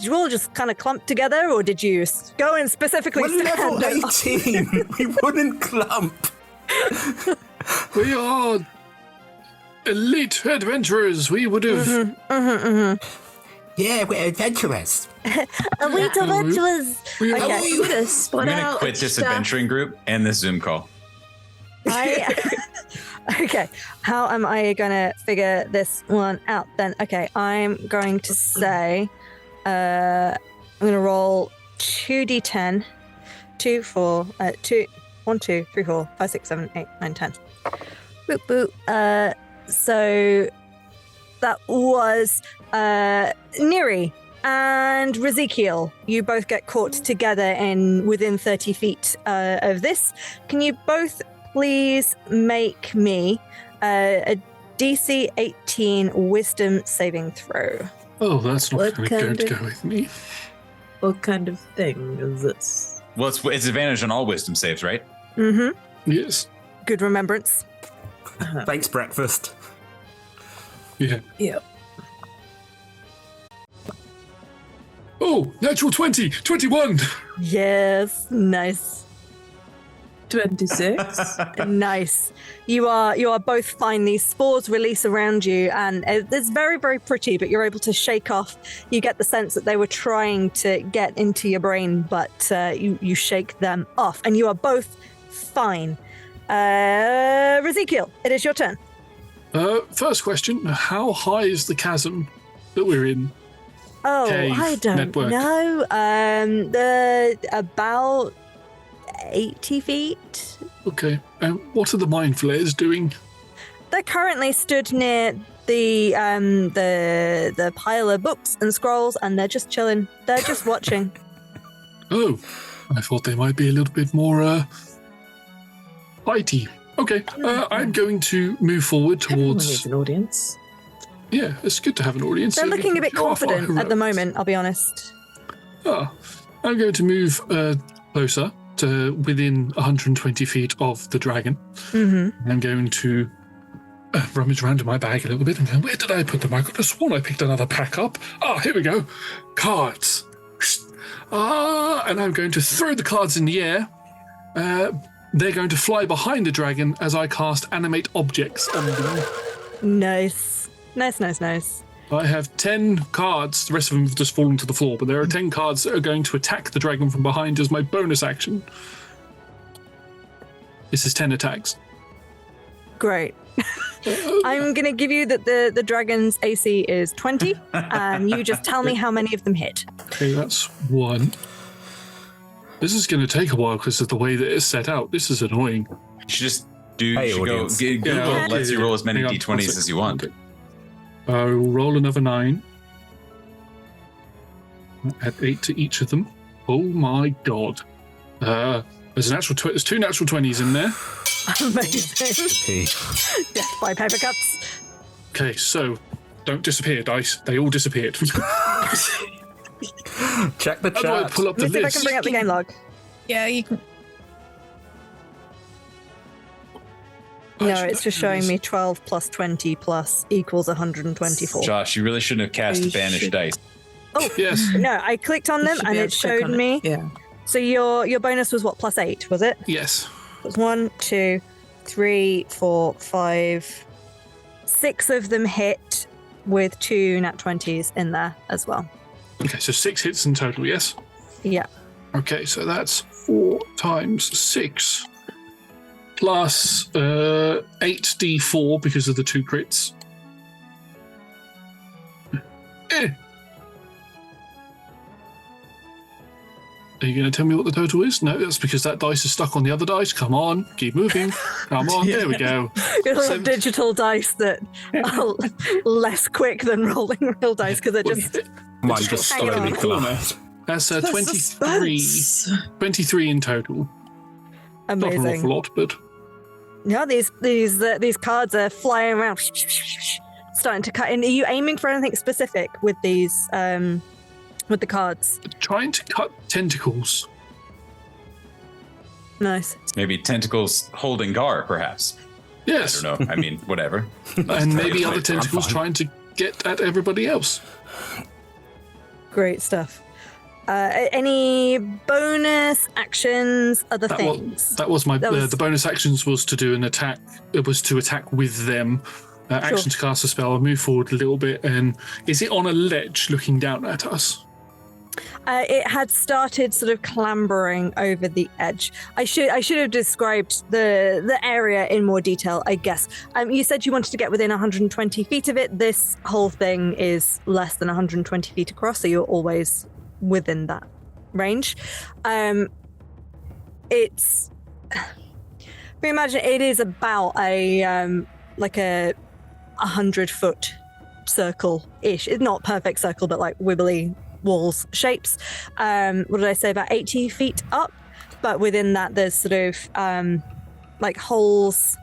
you all just kind of clump together, or did you go and specifically We're stand level up? 18. We wouldn't clump. We are elite adventurers. We would have. Yeah, we're adventurers. Elite adventurers. We are. Okay. You would have spun I'm gonna out. quit this stuff. adventuring group and this Zoom call. Okay, how am I going to figure this one out then? Okay, I'm going to say, I'm going to roll 2d10, 2, 4, 2, 1, 2, 3, 4, 5, 6, 7, 8, 9, 10. Boop, boop. So that was Neri and Rezekiel. You both get caught together within 30 feet of this. Can you both please make me a DC 18 Wisdom saving throw? Oh, that's not What going kind to of- go with me. What kind of thing is this? Well, it's advantage on all wisdom saves, right? Mm-hmm. Yes. Good remembrance. Thanks, breakfast. Yeah. Yeah. Oh, natural 20, 21. Yes, nice. 26. Nice. You are both fine. These spores release around you, and it's very, very pretty, but you're able to shake off. You get the sense that they were trying to get into your brain, but you shake them off, and you are both Fine. Ezekiel, it is your turn. First question, how high is the chasm that we're in? Oh, Cave I don't network. know. The about 80 feet. Okay, what are the mind flayers doing? They're currently stood near the pile of books and scrolls, and they're just chilling. They're just watching. Oh, I thought they might be a little bit more fighty. Okay, I'm going to move forward towards an audience. Yeah, it's good to have an audience. They're looking a bit confident at the moment, I'll be honest. I'm going to move closer to within 120 feet of the dragon. Mm-hmm. I'm going to rummage around in my bag a little bit and go, where did I put them? I could have sworn I picked another pack up. Here we go. Cards. And I'm going to throw the cards in the air. They're going to fly behind the dragon as I cast Animate Objects on them. Nice. Nice. I have 10 cards. The rest of them have just fallen to the floor, but there are 10 cards that are going to attack the dragon from behind as my bonus action. This is 10 attacks. Great. I'm going to give you that the dragon's AC is 20, and you just tell me how many of them hit. Okay, that's 1. This is going to take a while because of the way that it's set out. This is annoying. You should just Google lets you roll as many d20s as you want. I'll roll another 9. Add 8 to each of them. Oh my god. There's there's 2 natural 20s in there. Amazing. Death by paper cuts. Okay, so don't disappear, dice. They all disappeared. Check the chat. How do I pull up the Let's see if I list? can bring up the game log. Yeah, you can. No, it's just showing me 12 plus 20 plus equals 124. Josh, you really shouldn't have cast Banish dice. Oh, yes. No, I clicked on them and it showed me. Yeah. So your bonus was what, plus 8, was it? Yes. It was 1, 2, 3, 4, 5, 6 of them hit with 2 nat 20s in there as well. Okay, so 6 hits in total, yes? Yeah. Okay, so that's 4 times 6 plus 8d4 because of the 2 crits. Are you going to tell me what the total is? No, that's because that dice is stuck on the other dice. Come on, keep moving. Come on, there we go. You'll have digital dice that are less quick than rolling real dice because they're just. Mine just slowly collapsed. That's 23 in total. Amazing. Not an awful lot, but Yeah, these cards are flying around, starting to cut in. Are you aiming for anything specific with these, with the cards? Trying to cut tentacles. Nice. Maybe tentacles holding Gar, perhaps. Yes. I don't know. I mean, whatever. And maybe other tentacles trying to get at everybody else. Great stuff. Any bonus actions, other things? That was my the bonus actions was to do an attack. It was to attack with them. Action to cast a spell. Move forward a little bit. And is it on a ledge looking down at us? It had started sort of clambering over the edge. I should have described the area in more detail, I guess. You said you wanted to get within 120 feet of it. This whole thing is less than 120 feet across, so you're always within that range. It's. We imagine it is about a like a 100-foot circle-ish. It's not perfect circle, but like wibbly walls shapes. What did I say, about 80 feet up? But within that there's sort of like holes,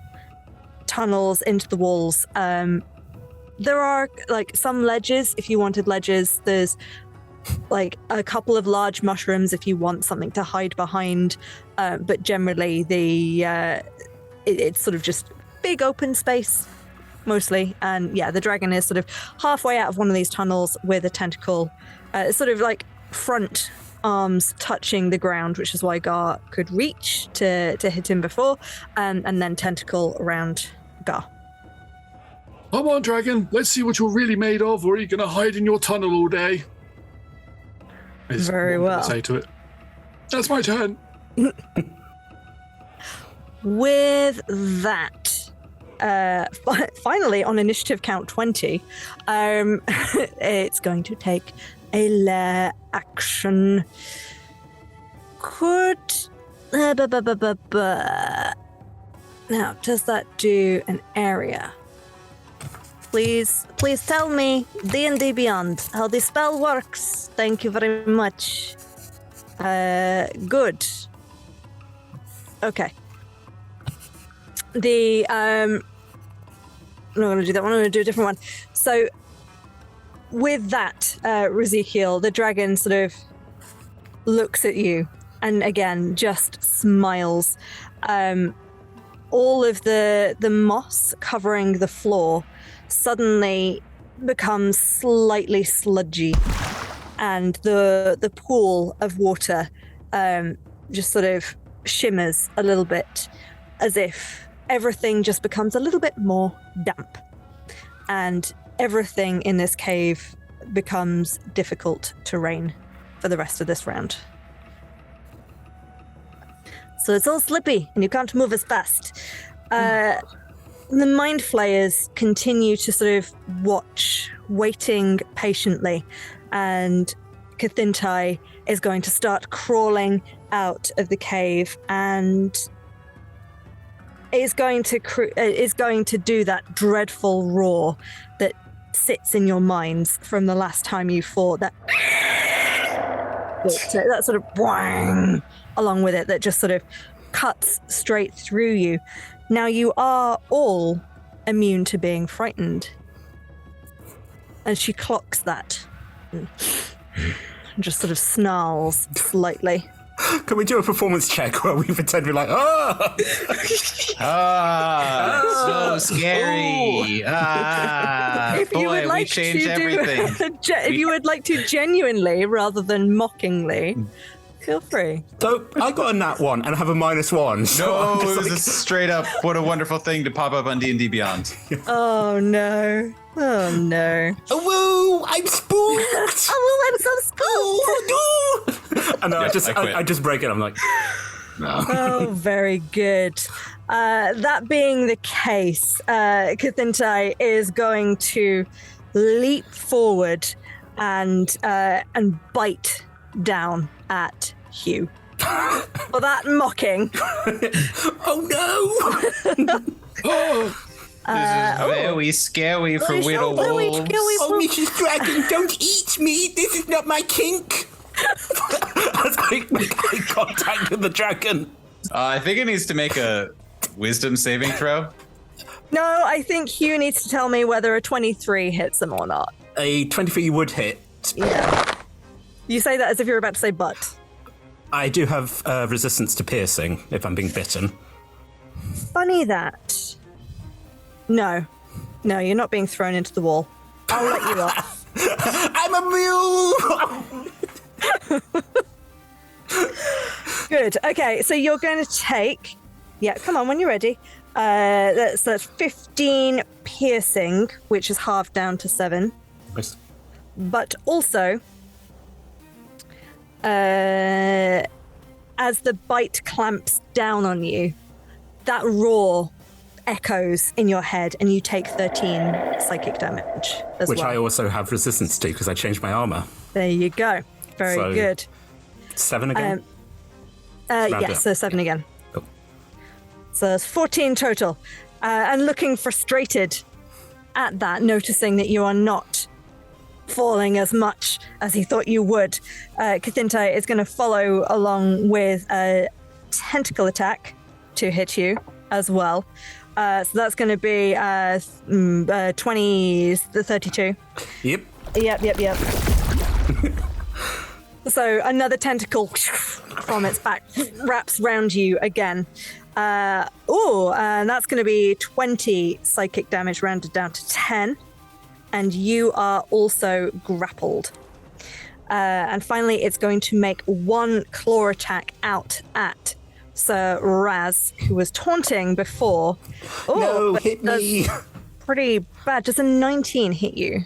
tunnels into the walls. There are like some ledges if you wanted ledges. There's like a couple of large mushrooms if you want something to hide behind, but generally it's sort of just big open space mostly. And yeah, the dragon is sort of halfway out of one of these tunnels with a tentacle, sort of like front arms touching the ground, which is why Gar could reach to hit him before, and then tentacle around Gar. Come on, dragon. Let's see what you're really made of, or are you going to hide in your tunnel all day? Very well. Say to it. That's my turn. With that, finally on initiative count 20, it's going to take a lair action. Could... Now, does that do an area? Please tell me, D&D Beyond, how the spell works. Thank you very much. Good. Okay. I'm not going to do that one. I'm going to do a different one. So, with that, Ezekiel, the dragon sort of looks at you and again just smiles. All of the moss covering the floor suddenly becomes slightly sludgy, and the pool of water just sort of shimmers a little bit, as if everything just becomes a little bit more damp, and everything in this cave becomes difficult terrain for the rest of this round. So it's all slippy, and you can't move as fast. The Mind Flayers continue to sort of watch, waiting patiently, and Kathintai is going to start crawling out of the cave and is going to do that dreadful roar that sits in your minds from the last time you fought. That sort of bwang along with it that just sort of cuts straight through you. Now you are all immune to being frightened. And she clocks that. And just sort of snarls slightly. Can we do a performance check where we pretend we're like, so scary. If you would like we changed to everything. If you would like to genuinely rather than mockingly, feel free. So I got a nat 1 and I have a -1. So No, it was a straight up, what a wonderful thing to pop up on D&D Beyond. Oh no. Oh no. Oh, woo! I'm spooked! Oh, I'm so spooked! Oh, no! And then Yeah, I just break it. I'm like, no. Oh, very good. That being the case, Kathintai is going to leap forward and bite down at Hugh. For that mocking. Oh no! This is very scary for little wolves. Oh, Mrs. Dragon, don't eat me! This is not my kink! As I make eye contact with the dragon. I think it needs to make a wisdom saving throw. No, I think Hugh needs to tell me whether a 23 hits him or not. A 23 would hit. Yeah. You say that as if you're about to say but. I do have resistance to piercing if I'm being bitten. Funny that. No, you're not being thrown into the wall. I'll let you off. I'm a mule! Good. Okay, so you're going to take... Yeah, come on, when you're ready. That's 15 piercing, which is halved down to 7. Nice. But also, as the bite clamps down on you, that roar echoes in your head and you take 13 psychic damage as Which well. I also have resistance to because I changed my armor. There you go. Very So, good. 7 again? Yes, so 7 again. Cool. So there's 14 total. And looking frustrated at that, noticing that you are not falling as much as he thought you would, Kathintai is going to follow along with a tentacle attack to hit you as well. So that's going to be 32. Yep. Yep. So another tentacle from its back wraps round you again. And that's going to be 20 psychic damage rounded down to 10. And you are also grappled. And finally, it's going to make one claw attack out at Sir Raz, who was taunting before. No, hit me. Pretty bad. Does a 19 hit you,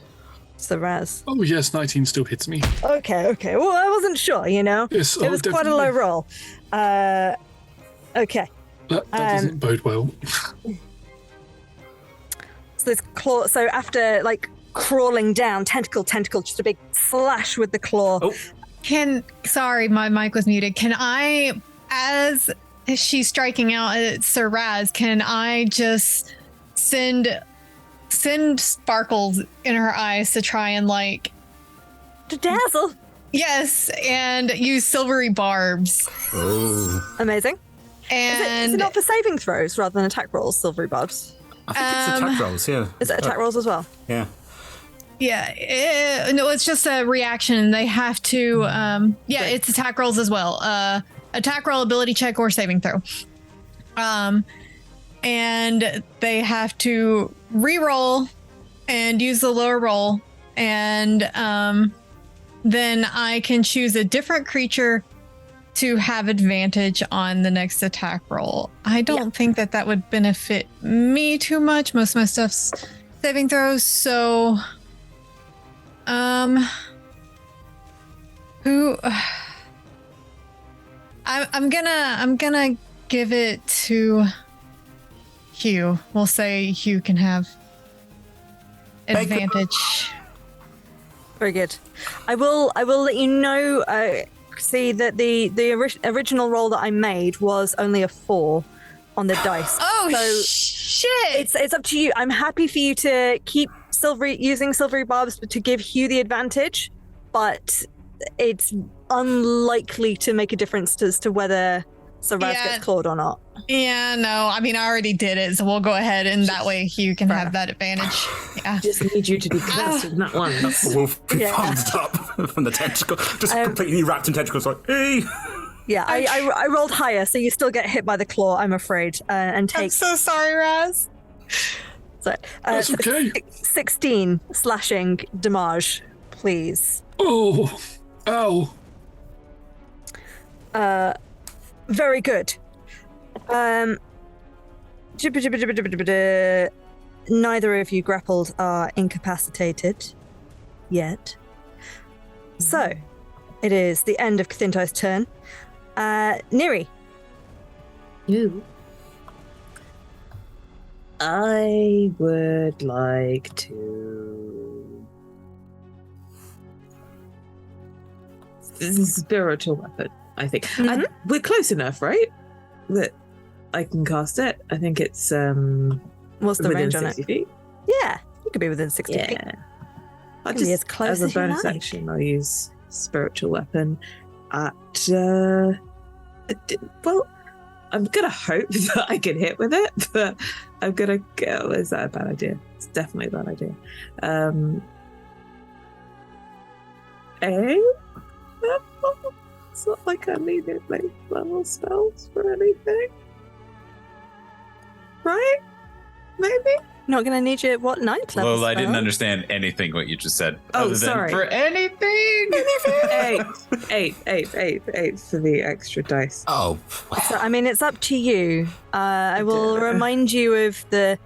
Sir Raz? Oh, yes, 19 still hits me. Okay. Well, I wasn't sure, you know? Yes, it was quite a low roll. Okay. That doesn't bode well. So this claw. So after like crawling down, tentacle, just a big slash with the claw. Oh. Sorry, my mic was muted. Can I, as she's striking out at Sir Raz, can I just send sparkles in her eyes to try and like to dazzle? Yes, and use silvery barbs. Oh, amazing! And is it not for saving throws rather than attack rolls? Silvery barbs. I think it's attack rolls. Yeah. Is it attack rolls as well? Yeah. Yeah, no, it's just a reaction. They have to, it's attack rolls as well. Attack roll, ability check, or saving throw. And they have to re-roll and use the lower roll, and then I can choose a different creature to have advantage on the next attack roll. I don't think that would benefit me too much. Most of my stuff's saving throws, so... I'm gonna give it to Hugh. We'll say Hugh can have advantage. Very good. I will let you know. See that the original roll that I made was only a 4 on the dice. Oh, so shit! It's up to you. I'm happy for you to keep using silvery barbs to give Hugh the advantage, but it's unlikely to make a difference as to whether Sir Raz gets clawed or not. Yeah, no, I mean, I already did it, so we'll go ahead, and that way Hugh can have that advantage. Yeah. Just need you to be close with that one. The wolf comes up from the tentacle, just completely wrapped in tentacles, like, hey! Yeah, I rolled higher, so you still get hit by the claw, I'm afraid, and take... I'm so sorry, Raz. So, That's okay. 16 slashing damage, please. Oh, ow. Very good. Neither of you grappled are incapacitated yet. So, it is the end of Cthintai's turn. Neri. You. I would like to... This is a spiritual weapon, I think. Mm-hmm. We're close enough, right? That I can cast it. I think it's what's the within range on 60 it? feet. Yeah, you could be within 60 feet. I'll Can just, be as close as a as you bonus like. action, I'll use spiritual weapon at well, I'm gonna hope that I can hit with it, but I'm gonna go. Is that a bad idea? It's definitely a bad idea. It's not like I needed like level spells for anything, right? Maybe. Not gonna need you. What 9th level? Lol, I didn't spell? understand anything what you just said. Oh, other sorry. Than for anything. Eight for the extra dice. Oh, So, I mean, it's up to you. I will remind you of the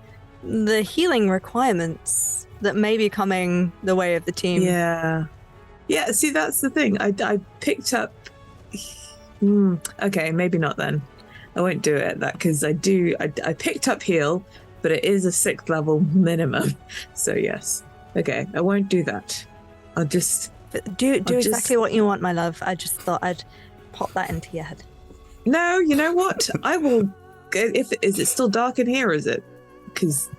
healing requirements that may be coming the way of the team. Yeah. See, that's the thing. I picked up. Okay, maybe not then. I won't do it at that because I picked up heal, but it is a 6th level minimum. So yes. Okay, I won't do that. I'll just do exactly what you want, my love. I just thought I'd pop that into your head. No, you know what? I will. Is it still dark in here? Is it? Because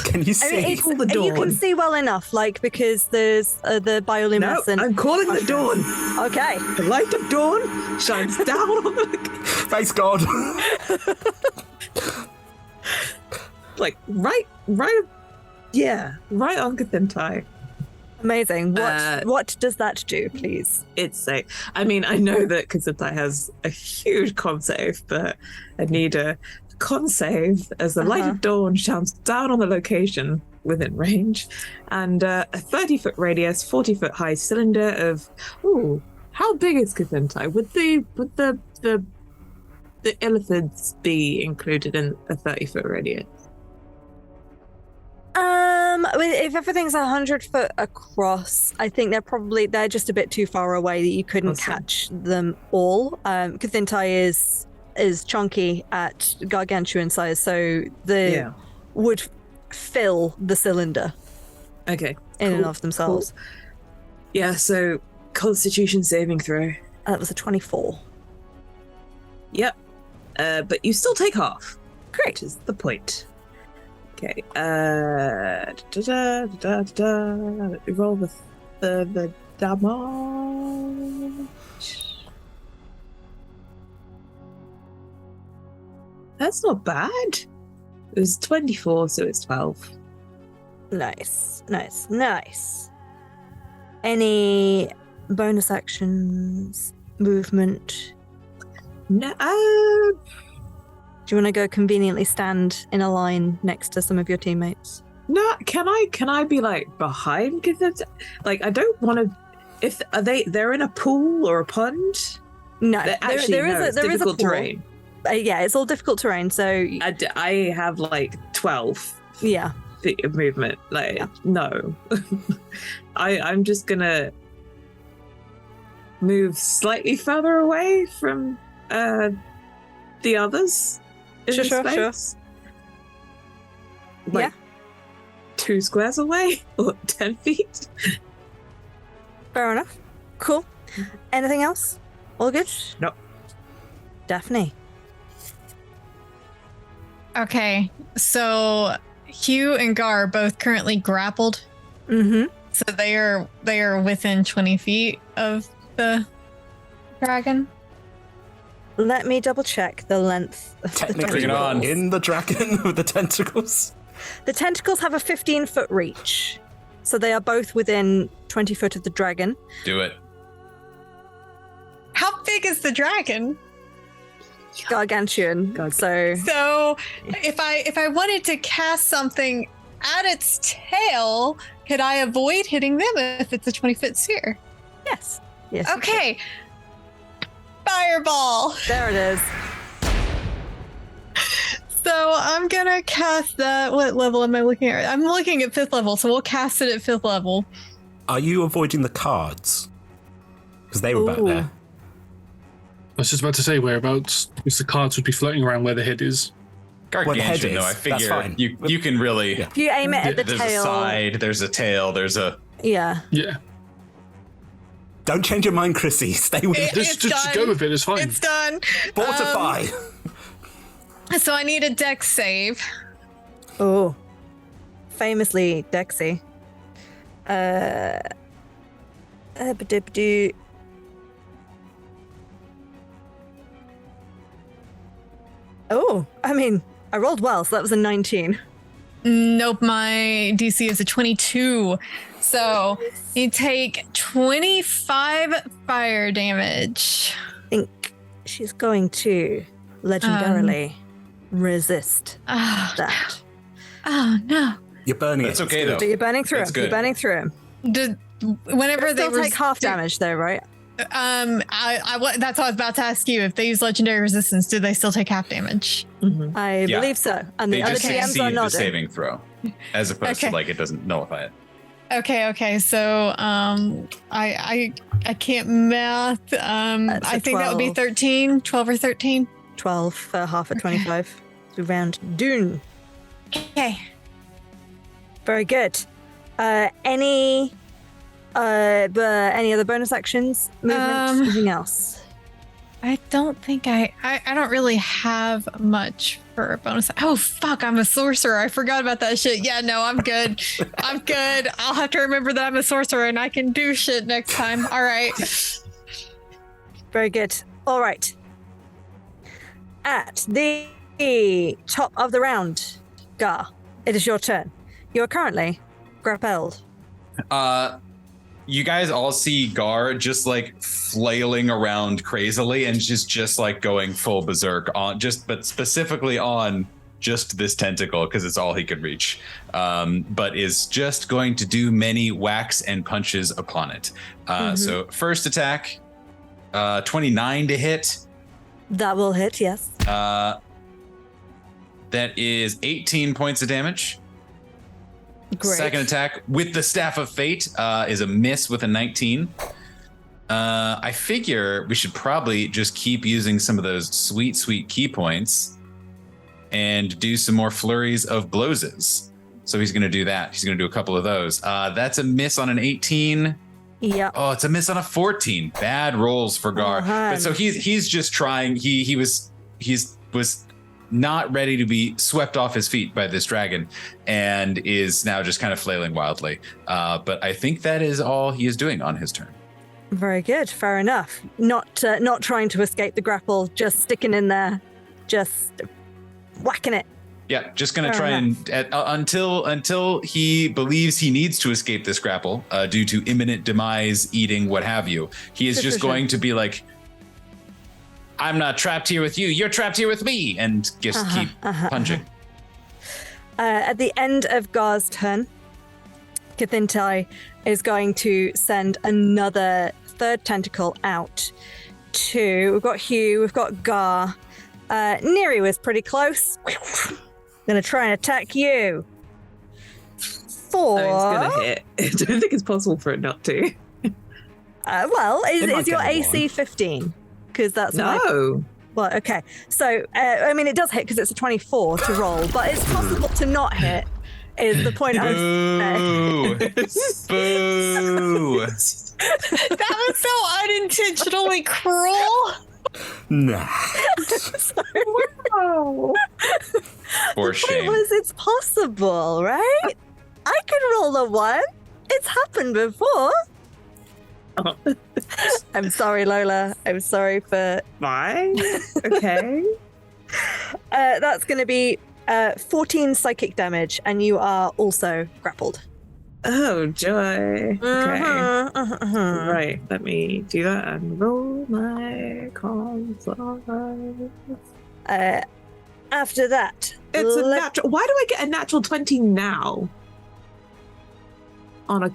can you see? I mean, the dawn. you can see well enough, like because there's the bioluminescent. No, I'm calling the dawn. Okay. The light of dawn shines down on the Face God. like right on Cthintai. Amazing. What does that do, please? It's safe. I mean, I know that Cthintai has a huge con save, but I need a con save as the light of dawn shines down on the location within range, and a 30-foot radius, 40-foot high cylinder of. Ooh, how big is Cthintai? Would the illithids be included in a 30-foot radius? If everything's 100 foot across, I think they're just a bit too far away that you couldn't catch them all. Cthintai is is chunky at gargantuan size, so the would fill the cylinder. Okay. In and of themselves. Cool. Yeah, so Constitution saving throw. That was a 24. Yep. But you still take half. Great. Which is the point. Okay. Let me roll the damage. That's not bad. It was 24, so it's 12. Nice. Any bonus actions, movement? No. Do you want to go conveniently stand in a line next to some of your teammates? No. Can I be like behind? Like I don't want to. If they're in a pool or a pond. No, there is difficult terrain. Yeah, it's all difficult terrain. So I have like 12. Yeah. Feet of movement. Like no. I'm just gonna move slightly further away from the others. Sure. Like 2 squares away or 10 feet. Fair enough. Cool. Anything else? All good? No. Daphne. Okay, so Hugh and Gar are both currently grappled. Mm-hmm. So they are within 20 feet of the dragon. Let me double check the length of Technically, in the dragon with the tentacles. The tentacles have a 15-foot reach, so they are both within 20 foot of the dragon. Do it. How big is the dragon? Gargantuan. So if I wanted to cast something at its tail, could I avoid hitting them if it's a 20-foot sphere? Yes. Okay. Fireball. There it is. So I'm gonna cast that. What level am I looking at? I'm looking at 5th level, so we'll cast it at 5th level. Are you avoiding the cards? Because they were back there. I was just about to say whereabouts, because the cards would be floating around where the head is. Gargantuan, though, I figure you can really. If you aim it at the there's tail. There's a side, there's a tail, there's a. Yeah. Yeah. Don't change your mind, Chrissy. Stay with it. Just go with it, it's fine. It's done. Fortify. So I need a dex save. Oh. Famously Dexy. Oh, I mean, I rolled well, so that was a 19. Nope, my DC is a 22. So you take 25 fire damage. I think she's going to legendarily resist that. Oh, no. You're burning It's okay, though. But you're burning through him. That's good. You're burning through him. Whenever they take half damage, though, right? that's what I was about to ask you. If they use legendary resistance, do they still take half damage? Mm-hmm. I believe so. And they the other just TMs are succeed the nodding. saving throw, as opposed to like it doesn't nullify it. Okay. So I can't math. I think that would be 13, 12 or 13. 12 for half at 25. So round Dune. Okay. Very good. Any other bonus actions? Movement? Anything else? I don't think I don't really have much for a bonus. Oh fuck, I'm a sorcerer. I forgot about that shit. Yeah, no, I'm good. I'm good. I'll have to remember that I'm a sorcerer and I can do shit next time. All right. Very good. All right. At the top of the round, Gar, it is your turn. You are currently grappled. You guys all see Gar just like flailing around crazily and just like going full berserk on but specifically on just this tentacle because it's all he could reach. But is just going to do many whacks and punches upon it. So first attack, 29 to hit. That will hit, yes. That is 18 points of damage. Great. Second attack with the Staff of Fate is a miss with a 19. I figure we should probably just keep using some of those sweet, sweet key points and do some more flurries of blowses. So he's going to do that. He's going to do a couple of those. That's a miss on an 18. Yeah. Oh, it's a miss on a 14. Bad rolls for Gar. But so he's just trying. He was not ready to be swept off his feet by this dragon, and is now just kind of flailing wildly. But I think that is all he is doing on his turn. Very good. Fair enough. Not trying to escape the grapple, just sticking in there, just whacking it. Yeah, just gonna try and until he believes he needs to escape this grapple due to imminent demise, eating, what have you. He is just going to be like, I'm not trapped here with you. You're trapped here with me, and just keep punching. At the end of Gar's turn, Kathintai is going to send another third tentacle out to. We've got Hugh. We've got Gar. Neri was pretty close. Gonna try and attack you. 4. It's gonna hit. I don't think it's possible for it not to. Is your AC 15? Because that's no. Well, okay. So, I mean, it does hit because it's a 24 to roll, but it's possible to not hit. Is the point I was Boo! That was so unintentionally cruel. Nah. Wow. For shame. It's possible, right? I could roll a 1. It's happened before. I'm sorry, Lola. I'm sorry for. Fine. Okay. That's going to be 14 psychic damage, and you are also grappled. Oh, joy. Okay. Right. Let me do that and roll my cons. After that, it's a natural. Why do I get a natural 20 now? On a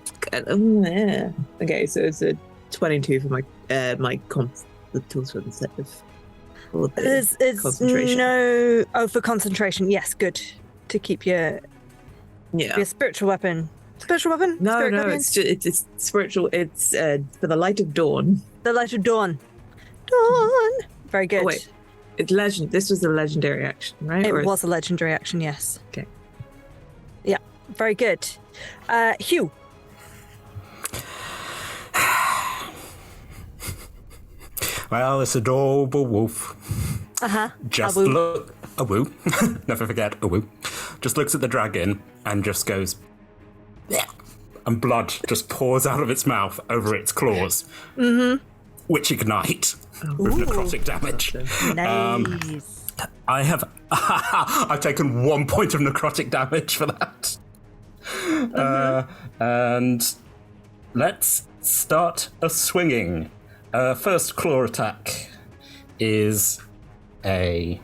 okay, so it's a 22 for my the tools for the set of there's concentration. For concentration. Yes, good to keep your spiritual weapon. Spiritual weapon? No, Spirit guardian? it's spiritual. It's for the light of dawn. The light of dawn. Dawn. Very good. Oh, wait, it's legend. This was a legendary action, right? It was a legendary action. Yes. Okay. Yeah. Very good. Hugh. Well, this adorable wolf. Just look. A woo. Never forget a woo. Just looks at the dragon and just goes. Yeah. And blood just pours out of its mouth over its claws. Mm-hmm. Which ignite with necrotic damage. Nice. I've taken 1 point of necrotic damage for that. And let's start a swinging. First claw attack is a...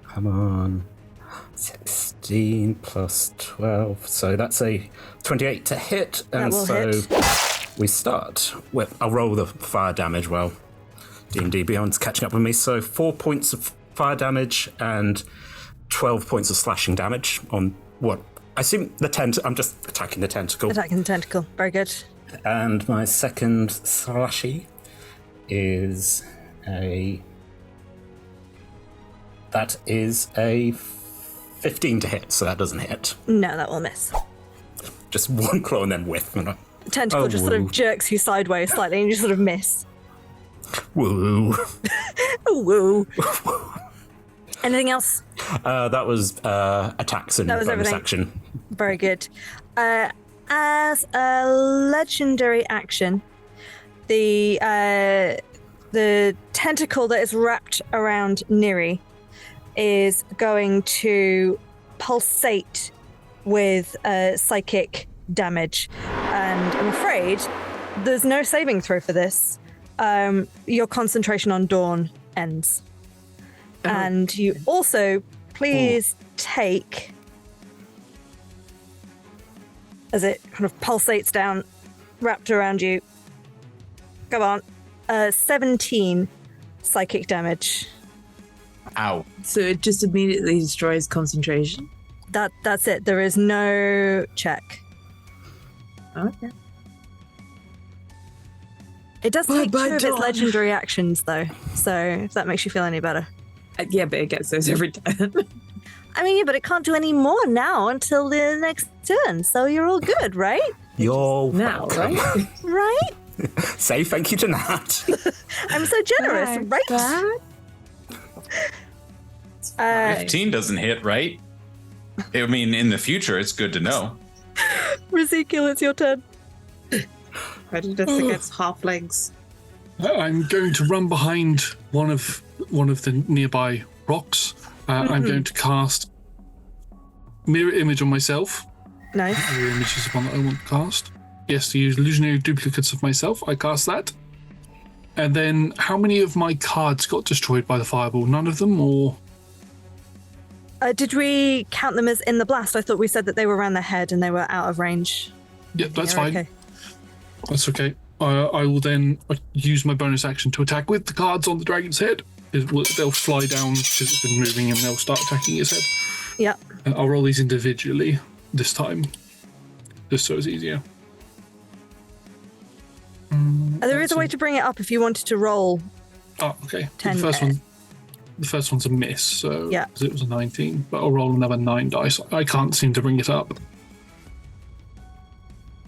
Come on. 16 plus 12. So that's a 28 to hit. And so hit. We start with... I'll roll the fire damage while D&D Beyond's catching up with me. So 4 points of fire damage and 12 points of slashing damage on what? I assume the I'm just attacking the tentacle. Attacking the tentacle. Very good. And my second slashy is a... That is a 15 to hit, so that doesn't hit. No, that will miss. Just one claw and then whiff. The tentacle just sort of jerks you sideways slightly and you sort of miss. Woo. Woo. Anything else? That was attacks and bonus action. Very good. As a legendary action, the tentacle that is wrapped around Neri is going to pulsate with psychic damage. And I'm afraid there's no saving throw for this. Your concentration on Dawn ends. Oh. And you also, please take... As it kind of pulsates down, wrapped around you. Come on. 17 psychic damage. Ow. So it just immediately destroys concentration? That's it. There is no check. Okay. It does take Bye-bye, 2 of its Dawn. legendary actions, though. So if that makes you feel any better. Yeah, but it gets those every turn. I mean, yeah, but it can't do any more now until the next turn. So you're all good, right? You're now, welcome. right? Right? Say thank you to Nat. I'm so generous, right? 15 doesn't hit, right? I mean, in the future, it's good to know. Ezekiel, it's your turn. Prejudice against halflings. I'm going to run behind one of the nearby rocks. I'm going to cast mirror image on myself. Nice. Mirror image is the one that I want to cast. Yes, to use illusionary duplicates of myself. I cast that. And then, how many of my cards got destroyed by the fireball? None of them, or? Did we count them as in the blast? I thought we said that they were around their head and they were out of range. Yeah, that's You're fine. okay. That's okay. I will then use my bonus action to attack with the cards on the dragon's head. They'll fly down because it's been moving and they'll start attacking its head. Yeah. I'll roll these individually this time, just so it's easier. There is a way to bring it up if you wanted to roll. Oh, okay. 10 The first one's a miss, so Yeah. 'cause it was a 19, but I'll roll another 9 dice. I can't seem to bring it up.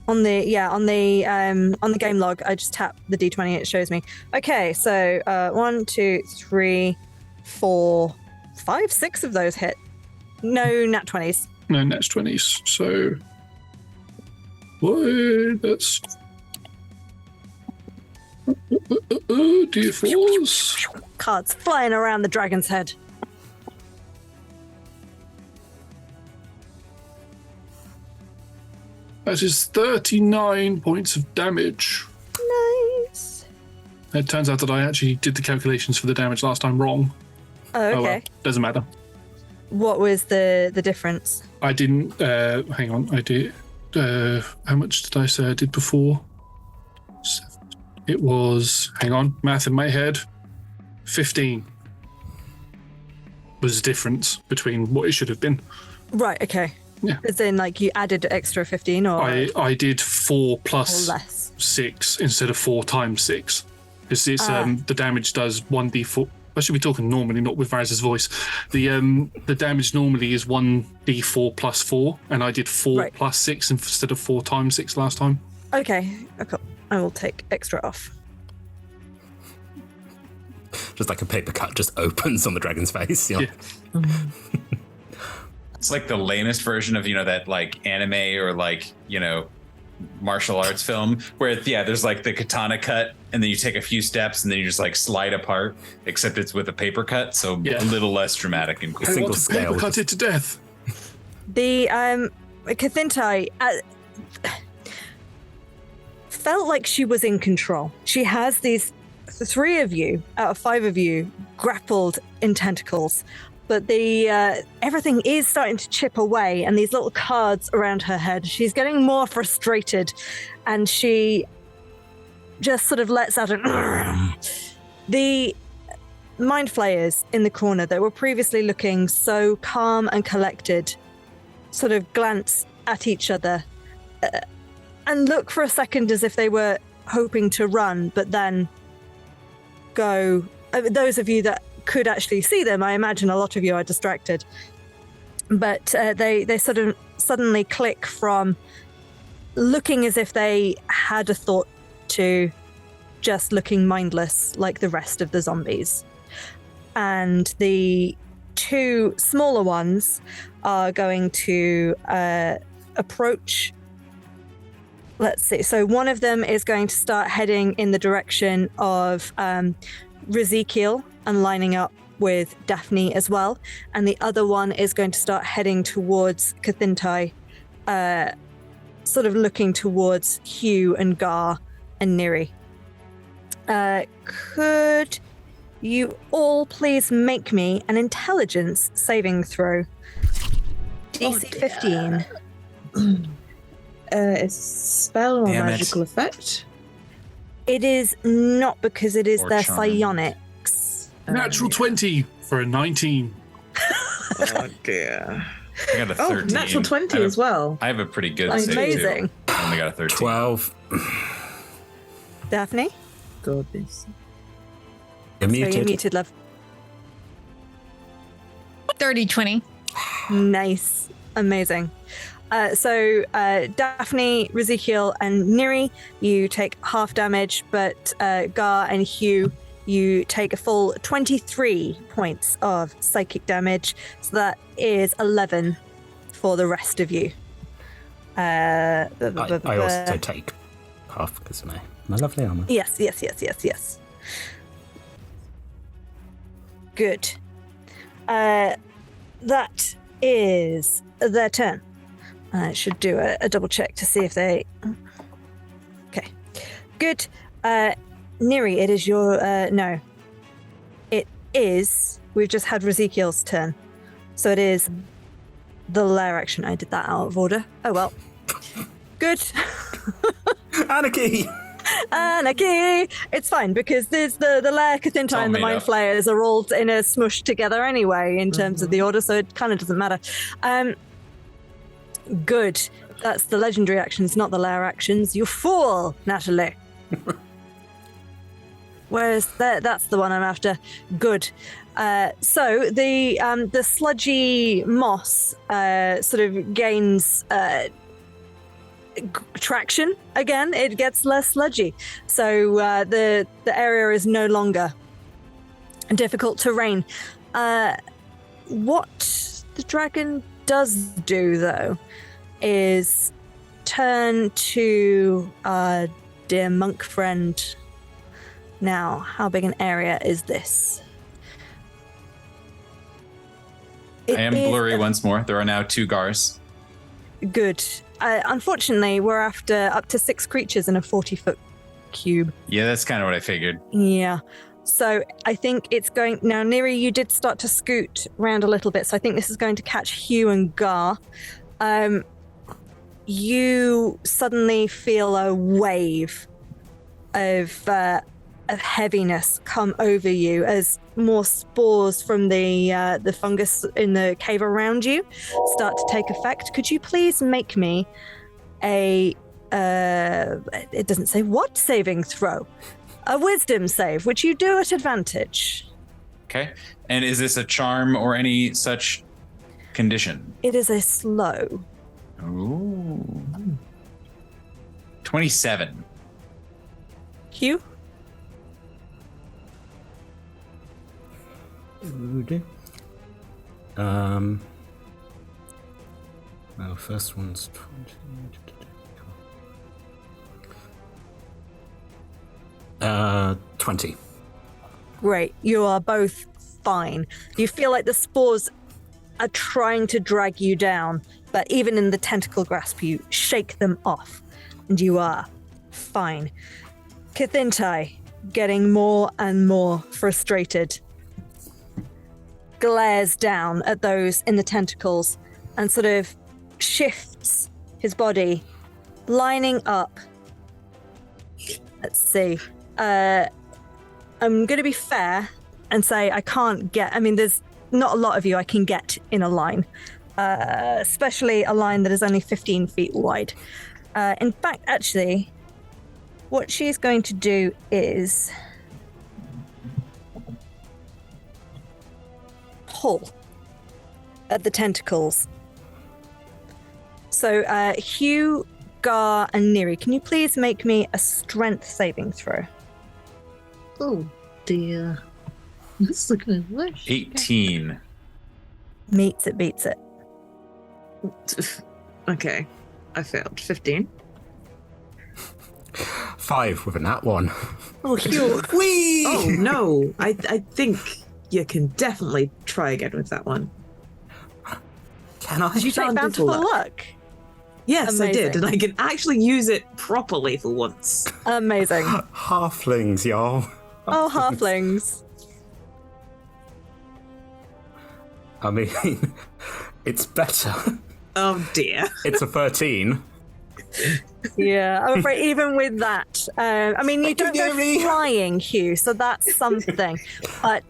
On the game log, I just tap the D20 and it shows me. Okay, so 1, 2, 3, 4, 5, 6 of those hit. No nat 20s. No, that's 20s. So, what? That's D4s. Cards flying around the dragon's head. That is 39 points of damage. Nice. It turns out that I actually did the calculations for the damage last time wrong. Oh, okay. Oh well, doesn't matter. What was the difference? I didn't. Hang on. I did. How much did I say I did before? It was. Hang on. Math in my head. 15 was the difference between what it should have been. Right, okay. Yeah. As in, like, you added extra 15 or I did 4 plus or less? 6 instead of 4 times 6. Because it's the damage does 1d4. I should be talking normally, not with Varaz's voice. The damage normally is 1d4 plus 4, and I did 4 plus 6 instead of 4 times 6 last time. Okay, I will take extra off. Just like a paper cut just opens on the dragon's face. Yeah. It's like the lamest version of, that like anime or like, martial arts film where, there's like the katana cut and then you take a few steps and then you just like slide apart, except it's with a paper cut. So a little less dramatic and cool. I want to paper cut it to death. The Kathintai felt like she was in control. She has these 3 of you out of 5 of you grappled in tentacles, but the everything is starting to chip away, and these little cards around her head. She's getting more frustrated, and she just sort of lets out the mind flayers in the corner that were previously looking so calm and collected sort of glance at each other and look for a second as if they were hoping to run, but then go. Those of you that could actually see them, I imagine a lot of you are distracted, but they sort of suddenly click from looking as if they had a thought to just looking mindless like the rest of the zombies. And the 2 smaller ones are going to approach. Let's see. So one of them is going to start heading in the direction of Ezekiel and lining up with Daphne as well. And the other one is going to start heading towards Kathintai, sort of looking towards Hugh and Gar and Neri. Could you all please make me an intelligence saving throw? DC 15. It's spell or magical effect? It is not, because it is Or their charm. psionics. Natural 20 for a 19. Oh dear. I got a 13. Natural 20 as well. I have a pretty good That's save amazing. too. I only got a 13. 12. Daphne? goodness. You're muted. So you're muted, love. 30-20. Nice. Amazing. So Daphne, Ezekiel, and Neri, you take half damage, but Gar and Hugh, you take a full 23 points of psychic damage. So that is 11 for the rest of you. I also take half because of my lovely armor. Yes. Good. That is their turn. I should do a double check to see if they... Okay. Good. Neri, it is your... no. It is... We've just had Ezekiel's turn. So it is the lair action. I did that out of order. Oh, well. Good. Anarchy! It's fine because there's the lair, Cathintai, and the Mind Flayers are all in a smush together anyway in terms of the order, so it kind of doesn't matter. Good. That's the legendary actions, not the lair actions. You fool, Natalie. Whereas that's the one I'm after. Good. So the sludgy moss sort of gains traction again. It gets less sludgy, so the area is no longer difficult terrain. What the dragon does do, though, is turn to our dear monk friend. Now, how big an area is this? I am blurry once more. There are now 2 Gars. Good. Unfortunately, we're after up to 6 creatures in a 40-foot cube. Yeah, that's kind of what I figured. Yeah. So I think it's going... Now, Neri, you did start to scoot around a little bit, so I think this is going to catch Hugh and Gar. You suddenly feel a wave of heaviness come over you as more spores from the fungus in the cave around you start to take effect. Could you please make me a... it doesn't say what saving throw. A wisdom save, which you do at advantage. Okay. And is this a charm or any such condition? It is a slow. Ooh. 27. Hugh? Well, first one's 20. Great. You are both fine. You feel like the spores are trying to drag you down, but even in the tentacle grasp, you shake them off, and you are fine. Cathintai, getting more and more frustrated, glares down at those in the tentacles and sort of shifts his body, lining up. Let's see. I'm going to be fair and say I can't get... I mean, there's not a lot of you I can get in a line, especially a line that is only 15 feet wide. In fact, actually, what she's going to do is pull at the tentacles. So, Hugh, Gar, and Neri, can you please make me a strength saving throw? Oh dear. This is looking worse. 18. Meets it, beats it. Okay. I failed. 15. 5 with a nat 1. Oh, Hugh. Whee! Oh, no. I think you can definitely try again with that one. Can I? Did you take bountiful luck? Yes, Amazing. I did. And I can actually use it properly for once. Amazing. Halflings, y'all. Oh, halflings. I mean, it's better. Oh, dear. It's a 13. Yeah, I'm afraid even with that, I mean, you don't go flying, Hugh, so that's something. But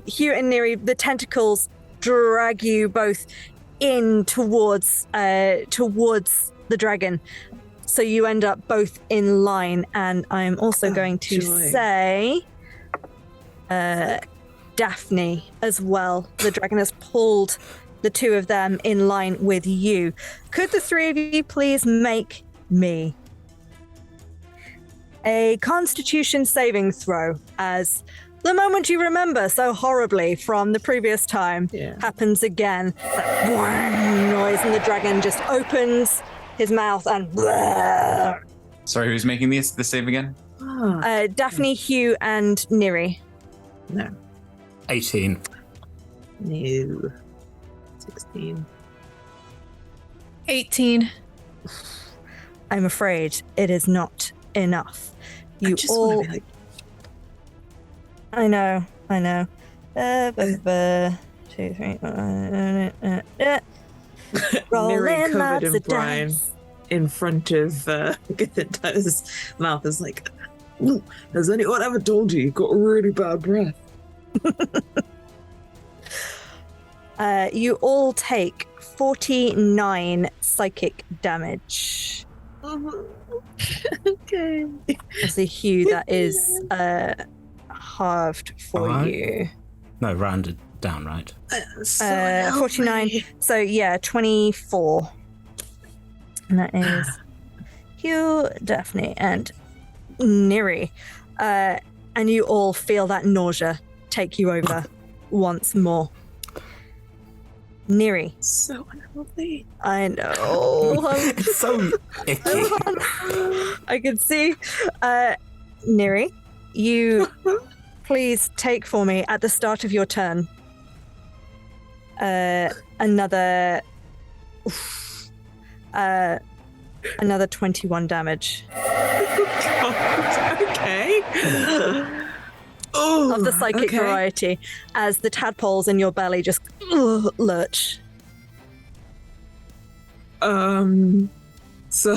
Hugh and Neri, the tentacles drag you both in towards the dragon. So you end up both in line, and I'm also going to say Daphne as well. The dragon has pulled the two of them in line with you. Could the three of you please make me a Constitution saving throw, as the moment you remember so horribly from the previous time happens again. That whang noise, and the dragon just opens his mouth and... Sorry, who's making the save again? Daphne, Hugh, and Neri. No. 18. No. 16. 18. I'm afraid it is not enough. You all... I know. 2, 3... Neri covered in brine in front of Githin's mouth is like, has anyone ever told you you've got really bad breath? You all take 49 psychic damage. Okay. As a Hugh, that is halved for you. No, rounded down, right? 49. So yeah, 24. And that is Hugh, Daphne, and Neri. And you all feel that nausea take you over once more. Neri. So unhealthy. I know. It's so icky. I can see. Neri, you please take for me at the start of your turn another 21 damage. Okay. Of the psychic variety, as the tadpoles in your belly just lurch. So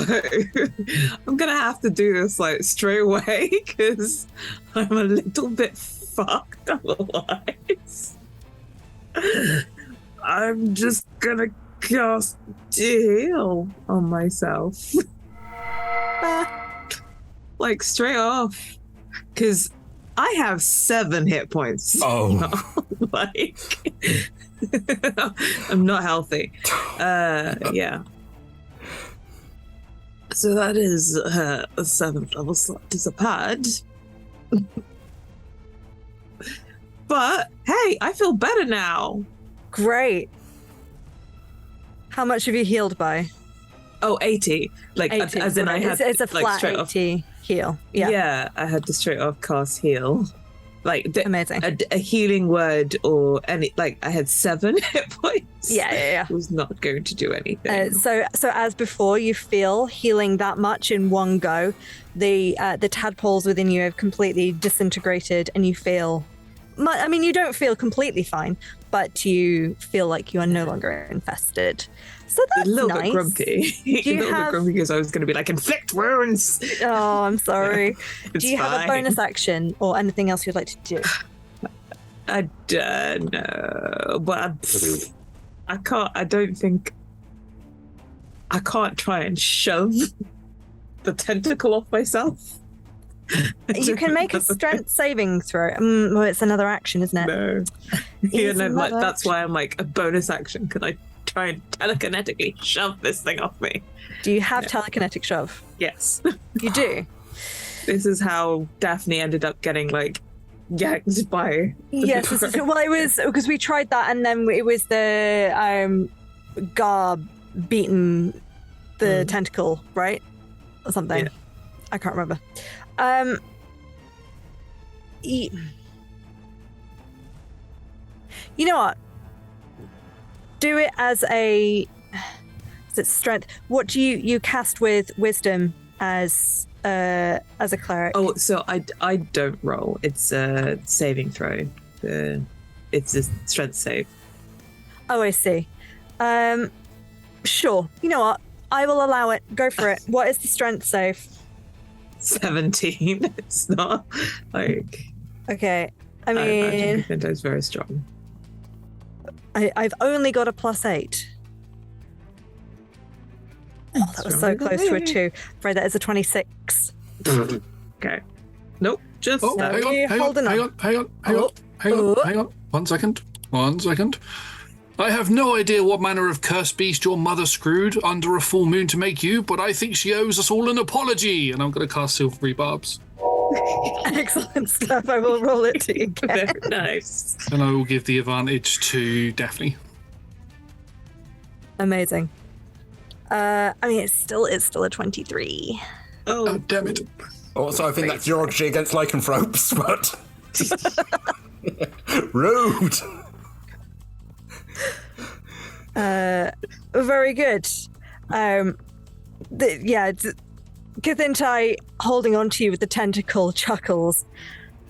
I'm gonna have to do this like straight away because I'm a little bit fucked otherwise. I'm just gonna cast heal on myself. Like straight off. Because I have 7 hit points. Oh. Like I'm not healthy. Yeah. So that is a 7th level slot is a pad. But hey, I feel better now. Great. How much have you healed by? Oh, 80. Like 80. As in I had it's a like, flat straight 80 off. heal. Yeah. Yeah, I had to straight off cast heal. Like amazing. A healing word or any, like I had 7 hit points. Yeah. Was not going to do anything. So as before, you feel healing that much in one go. The tadpoles within you have completely disintegrated, and you feel. I mean, you don't feel completely fine, but you feel like you are no longer infested. So that's a little nice. bit grumpy. Bit grumpy because I was going to be like, inflict wounds. Oh, I'm sorry. It's Do you have a fine. bonus action or anything else you'd like to do? I don't know, but I can't. I don't think I can't try and shove the tentacle off myself. You can make a strength saving throw. Well, it's another action, isn't it? No. Yeah, no, like, that's why I'm like a bonus action. Can I try and telekinetically shove this thing off me? Do you have telekinetic shove? Yes. You do? This is how Daphne ended up getting like yanked by. Yes. Well, it was because we tried that, and then it was the Garb beaten the tentacle, right? Or something. Yeah. I can't remember. You know what? Do it as a strength. What do you cast with wisdom as a cleric? Oh, so I don't roll. It's a saving throw. It's a strength save. Oh, I see. Sure. You know what? I will allow it. Go for it. What is the strength save? 17. It's not like. Okay. I mean, Gryffindor's very strong. I've only got a +8. Oh, that was so close to a 2. Afraid that is a 26. Okay. Nope. Just Oh, No, hang on, you're hang on, holding hang on. on, hang on, hang on, hang on, hang on. 1 second. 1 second. I have no idea what manner of cursed beast your mother screwed under a full moon to make you, but I think she owes us all an apology. And I'm going to cast Silvery Barbs. Excellent stuff. I will roll it to you again. Very nice. And I will give the advantage to Daphne. Amazing. I mean, it's still a 23. Oh, damn it. Also, I think that's geography against lycanthropes, but... Rude! Very good. Kithintai holding on to you with the tentacle chuckles.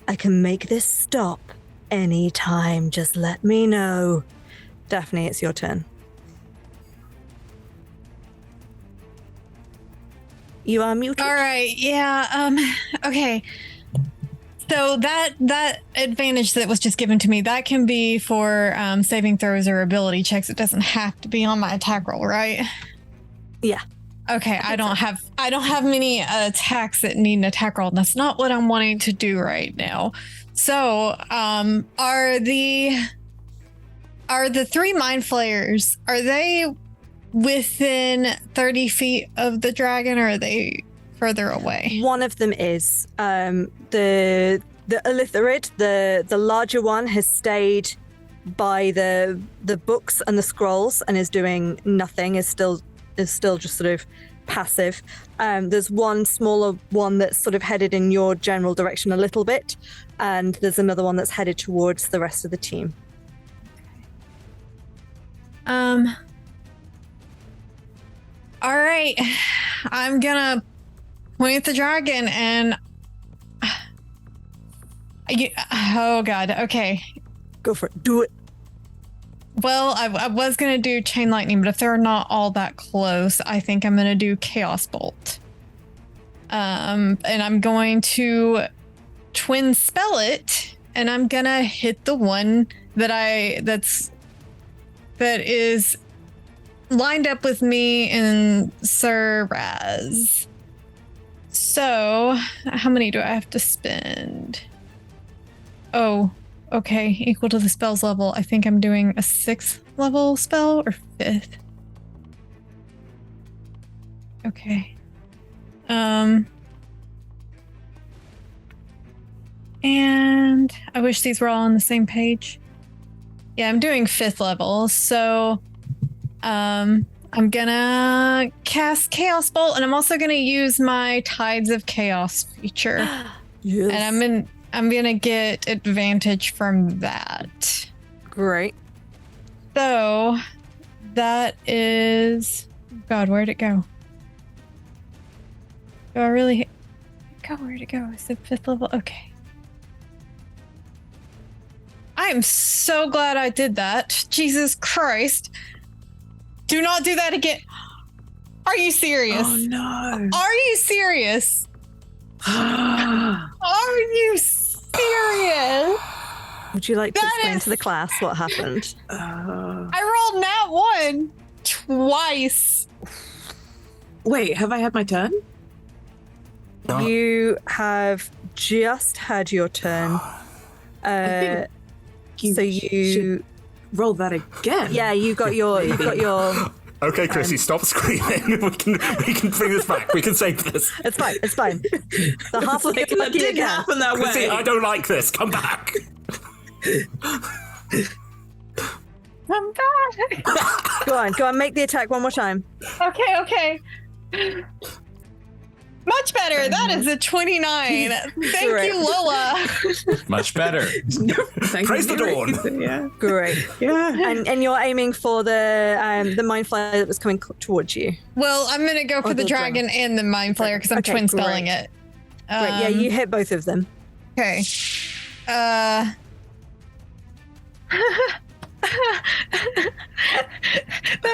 I can make this stop anytime. Just let me know. Daphne, it's your turn. You are muted. All right. Yeah. Okay. So that advantage that was just given to me, that can be for saving throws or ability checks. It doesn't have to be on my attack roll, right? Yeah. Okay. I don't have many attacks that need an attack roll. That's not what I'm wanting to do right now. So, are the 3 mind flayers, are they within 30 feet of the dragon, or are they further away? One of them is. The Illitharid, the larger one, has stayed by the books and the scrolls and is doing nothing, is still just sort of passive. There's one smaller one that's sort of headed in your general direction a little bit, and there's another one that's headed towards the rest of the team. All right. I'm gonna point at the dragon and oh god, okay. Go for it. Do it. Well, I was gonna do chain lightning, but if they're not all that close, I think I'm gonna do chaos bolt. And I'm going to twin spell it, and I'm gonna hit the one that is lined up with me in Sir Raz. So, how many do I have to spend? Oh, okay, equal to the spell's level. I think I'm doing a 6th level spell or 5th. Okay. And I wish these were all on the same page. Yeah, I'm doing 5th level, so I'm gonna cast Chaos Bolt, and I'm also gonna use my Tides of Chaos feature. Yes. And I'm gonna get advantage from that. Great. So that is, God, where'd it go? Do I really go? Where'd it go? Is it 5th level? Okay. I am so glad I did that. Jesus Christ. Do not do that again. Are you serious? Oh no. Are you serious? Are you serious? Would you like to explain to the class what happened? I rolled nat 1 twice. Wait, have I had my turn? You have just had your turn. So you roll that again. Yeah, you got your. Okay, Chrissy, stop screaming. We can bring this back. We can save this. It's fine. It's fine. The half Like, that didn't happen that Chrissy, way. I don't like this. Come back. I'm back. Go on. Make the attack one more time. Okay. Much better. That is a 29. Thank you, Lola. Much better. Praise the dawn. Yeah. Great. Yeah. And you're aiming for the mind flyer that was coming towards you. Well, I'm gonna go for the dragon and the mind flayer because I'm Okay, twin spelling great. it. Great. Yeah, you hit both of them. Okay. That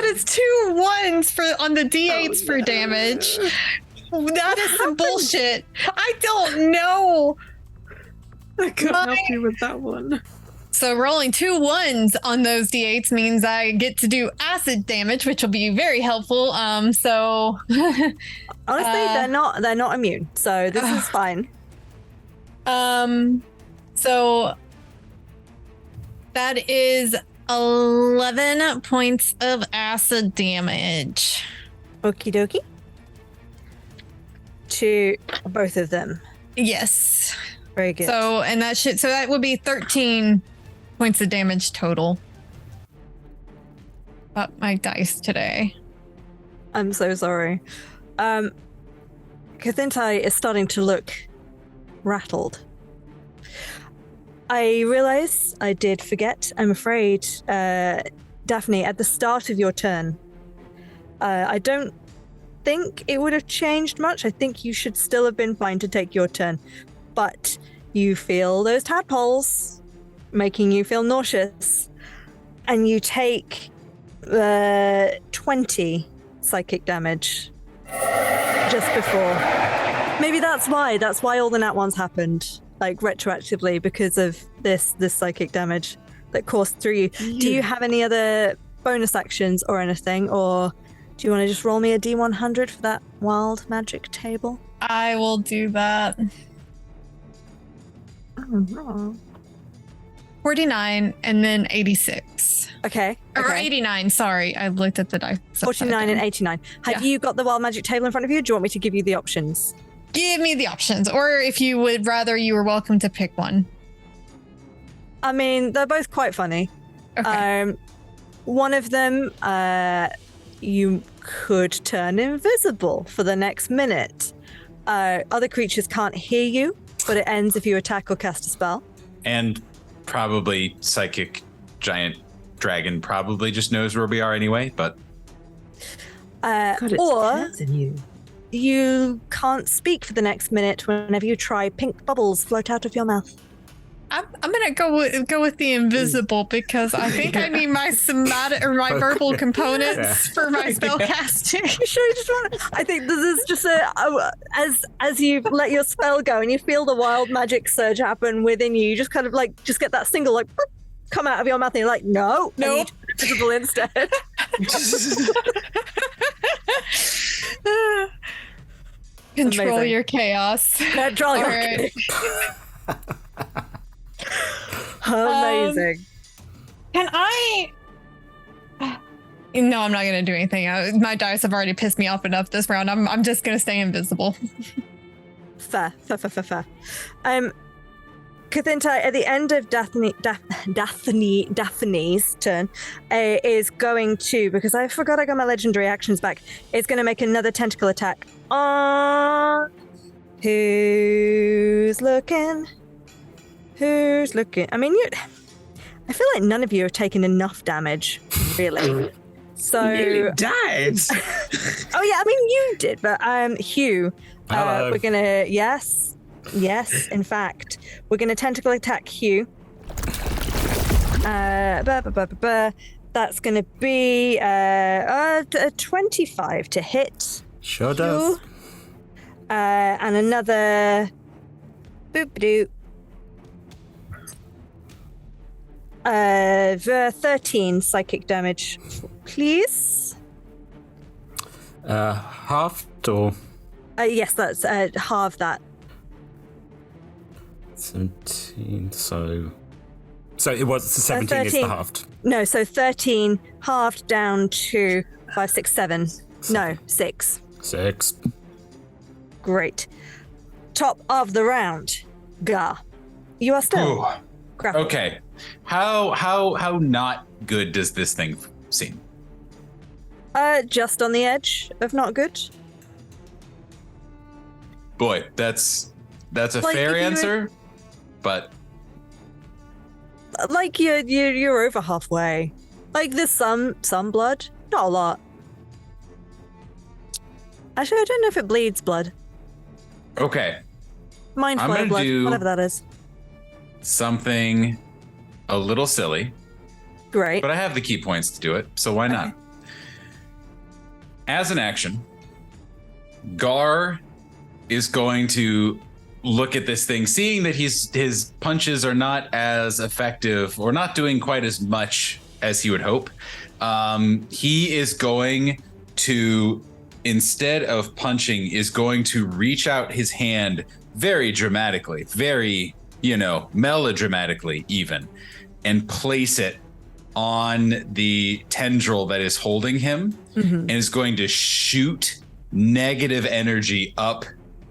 is 2 1s on the d8s for damage. That is some bullshit. I don't know. I can't help you with that one. So rolling 2 1s on those d8s means I get to do acid damage, which will be very helpful. So honestly, they're not immune, so this is fine. So that is 11 points of acid damage. Okie dokie. To both of them. Yes. Very good. So that would be 13 points of damage total. My dice today. I'm so sorry. Kathintai is starting to look rattled. I realize I did forget, I'm afraid, Daphne, at the start of your turn. I don't think it would have changed much. I think you should still have been fine to take your turn. But you feel those tadpoles making you feel nauseous. And you take 20 psychic damage just before. Maybe that's why all the nat ones happened, like retroactively, because of this psychic damage that coursed through you. Do you have any other bonus actions or anything, or do you want to just roll me a D100 for that wild magic table? I will do that. Oh, 49 and then 86. Okay. Or 89, sorry. I looked at the dice. 49 and 89. Have you got the wild magic table in front of you? Do you want me to give you the options? Give me the options. Or if you would rather, you are welcome to pick one. I mean, they're both quite funny. Okay. One of them, you could turn invisible for the next minute. Other creatures can't hear you, but it ends if you attack or cast a spell. And probably psychic giant dragon probably just knows where we are anyway, but or you can't speak for the next minute whenever you try pink bubbles float out of your mouth. I'm gonna go with the invisible because I think I need my somatic or my verbal components for my spell casting. Sure, just want. I think this is just as you let your spell go and you feel the wild magic surge happen within you. You just kind of just get that single boop, come out of your mouth and you're like, no, invisible instead. Control Amazing. your chaos. Control your Right. Amazing. Can I? No, I'm not gonna do anything. My dice have already pissed me off enough this round. I'm just gonna stay invisible. Fair. Kathintai, at the end of Daphne's turn, is going to, because I forgot I got my legendary actions back, is going to make another tentacle attack on who's looking. I mean, I feel like none of you have taken enough damage, really. So You died. Oh yeah, I mean you did, but Hugh, Hello. we're gonna yes, in fact, we're gonna tentacle attack Hugh. That's gonna be a 25 to hit. Sure does. And another boop-a-doo. 13 psychic damage, please. Halved or Yes, that's half that. 17. So it was 17 is the 13. halved. No, so 13 halved down to 5, 6, 7. No, 6. 6. Great. Top of the round. Gar. You are still grappled. Okay. How not good does this thing seem? Just on the edge of not good. Boy, that's a Like, fair if you were- answer, but Like you're over halfway. Like there's some blood, not a lot. Actually, I don't know if it bleeds blood. okay. Mind I'm flayer gonna blood, do- whatever that is. Something a little silly, Great. but I have the key points to do it, so why not? As an action, Gar is going to look at this thing, seeing that his punches are not as effective or not doing quite as much as he would hope. He is going to, instead of punching, is going to reach out his hand very dramatically, very, melodramatically even, and place it on the tendril that is holding him, and is going to shoot negative energy up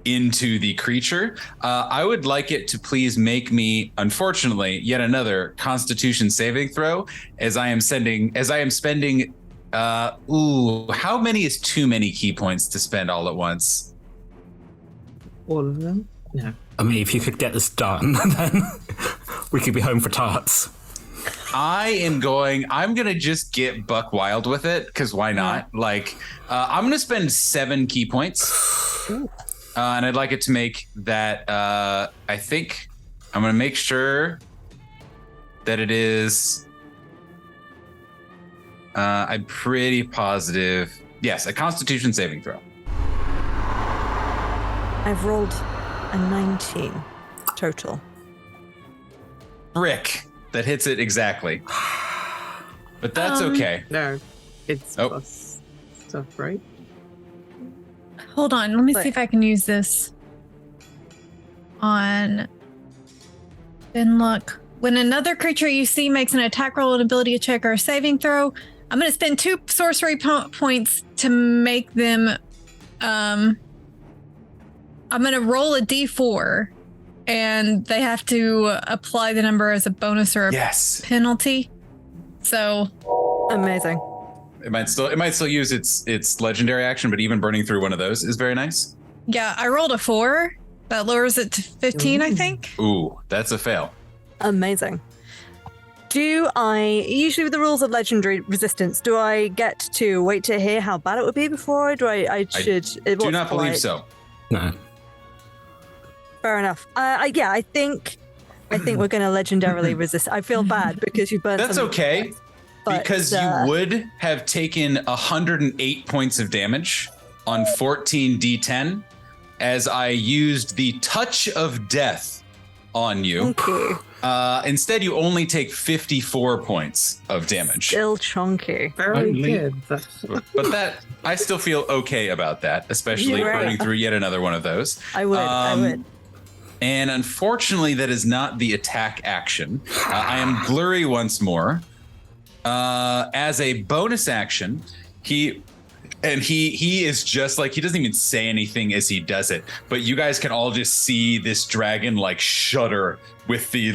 into the creature. I would like it to please make me, unfortunately, yet another Constitution saving throw, as I am spending. How many is too many key points to spend all at once? All of them? No. I mean, if you could get this done, then we could be home for tarts. I'm gonna just get buck wild with it, because why not? I'm gonna spend 7 key points. And I'd like it to make that, I think I'm going to make sure that it is, I'm pretty positive. Yes, a Constitution saving throw. I've rolled a 19 total. Brick. That hits it exactly. But that's okay. No, it's plus stuff, right? Hold on, let me see if I can use this on Ben Luck. When another creature you see makes an attack roll, an ability check, or a saving throw, I'm going to spend 2 sorcery points to make them. I'm going to roll a d4, and they have to apply the number as a bonus or a penalty. So amazing. It might still use its legendary action, but even burning through one of those is very nice. Yeah, I rolled a 4. That lowers it to 15, I think. Ooh, that's a fail. Amazing. Do I, usually with the rules of legendary resistance, do I get to wait to hear how bad it would be before? I do not believe so. No. Fair enough. I think we're going to legendarily resist. I feel bad because you burned. That's okay. Because you would have taken 108 points of damage on 14 d10 as I used the touch of death on you. Okay. Instead, you only take 54 points of damage. Still chunky. Very good. But that, I still feel okay about that, especially burning through yet another one of those. I would. And unfortunately, that is not the attack action. I am blurry once more. As a bonus action, he is just like, he doesn't even say anything as he does it, but you guys can all just see this dragon shudder with the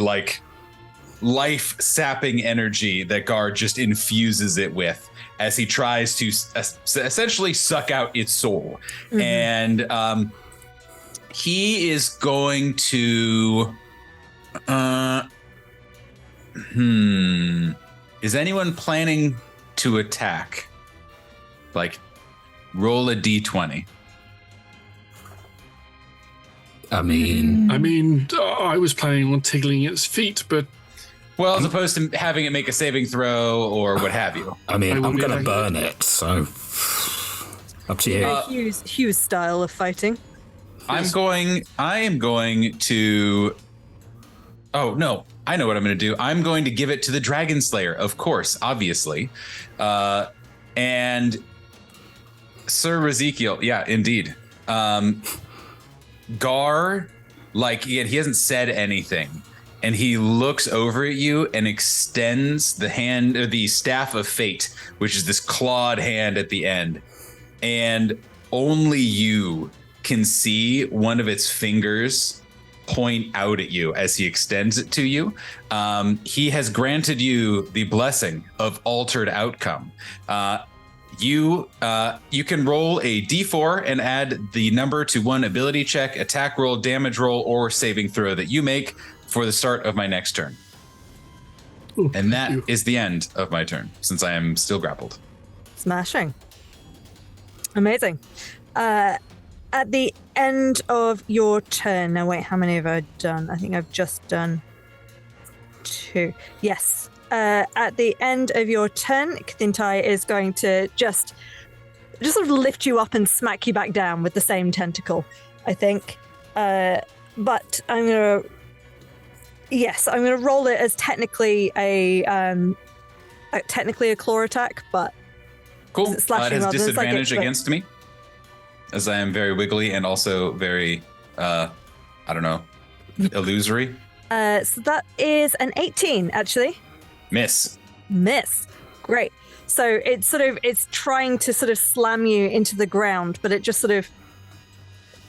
life sapping energy that Gar just infuses it with as he tries to essentially suck out its soul. And he is going to is anyone planning to attack? Roll a d20. I mean, I was planning on tickling its feet, but... Well, as opposed to having it make a saving throw or what have you. I mean, I'm going to burn it, so... Up to you. Hugh's style of fighting. I am going to... Oh, no. I know what I'm going to do. I'm going to give it to the Dragon Slayer, of course, obviously. And Sir Ezekiel, yeah, indeed. Gar, he hasn't said anything. And he looks over at you and extends the hand, or the Staff of Fate, which is this clawed hand at the end. And only you can see one of its fingers point out at you as he extends it to you. He has granted you the blessing of altered outcome. You can roll a d4 and add the number to one ability check, attack roll, damage roll, or saving throw that you make for the start of my next turn. And that is the end of my turn, since I am still grappled. Smashing. Amazing. At the end of your turn, now wait, how many have I done? I think I've just done 2. Yes. At the end of your turn, Kthintai is going to just sort of lift you up and smack you back down with the same tentacle, I think. but I'm gonna roll it as technically a claw attack, but Cool. it's It slashing has rather than disadvantage psychic, but- against me, as I am very wiggly and also very, I don't know, illusory. So that is an 18, actually. Miss. Great. So it's trying to sort of slam you into the ground, but it just sort of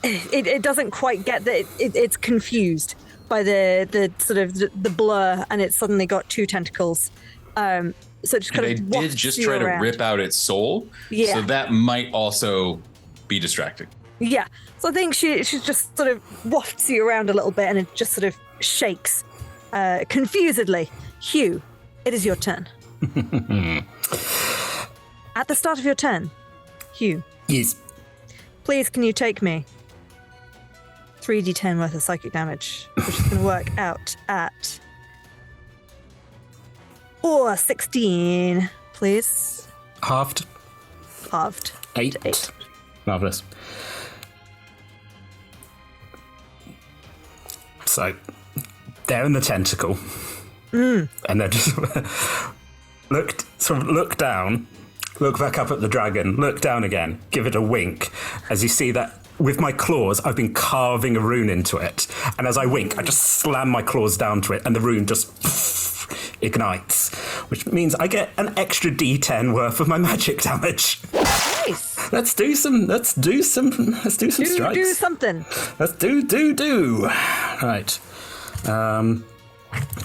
it doesn't quite get that. It's confused by the sort of the blur, and it's suddenly got two tentacles. So it just kind And of they did wafts just you try around. to rip out its soul. Yeah. So that might also be distracting. Yeah. So I think she just sort of wafts you around a little bit, and it just sort of shakes confusedly. Hugh, it is your turn. At the start of your turn, Hugh. Yes. Please, can you take me 3d10 worth of psychic damage, which is going to work out at 16, please. Halved. 8. Marvelous. So, they're in the tentacle. And they're just look down, look back up at the dragon, look down again, give it a wink, as you see that with my claws, I've been carving a rune into it. And as I wink, I just slam my claws down to it, and the rune just ignites, which means I get an extra D10 worth of my magic damage. Nice. Let's do some strikes. Do something. Let's do. Right.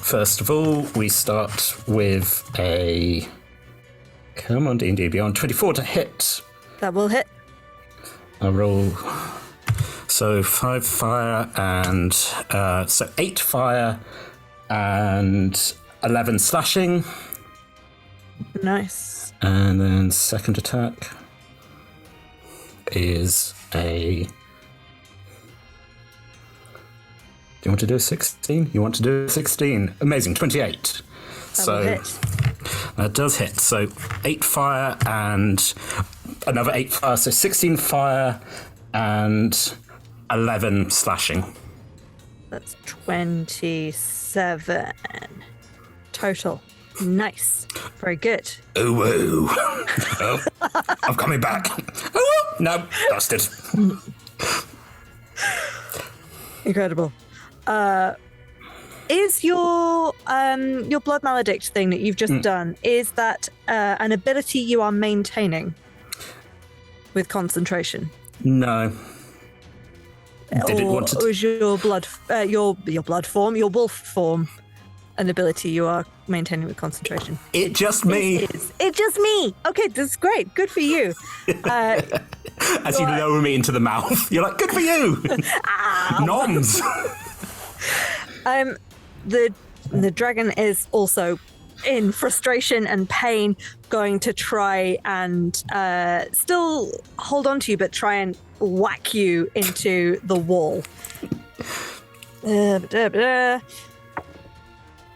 First of all, we start with a... Come on, D&D Beyond. 24 to hit. That will hit. I'll roll... So 5 fire and... so 8 fire and 11 slashing. Nice. And then second attack is a... Do you want to do a 16? You want to do a 16. Amazing, 28. That will hit. That does hit. So 8 fire and another 8 fire. So 16 fire and 11 slashing. That's 27 total. Nice. Very good. Ooh. Oh, I'm coming back. Oh, no, busted. Incredible. Is your blood maledict thing that you've just done, is that an ability you are maintaining with concentration? No. Did it want to... Or is your blood your wolf form an ability you are maintaining with concentration? It just me. It just me. Okay, that's great. Good for you. As you lower me into the mouth, you're like, good for you. Noms. The dragon is also in frustration and pain, going to try and still hold on to you, but try and whack you into the wall.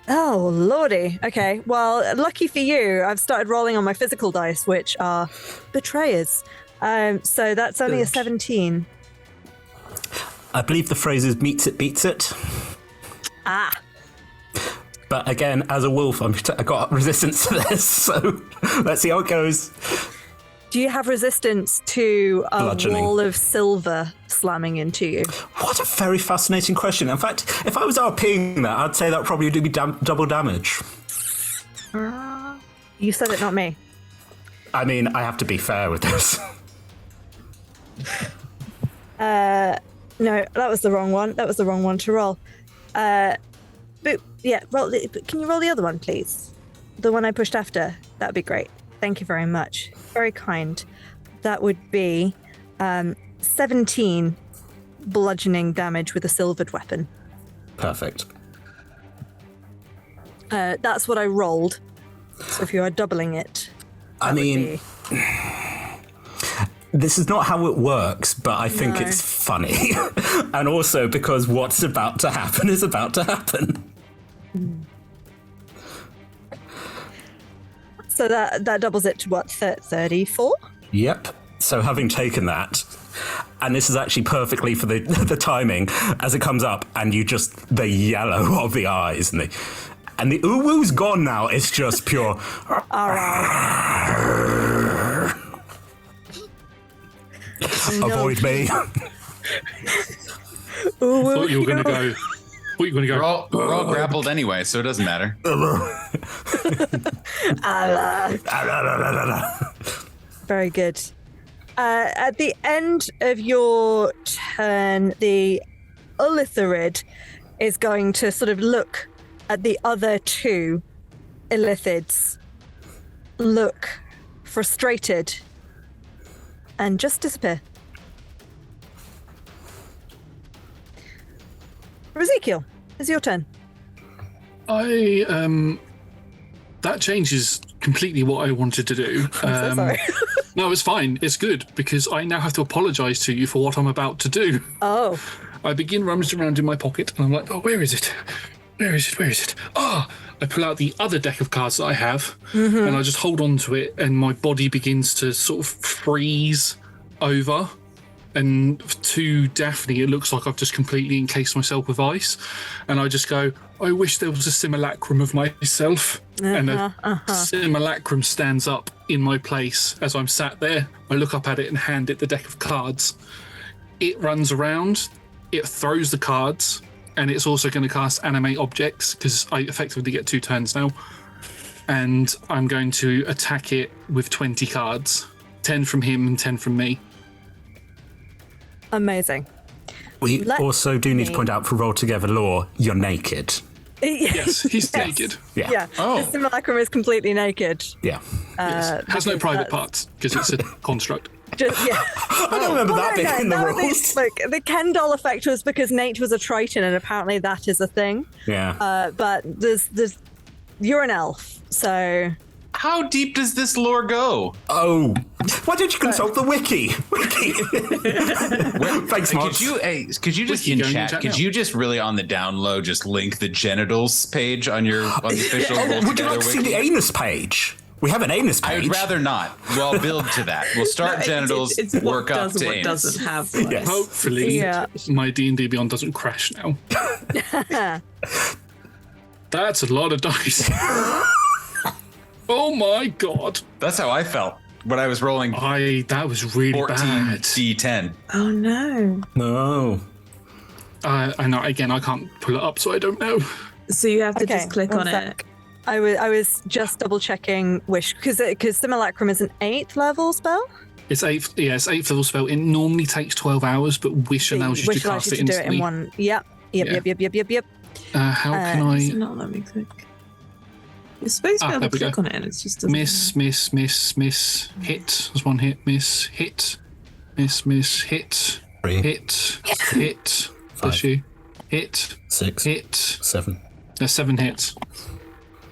Oh, lordy. Okay, well, lucky for you, I've started rolling on my physical dice, which are betrayers. So that's only a 17. I believe the phrase is meets it, beats it. Ah. But again, as a wolf, I got resistance to this, so let's see how it goes. Do you have resistance to a Bludgeoning. wall of silver slamming into you? What a very fascinating question. In fact, if I was RPing that, I'd say that would probably do me double damage. You said it, not me. I mean, I have to be fair with this. No, that was the wrong one. That was the wrong one to roll. But yeah, can you roll the other one, please? The one I pushed after. That'd be great. Thank you very much. Very kind. That would be 17 bludgeoning damage with a silvered weapon. Perfect. That's what I rolled. So if you are doubling it, I mean, this is not how it works, but I think it's funny. And also because what's about to happen is about to happen. So that doubles it to what, 34? Yep. So having taken that, And this is actually perfectly for the timing as it comes up, and you just the yellow of the eyes and the uwu's gone now. It's just pure. Avoid me. Thought you were going to go. We're all grappled anyway, so it doesn't matter. Very good. At the end of your turn, the Illithirid is going to sort of look at the other two Illithids, look frustrated, and just disappear. Ezekiel, it's your turn. That changes completely what I wanted to do. I'm so sorry. No, it's fine. It's good because I now have to apologise to you for what I'm about to do. Oh. I begin rummaging around in my pocket and I'm like, oh, where is it? Where is it? Where is it? Ah! I pull out the other deck of cards that I have and I just hold on to it and my body begins to sort of freeze over. And to Daphne, it looks like I've just completely encased myself with ice. And I just go, I wish there was a simulacrum of myself. And a simulacrum stands up in my place as I'm sat there. I look up at it and hand it the deck of cards. It runs around, it throws the cards, and it's also going to cast Animate Objects because I effectively get 2 turns now. And I'm going to attack it with 20 cards, 10 from him and 10 from me. Amazing. We also do need to point out for Roll Together lore, you're naked. Yes, he's naked. Yeah. The simulacrum is completely naked. Yeah. Yes. Has no private parts because it's a construct. I don't remember that being in the rules. Look, the Ken doll effect was because Nate was a Triton, and apparently that is a thing. Yeah. But there's you're an elf, so. How deep does this lore go? Oh, why don't you consult the wiki? Thanks, Mark. Could you just in chat? Could you just really on the down low just link the genitals page on the official Roll Would you Together like to see wiki? the anus page? We have an anus page. I would rather not. We'll build to that. We'll start genitals, it's work what up does to and what anus. doesn't have one. Yes. Hopefully, my D&D Beyond doesn't crash now. That's a lot of dice. Oh my god. That's how I felt when I was rolling. That was really 14 bad. D10. Oh no. No. I know. Again, I can't pull it up, so I don't know. So you have to just click on sec. it. I was just double checking Wish because Simulacrum is an 8th level spell. It's 8th level spell. It normally takes 12 hours, but Wish allows you to cast it do it instantly. in one. Yep. How can I? It's not let me click. You're supposed to be able to click on it, and it's just doesn't. Miss, hit. There's one hit. Miss, hit. Miss, hit. 3. Hit. Bless you. Hit. 6. Hit. 7. There's 7 hits.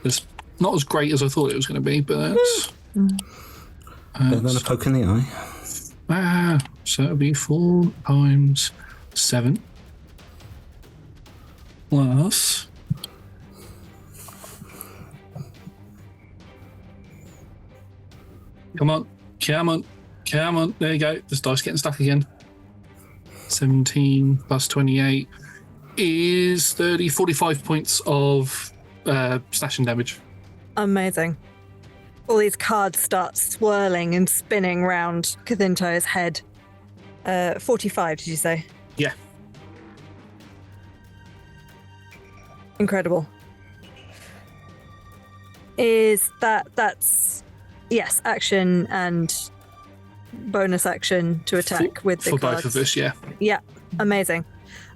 It's not as great as I thought it was going to be, but that's. Better than a poke in the eye. So it'll be 4 times 7 plus. Come on. There you go. This dice getting stuck again. 17 plus 28 is 45 points of slashing damage. Amazing. All these cards start swirling and spinning round Kathinto's head. 45, did you say? Yeah. Incredible. That's yes, action and bonus action to attack with the for cards. both of us, yeah. Yeah, amazing.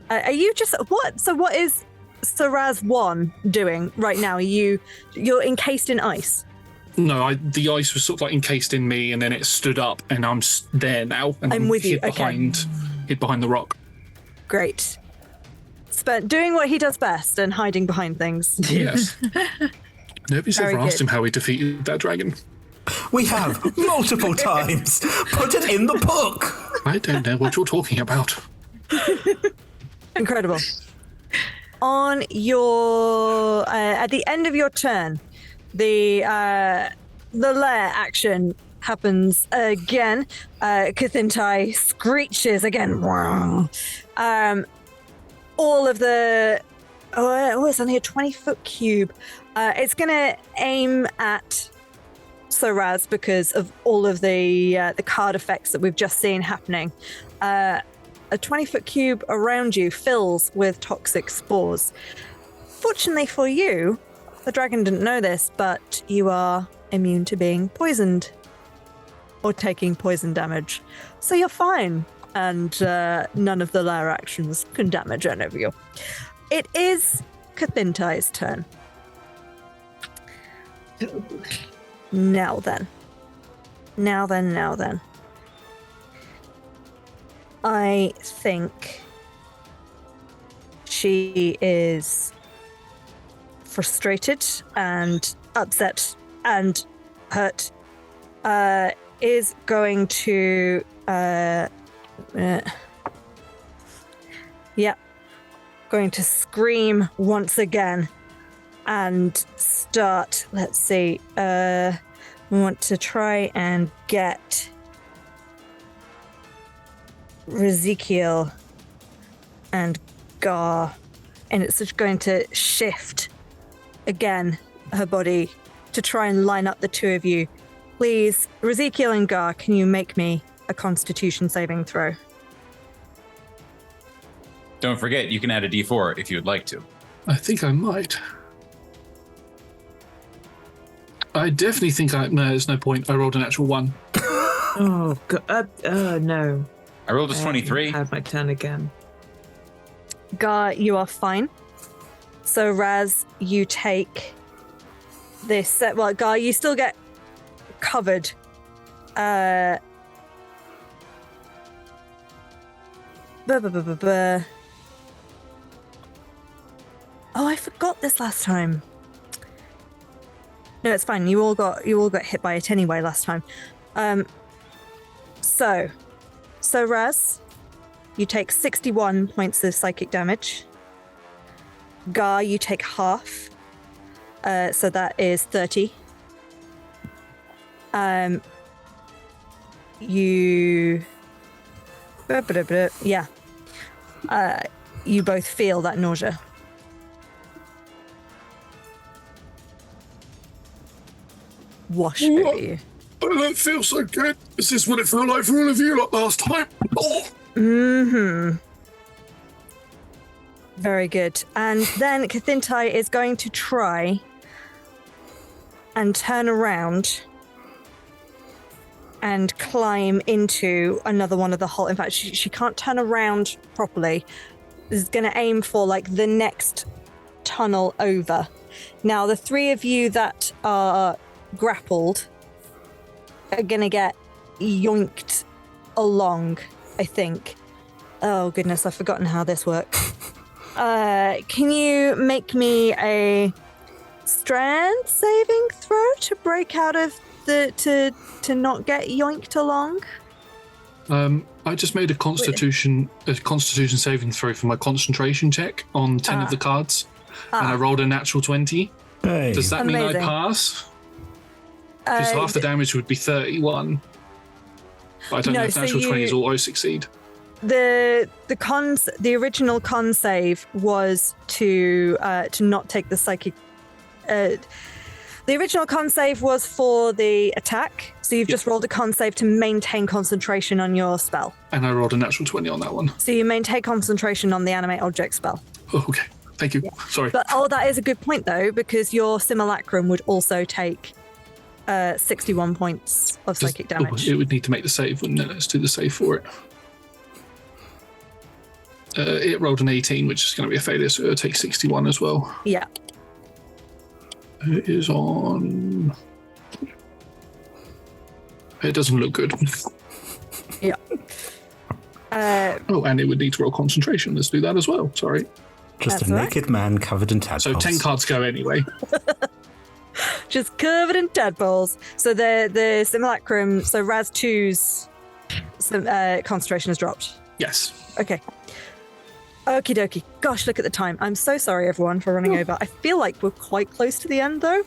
Are you just what? So what is Saraz 1 doing right now? You're encased in ice. No, the ice was sort of like encased in me, and then it stood up, and I'm there now. And I'm with you. Hid behind the rock. Great. Doing what he does best and hiding behind things. Yes. Nobody's Very ever asked good. him how he defeated that dragon. We have multiple times. Put it in the book. I don't know what you're talking about. Incredible. On your at the end of your turn, the lair action happens again. Kathintai screeches again. All of the... Oh, it's only a 20-foot cube. It's going to aim at Soraz because of all of the card effects that we've just seen happening. A 20-foot cube around you fills with toxic spores. Fortunately for you, the dragon didn't know this, but you are immune to being poisoned or taking poison damage. So you're fine, and none of the lair actions can damage any of you. It is Kathintai's turn. Now then. I think she is frustrated and upset and hurt. Is going to going to scream once again and start, let's see, we want to try and get Ezekiel and Gar, and it's just going to shift again her body to try and line up the two of you. Please, Ezekiel and Gar, can you make me a Constitution saving throw? Don't forget, you can add a D4 if you would like to. I think I might. I definitely think no, there's no point. I rolled an actual 1. Oh, God. No. I rolled a 23. I had my turn again. Gar, you are fine. So, Raz, you take this. Well, Gar, you still get covered. Oh, I forgot this last time. No, it's fine. You all got hit by it anyway last time. So Raz, you take 61 points of psychic damage. Gar, you take half. So that is 30. You both feel that nausea. Wash over you. I don't feel so good. Is this what it felt like for all of you like last time? Oh. Mm-hmm. Very good. And then Kathintai is going to try and turn around and climb into another one of the holes. In fact, she can't turn around properly. Is going to aim for like the next tunnel over. Now, the three of you that are grappled are going to get yoinked along, I think. Oh, goodness, I've forgotten how this works. Can you make me a strength saving throw to break out of to not get yoinked along? I just made a constitution saving throw for my concentration check on 10 of the cards, and I rolled a natural 20. Hey. Does that mean I pass? Because half the damage would be 31. But I don't know if natural 20s will succeed. The original con save was to not take the psychic. The original con save was for the attack, so you've just rolled a con save to maintain concentration on your spell. And I rolled a natural 20 on that one. So you maintain concentration on the animate object spell. Oh, okay. Thank you. Yeah. Sorry. But that is a good point though, because your simulacrum would also take 61 points of psychic damage. It would need to make the save, wouldn't it? Let's do the save for it. It rolled an 18, which is going to be a failure, so it'll take 61 as well. Yeah. It is on... It doesn't look good. Yeah. And it would need to roll concentration. Let's do that as well. Sorry. Just a naked man covered in tadpoles. So 10 cards go anyway. Just covered in tadpoles. So the simulacrum, so Raz 2's concentration has dropped. Yes. Okay. Okie dokie. Gosh, look at the time. I'm so sorry, everyone, for running over. I feel like we're quite close to the end, though.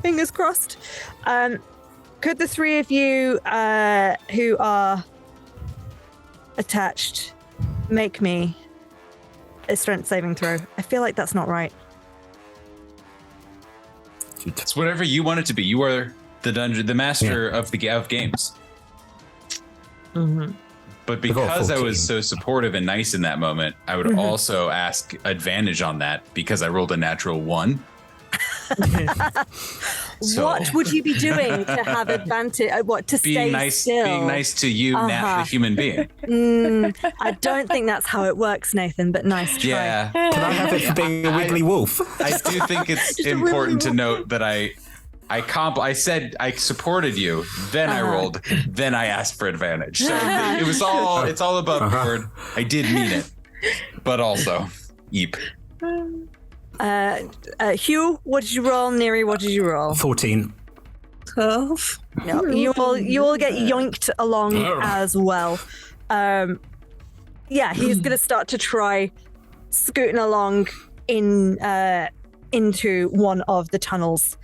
Fingers crossed. Could the three of you who are attached make me a strength saving throw? I feel like that's not right. It's whatever you want it to be. You are the master of games. Mm-hmm. But because I was so supportive and nice in that moment, I would also ask advantage on that because I rolled a natural 1. What would you be doing to have advantage? What, to stay still? Being nice to you, Nat, the human being. I don't think that's how it works, Nathan, but nice try. Yeah. Can I have it for being a wiggly wolf? I do think it's important to note that I said I supported you, then I rolled, then I asked for advantage. So it's all above board. I did mean it, but also, yeep. Hugh, what did you roll? Neri, what did you roll? 14. 12. No, you all get yoinked along as well. He's gonna start to try scooting along into one of the tunnels.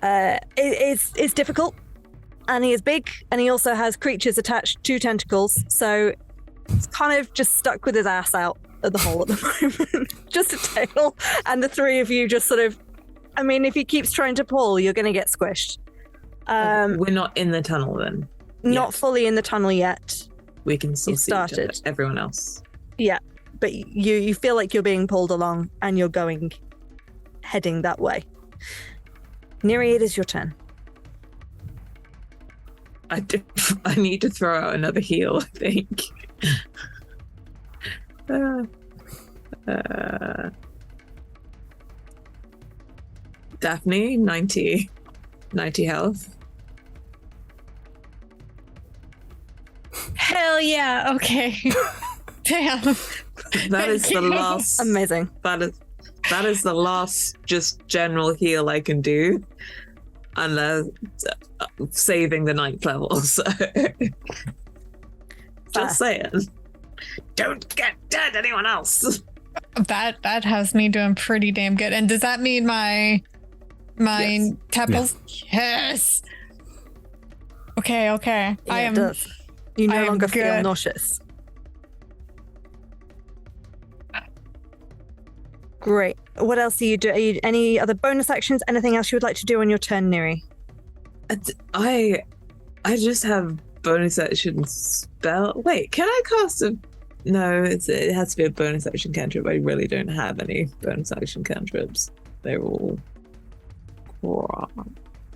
It's difficult, and he is big, and he also has creatures attached to tentacles, so it's kind of just stuck with his ass out of the hole at the moment. Just a tail, and the three of you just sort of, I mean, if he keeps trying to pull, you're going to get squished. We're not in the tunnel then? Not fully in the tunnel yet. We can still see everyone else. Yeah, but you feel like you're being pulled along, and you're heading that way. Neri, it is your turn. I need to throw out another heal, I think. Daphne, 90 health. Hell yeah, okay. Damn. That is the last. Amazing. That is the last just general heal I can do. Unless saving the 9th level, so just saying. Don't get dead, anyone else. That has me doing pretty damn good. And does that mean my tepals? Yes. Okay. Yeah, I am. It does. You no longer feel good. nauseous. Great. What else are you doing? Any other bonus actions? Anything else you would like to do on your turn, Neri? I just have bonus action spell. Wait, can I cast a? No, it has to be a bonus action cantrip. I really don't have any bonus action cantrips. They're all.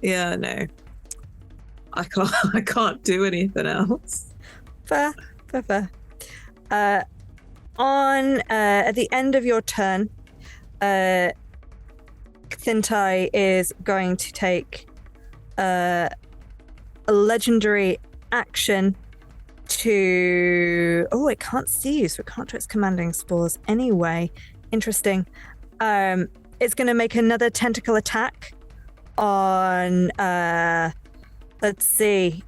Yeah, no. I can't do anything else. Fair. At the end of your turn, Thintai is going to take a legendary action to... Oh, it can't see you, so it can't try its commanding spores anyway. Interesting. It's going to make another tentacle attack on... let's see.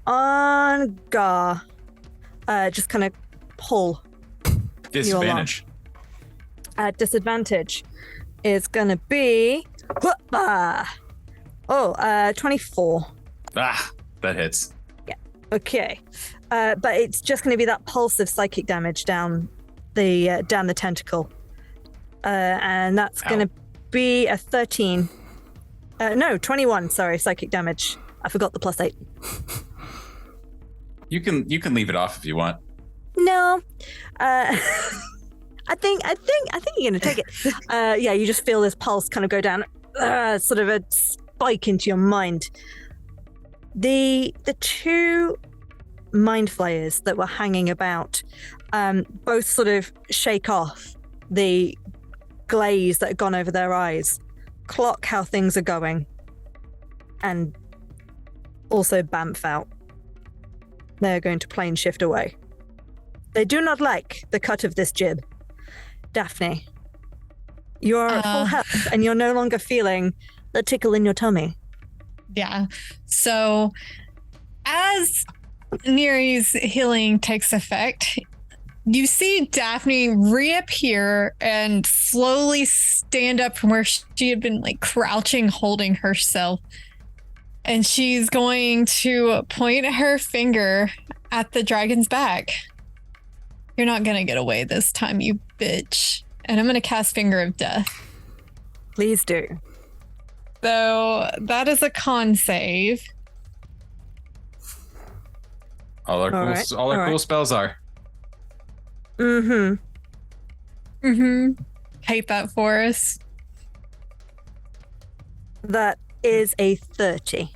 On Gar. Just kind of pull. Disadvantage. Disadvantage is going to be 24. Ah, that hits. Yeah. Okay. But it's just going to be that pulse of psychic damage down the tentacle, and that's going to be a 13. No, 21. Sorry, psychic damage. I forgot the +8. You can leave it off if you want. No. I think you're gonna take it. Yeah, you just feel this pulse kind of go down, sort of a spike into your mind. The two mind flayers that were hanging about, both sort of shake off the glaze that had gone over their eyes, clock how things are going, and also bamf out. They're going to plane shift away. They do not like the cut of this jib. Daphne, you're at full health and you're no longer feeling the tickle in your tummy. Yeah. So as Neri's healing takes effect, you see Daphne reappear and slowly stand up from where she had been like crouching, holding herself, And she's going to point her finger at the dragon's back. You're not going to get away this time, you bitch. And I'm going to cast Finger of Death. Please do. So that is a con save. All our cool spells are. Mm-hmm. Hate that for us. That is a 30.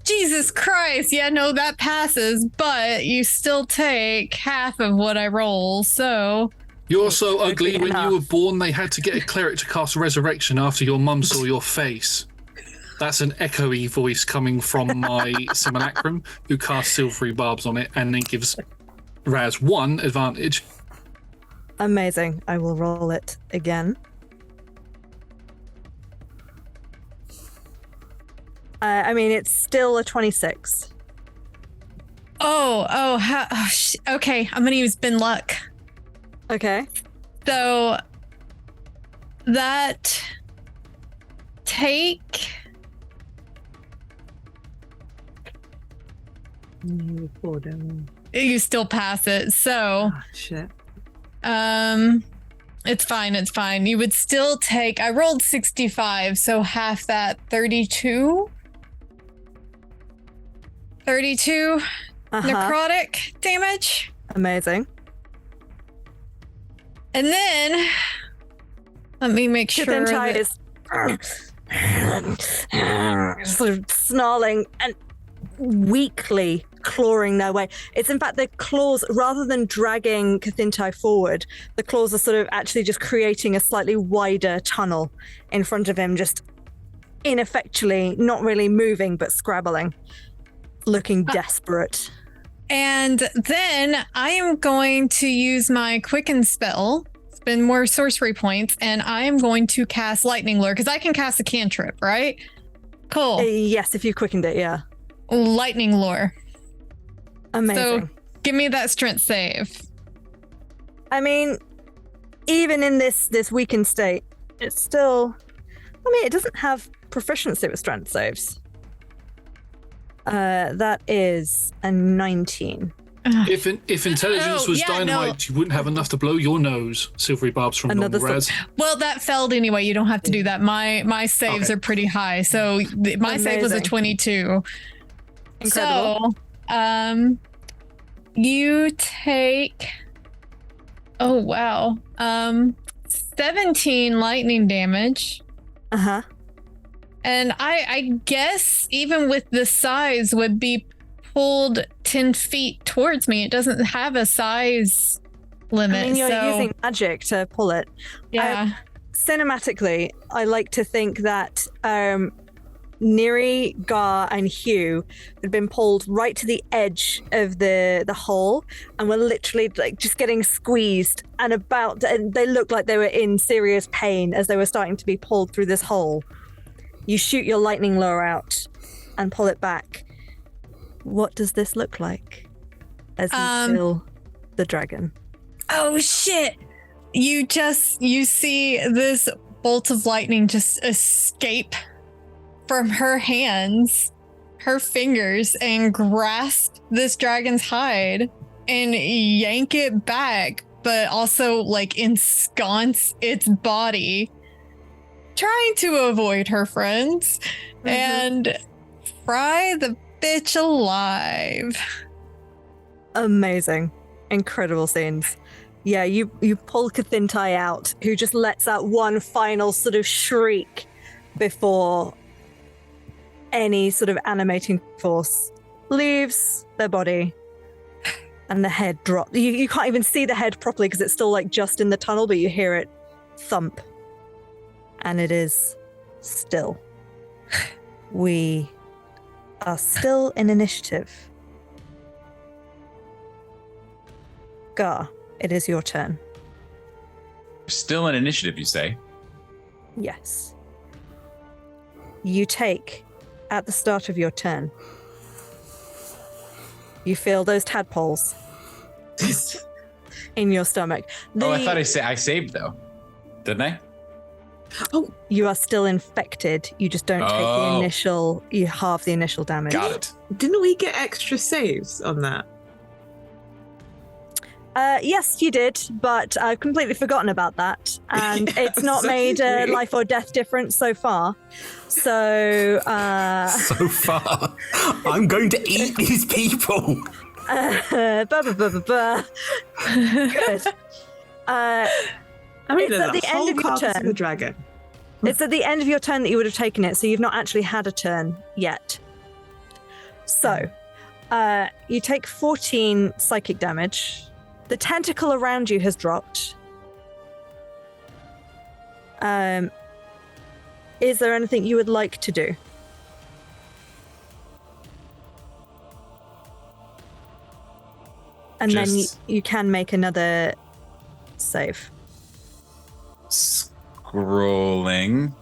Jesus Christ. Yeah, no, that passes, but you still take half of what I roll, so... You're so ugly. When enough. you were born, they had to get a cleric to cast Resurrection after your mum saw your face. That's an echoey voice coming from my simulacrum, who casts silvery barbs on it and then gives Raz 1 advantage. Amazing. I will roll it again. I mean, it's still a 26. Okay, I'm gonna use bin luck. Okay. So that take you still pass it, so Shit. it's fine. You would still take, I rolled 65, so half that, 32 necrotic damage. Amazing. And then let me make sure Tide that... is sort of snarling and weakly clawing their way. It's in fact the claws, rather than dragging Cathintai forward, the claws are sort of actually just creating a slightly wider tunnel in front of him, just ineffectually, not really moving, but scrabbling, looking desperate. And then I am going to use my Quicken spell, spend more sorcery points, and I am going to cast Lightning Lure, because I can cast a cantrip, right? Cool. Yes, if you quickened it, yeah. Lightning Lure. Amazing. So give me that strength save. I mean, even in this weakened state, it's still... I mean, it doesn't have proficiency with strength saves. That is a 19. If intelligence was dynamite, you wouldn't have enough to blow your nose. Silvery barbs from normal Raz. Well, that failed anyway. You don't have to do that. My saves are pretty high. So my save was a 22. Incredible. So, you take... Oh, wow. 17 lightning damage. Uh-huh. And I guess even with the size would be pulled 10 feet towards me. It doesn't have a size limit. I mean, you're using magic to pull it. Yeah. Cinematically, I like to think that Neri, Gar, and Hugh had been pulled right to the edge of the hole and were literally like just getting squeezed and they looked like they were in serious pain as they were starting to be pulled through this hole. You shoot your lightning lure out and pull it back. What does this look like as you kill the dragon? Oh shit! You see this bolt of lightning just escape from her hands, her fingers, and grasp this dragon's hide and yank it back, but also like ensconce its body, trying to avoid her friends and fry the bitch alive. Amazing. Incredible scenes. Yeah, you pull Cathintai out, who just lets out one final sort of shriek before any sort of animating force leaves their body and the head drops. You can't even see the head properly because it's still like just in the tunnel, but you hear it thump. And it is still. We are still in initiative. Gar, it is your turn. Still in initiative, you say? Yes. You take, at the start of your turn, you feel those tadpoles in your stomach. I thought I saved though, didn't I? Oh, you are still infected. You just don't take the initial. You halve the initial damage. Got it. didn't we get extra saves on that? Yes, you did, but I've completely forgotten about that, and it's not made a life or death difference so far. So, So far, I'm going to eat these people. Good. I mean, it's there's at the a whole end of your carcass turn. of a dragon. It's at the end of your turn that you would have taken it, so you've not actually had a turn yet. So, you take 14 psychic damage. The tentacle around you has dropped. Is there anything you would like to do? And then you can make another save. Scrolling.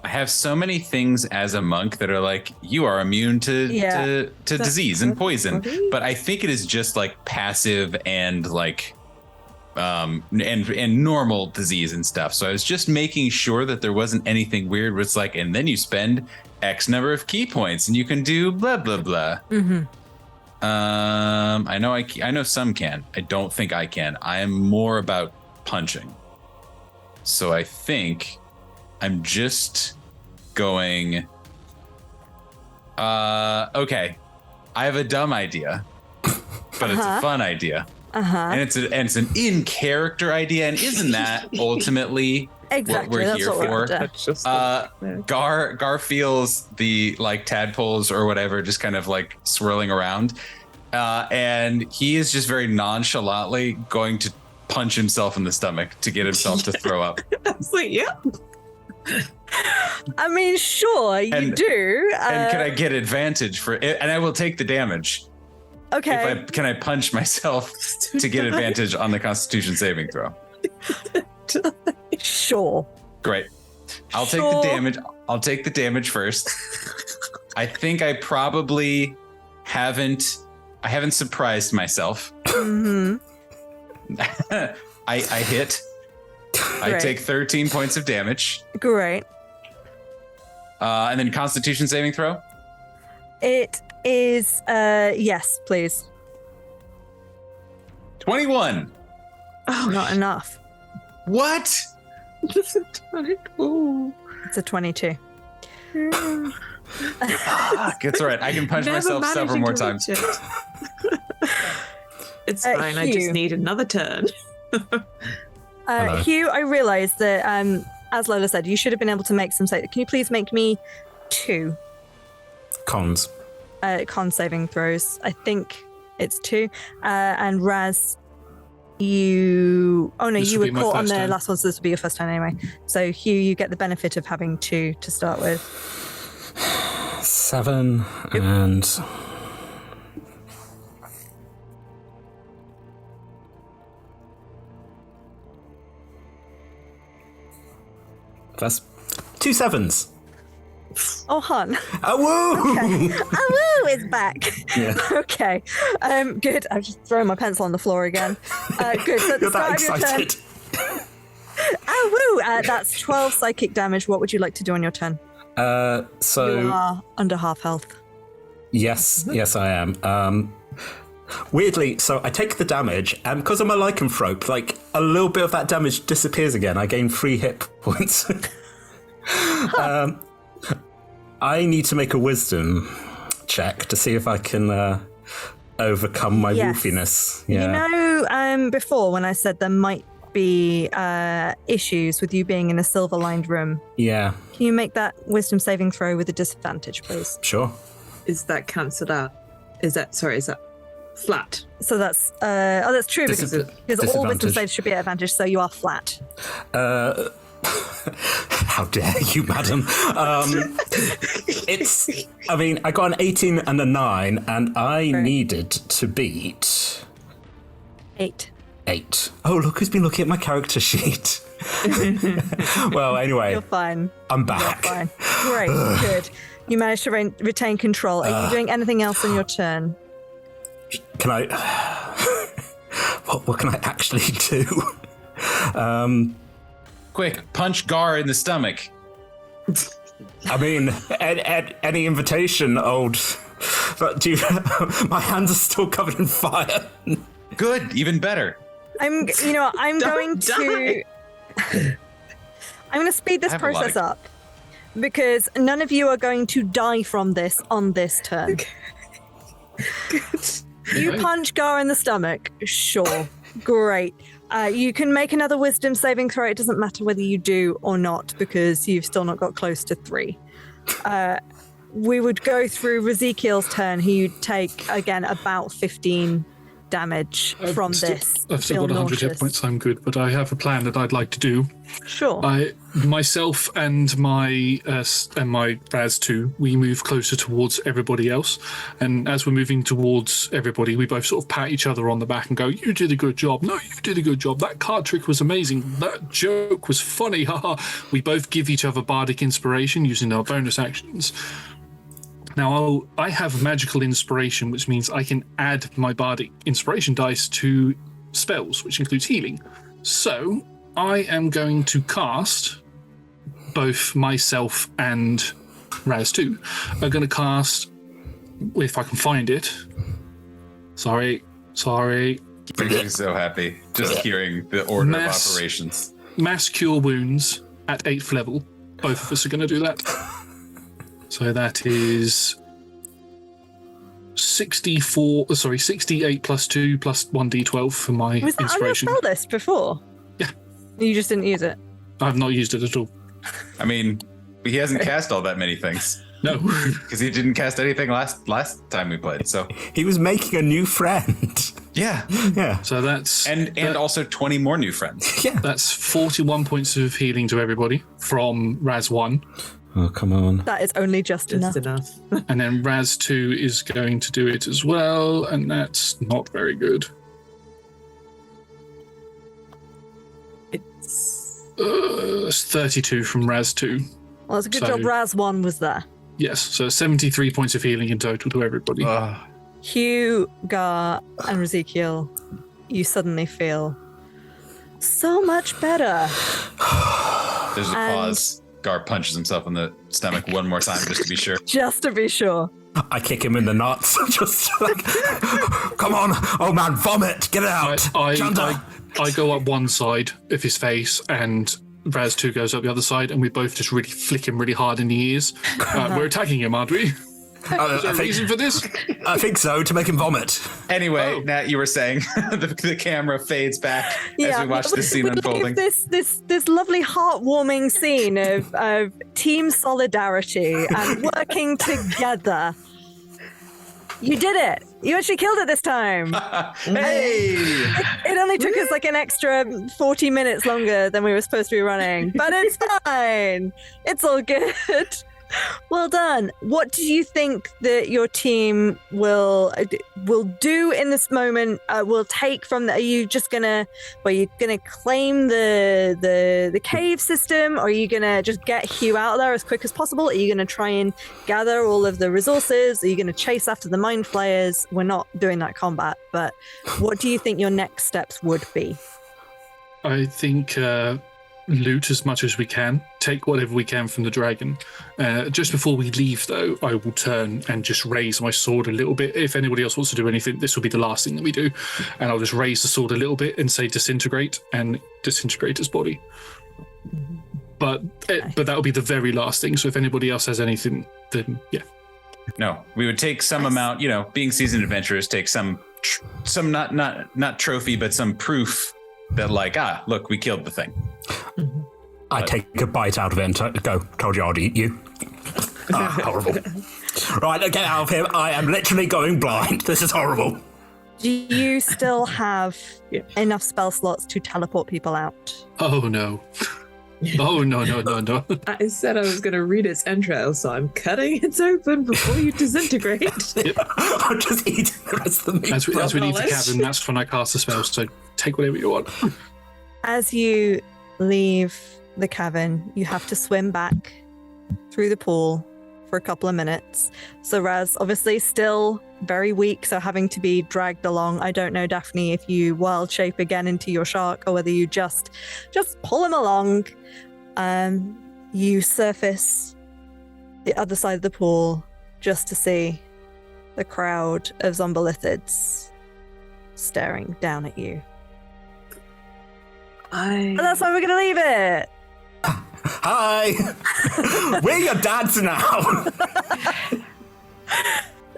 I have so many things as a monk that are like, you are immune to disease and poison. But I think it is just like passive and like and normal disease and stuff. So I was just making sure that there wasn't anything weird where it's like, and then you spend X number of key points and you can do blah blah blah. Mm-hmm. I know some can. I don't think I can. I am more about punching. So I think I'm just going, okay, I have a dumb idea, but it's a fun idea. And it's an in-character idea, and isn't that ultimately what we're here for? Gar feels the like tadpoles or whatever just kind of like swirling around, and he is just very nonchalantly going to punch himself in the stomach to get himself to throw up. I was like, yeah. I mean, sure, you do. And can I get advantage for it? And I will take the damage. Okay. Can I punch myself to get advantage on the Constitution saving throw? Sure. Great. I'll take the damage. I'll take the damage first. I think I probably haven't surprised myself. Mm-hmm. I hit. Great. I take 13 points of damage. Great. And then Constitution saving throw? It is, yes, please. 21. Oh, not enough. What? It's a 22. It's a 22. Fuck, it's all right. I can punch myself several more times. It's fine. I just need another turn. Hugh, I realised that, as Lola said, you should have been able to make some save. Can you please make me 2 Cons. Con saving throws? I think it's 2. And Raz, you... Oh no, This you would were be my caught on first the turn. last one, so this would be your first time anyway. So Hugh, you get the benefit of having 2 to start with. 7 and... That's 2 7s. Oh, hun. Oh, woo! Okay. Oh, woo is back. Yeah. Okay. Good. I've just thrown my pencil on the floor again. Good. So at the You're that start of your turn. excited. Oh, woo! That's 12 psychic damage. What would you like to do on your turn? So You are under half health. yes, I am. Weirdly, so I take the damage, and because I'm a lycanthrope, like a little bit of that damage disappears again. I gain 3 hit points. I need to make a wisdom check to see if I can overcome my wolfiness. Yeah. You know, before when I said there might be issues with you being in a silver-lined room, Yeah. can you make that wisdom saving throw with a disadvantage, please? Sure. Is that cancelled out? Is that flat? So that's that's true because all wisdom disadvantage. saves should be at advantage, so you are flat. How dare you, madam? I mean, I got an 18 and a 9, and I needed to beat 8. 8. Oh, look who's been looking at my character sheet. Well, anyway. You're fine. I'm back. You're fine. Great, good. You managed to retain control. Are you doing anything else on your turn? Can I... what can I actually do? Quick, punch Gar in the stomach. I mean, any invitation, old. But my hands are still covered in fire. Good, even better. I'm going to speed this process up because none of you are going to die from this on this turn. You punch Gar in the stomach, sure, great. You can make another wisdom saving throw. It doesn't matter whether you do or not because you've still not got close to 3. We would go through Ezekiel's turn. He'd take, again, about 15 damage from this. I've still got 100 hit points. I'm good, but I have a plan that I'd like to do. Sure. Myself and my Raz 2, we move closer towards everybody else, and as we're moving towards everybody, we both sort of pat each other on the back and go, "You did a good job. No, you did a good job. That card trick was amazing. That joke was funny. Haha." We both give each other bardic inspiration using our bonus actions. Now, I have magical inspiration, which means I can add my bardic inspiration dice to spells, which includes healing. So I am going to cast, both myself and Raz 2 are going to cast, if I can find it. Sorry. Makes me so happy just hearing the order of operations. Mass Cure Wounds at 8th level. Both of us are going to do that. So that is 68 plus 2 plus 1d12 for my Was that inspiration. on your spell list before? Yeah. You just didn't use it? I've not used it at all. I mean, he hasn't cast all that many things. No. Because he didn't cast anything last time we played, so. He was making a new friend. Yeah. Yeah. So that's... And also 20 more new friends. Yeah. That's 41 points of healing to everybody from Raz 1. Oh, come on. That is only just enough. And then Raz 2 is going to do it as well, and that's not very good. It's 32 from Raz 2. Well, it's a good job Raz 1 was there. Yes, so 73 points of healing in total to everybody. Hugh, Gar, and Ezekiel, you suddenly feel so much better. There's a pause. Gar punches himself in the stomach one more time just to be sure. Just to be sure. I kick him in the nuts. Just like, come on, oh man, vomit, get it out. I go up one side of his face, and Raz 2 goes up the other side, and we both just really flick him really hard in the ears. We're attacking him, aren't we? Is there a reason for this? I think so, to make him vomit. Anyway, Nat, you were saying the camera fades back as we watch this scene unfolding. This lovely heartwarming scene of team solidarity and working together. You did it. You actually killed it this time. Hey! It only took us like an extra 40 minutes longer than we were supposed to be running, but it's fine. It's all good. Well done. What do you think that your team will do in this moment? Will take from the? Are you just gonna? Are you gonna claim the cave system? Or are you gonna just get Hugh out of there as quick as possible? Are you gonna try and gather all of the resources? Are you gonna chase after the mind flayers? We're not doing that combat, but what do you think your next steps would be? I think loot as much as we can, take whatever we can from the dragon. Just before we leave, though, I will turn and just raise my sword a little bit. If anybody else wants to do anything, this will be the last thing that we do. And I'll just raise the sword a little bit and say disintegrate, and disintegrate his body. But that will be the very last thing. So if anybody else has anything, then yeah. No, we would take some amount, being seasoned adventurers, take some not trophy, but some proof that look, we killed the thing. I take a bite out of it and go, told you I'd eat you. Horrible. Right, get out of here. I am literally going blind. This is horrible. Do you still have enough spell slots to teleport people out? Oh, no. Oh, no. I said I was going to read its entrails, so I'm cutting it open before you disintegrate. Yep. I'm just eating the rest of the meat. As we leave the cabin, that's when I cast the spell, so take whatever you want. As you leave the cavern, you have to swim back through the pool for a couple of minutes. So Raz, obviously still very weak, so having to be dragged along. I don't know, Daphne, if you wild shape again into your shark or whether you just pull him along. You surface the other side of the pool just to see the crowd of zombolithids staring down at you. And that's why we're going to leave it. Hi! We're your dads now!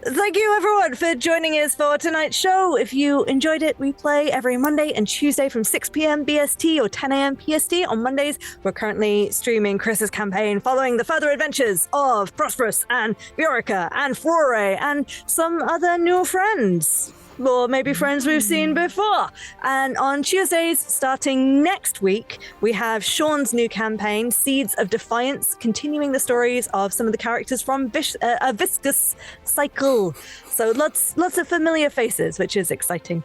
Thank you, everyone, for joining us for tonight's show. If you enjoyed it, we play every Monday and Tuesday from 6 p.m. BST or 10 a.m. PST. On Mondays, we're currently streaming Chris's campaign, following the further adventures of Prosperous and Viorica and Flore and some other new friends. Or maybe friends we've seen before. And on Tuesdays, starting next week, we have Sean's new campaign, Seeds of Defiance, continuing the stories of some of the characters from A Viscous Cycle. So lots of familiar faces, which is exciting.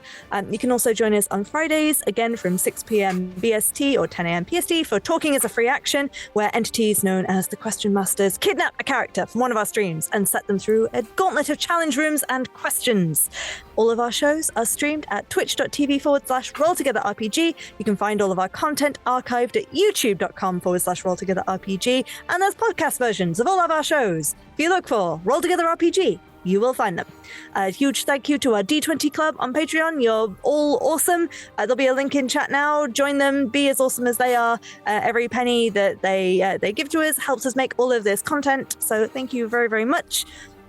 You can also join us on Fridays, again from 6 p.m. BST or 10 a.m. PST, for Talking as a Free Action, where entities known as the Question Masters kidnap a character from one of our streams and set them through a gauntlet of challenge rooms and questions. All of our shows are streamed at twitch.tv/RollTogetherRPG. You can find all of our content archived at youtube.com/RollTogetherRPG. And there's podcast versions of all of our shows. If you look for Roll Together RPG, you will find them. A huge thank you to our D20 Club on Patreon. You're all awesome. There'll be a link in chat now. Join them. Be as awesome as they are. Every penny that they give to us helps us make all of this content. So thank you very, very much.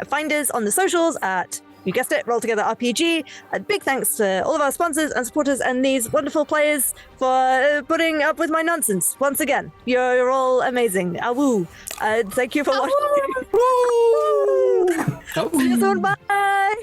Find us on the socials at, you guessed it, Roll Together RPG. A big thanks to all of our sponsors and supporters and these wonderful players for putting up with my nonsense once again. You're all amazing. Awoo. Thank you for watching. See you soon. Bye.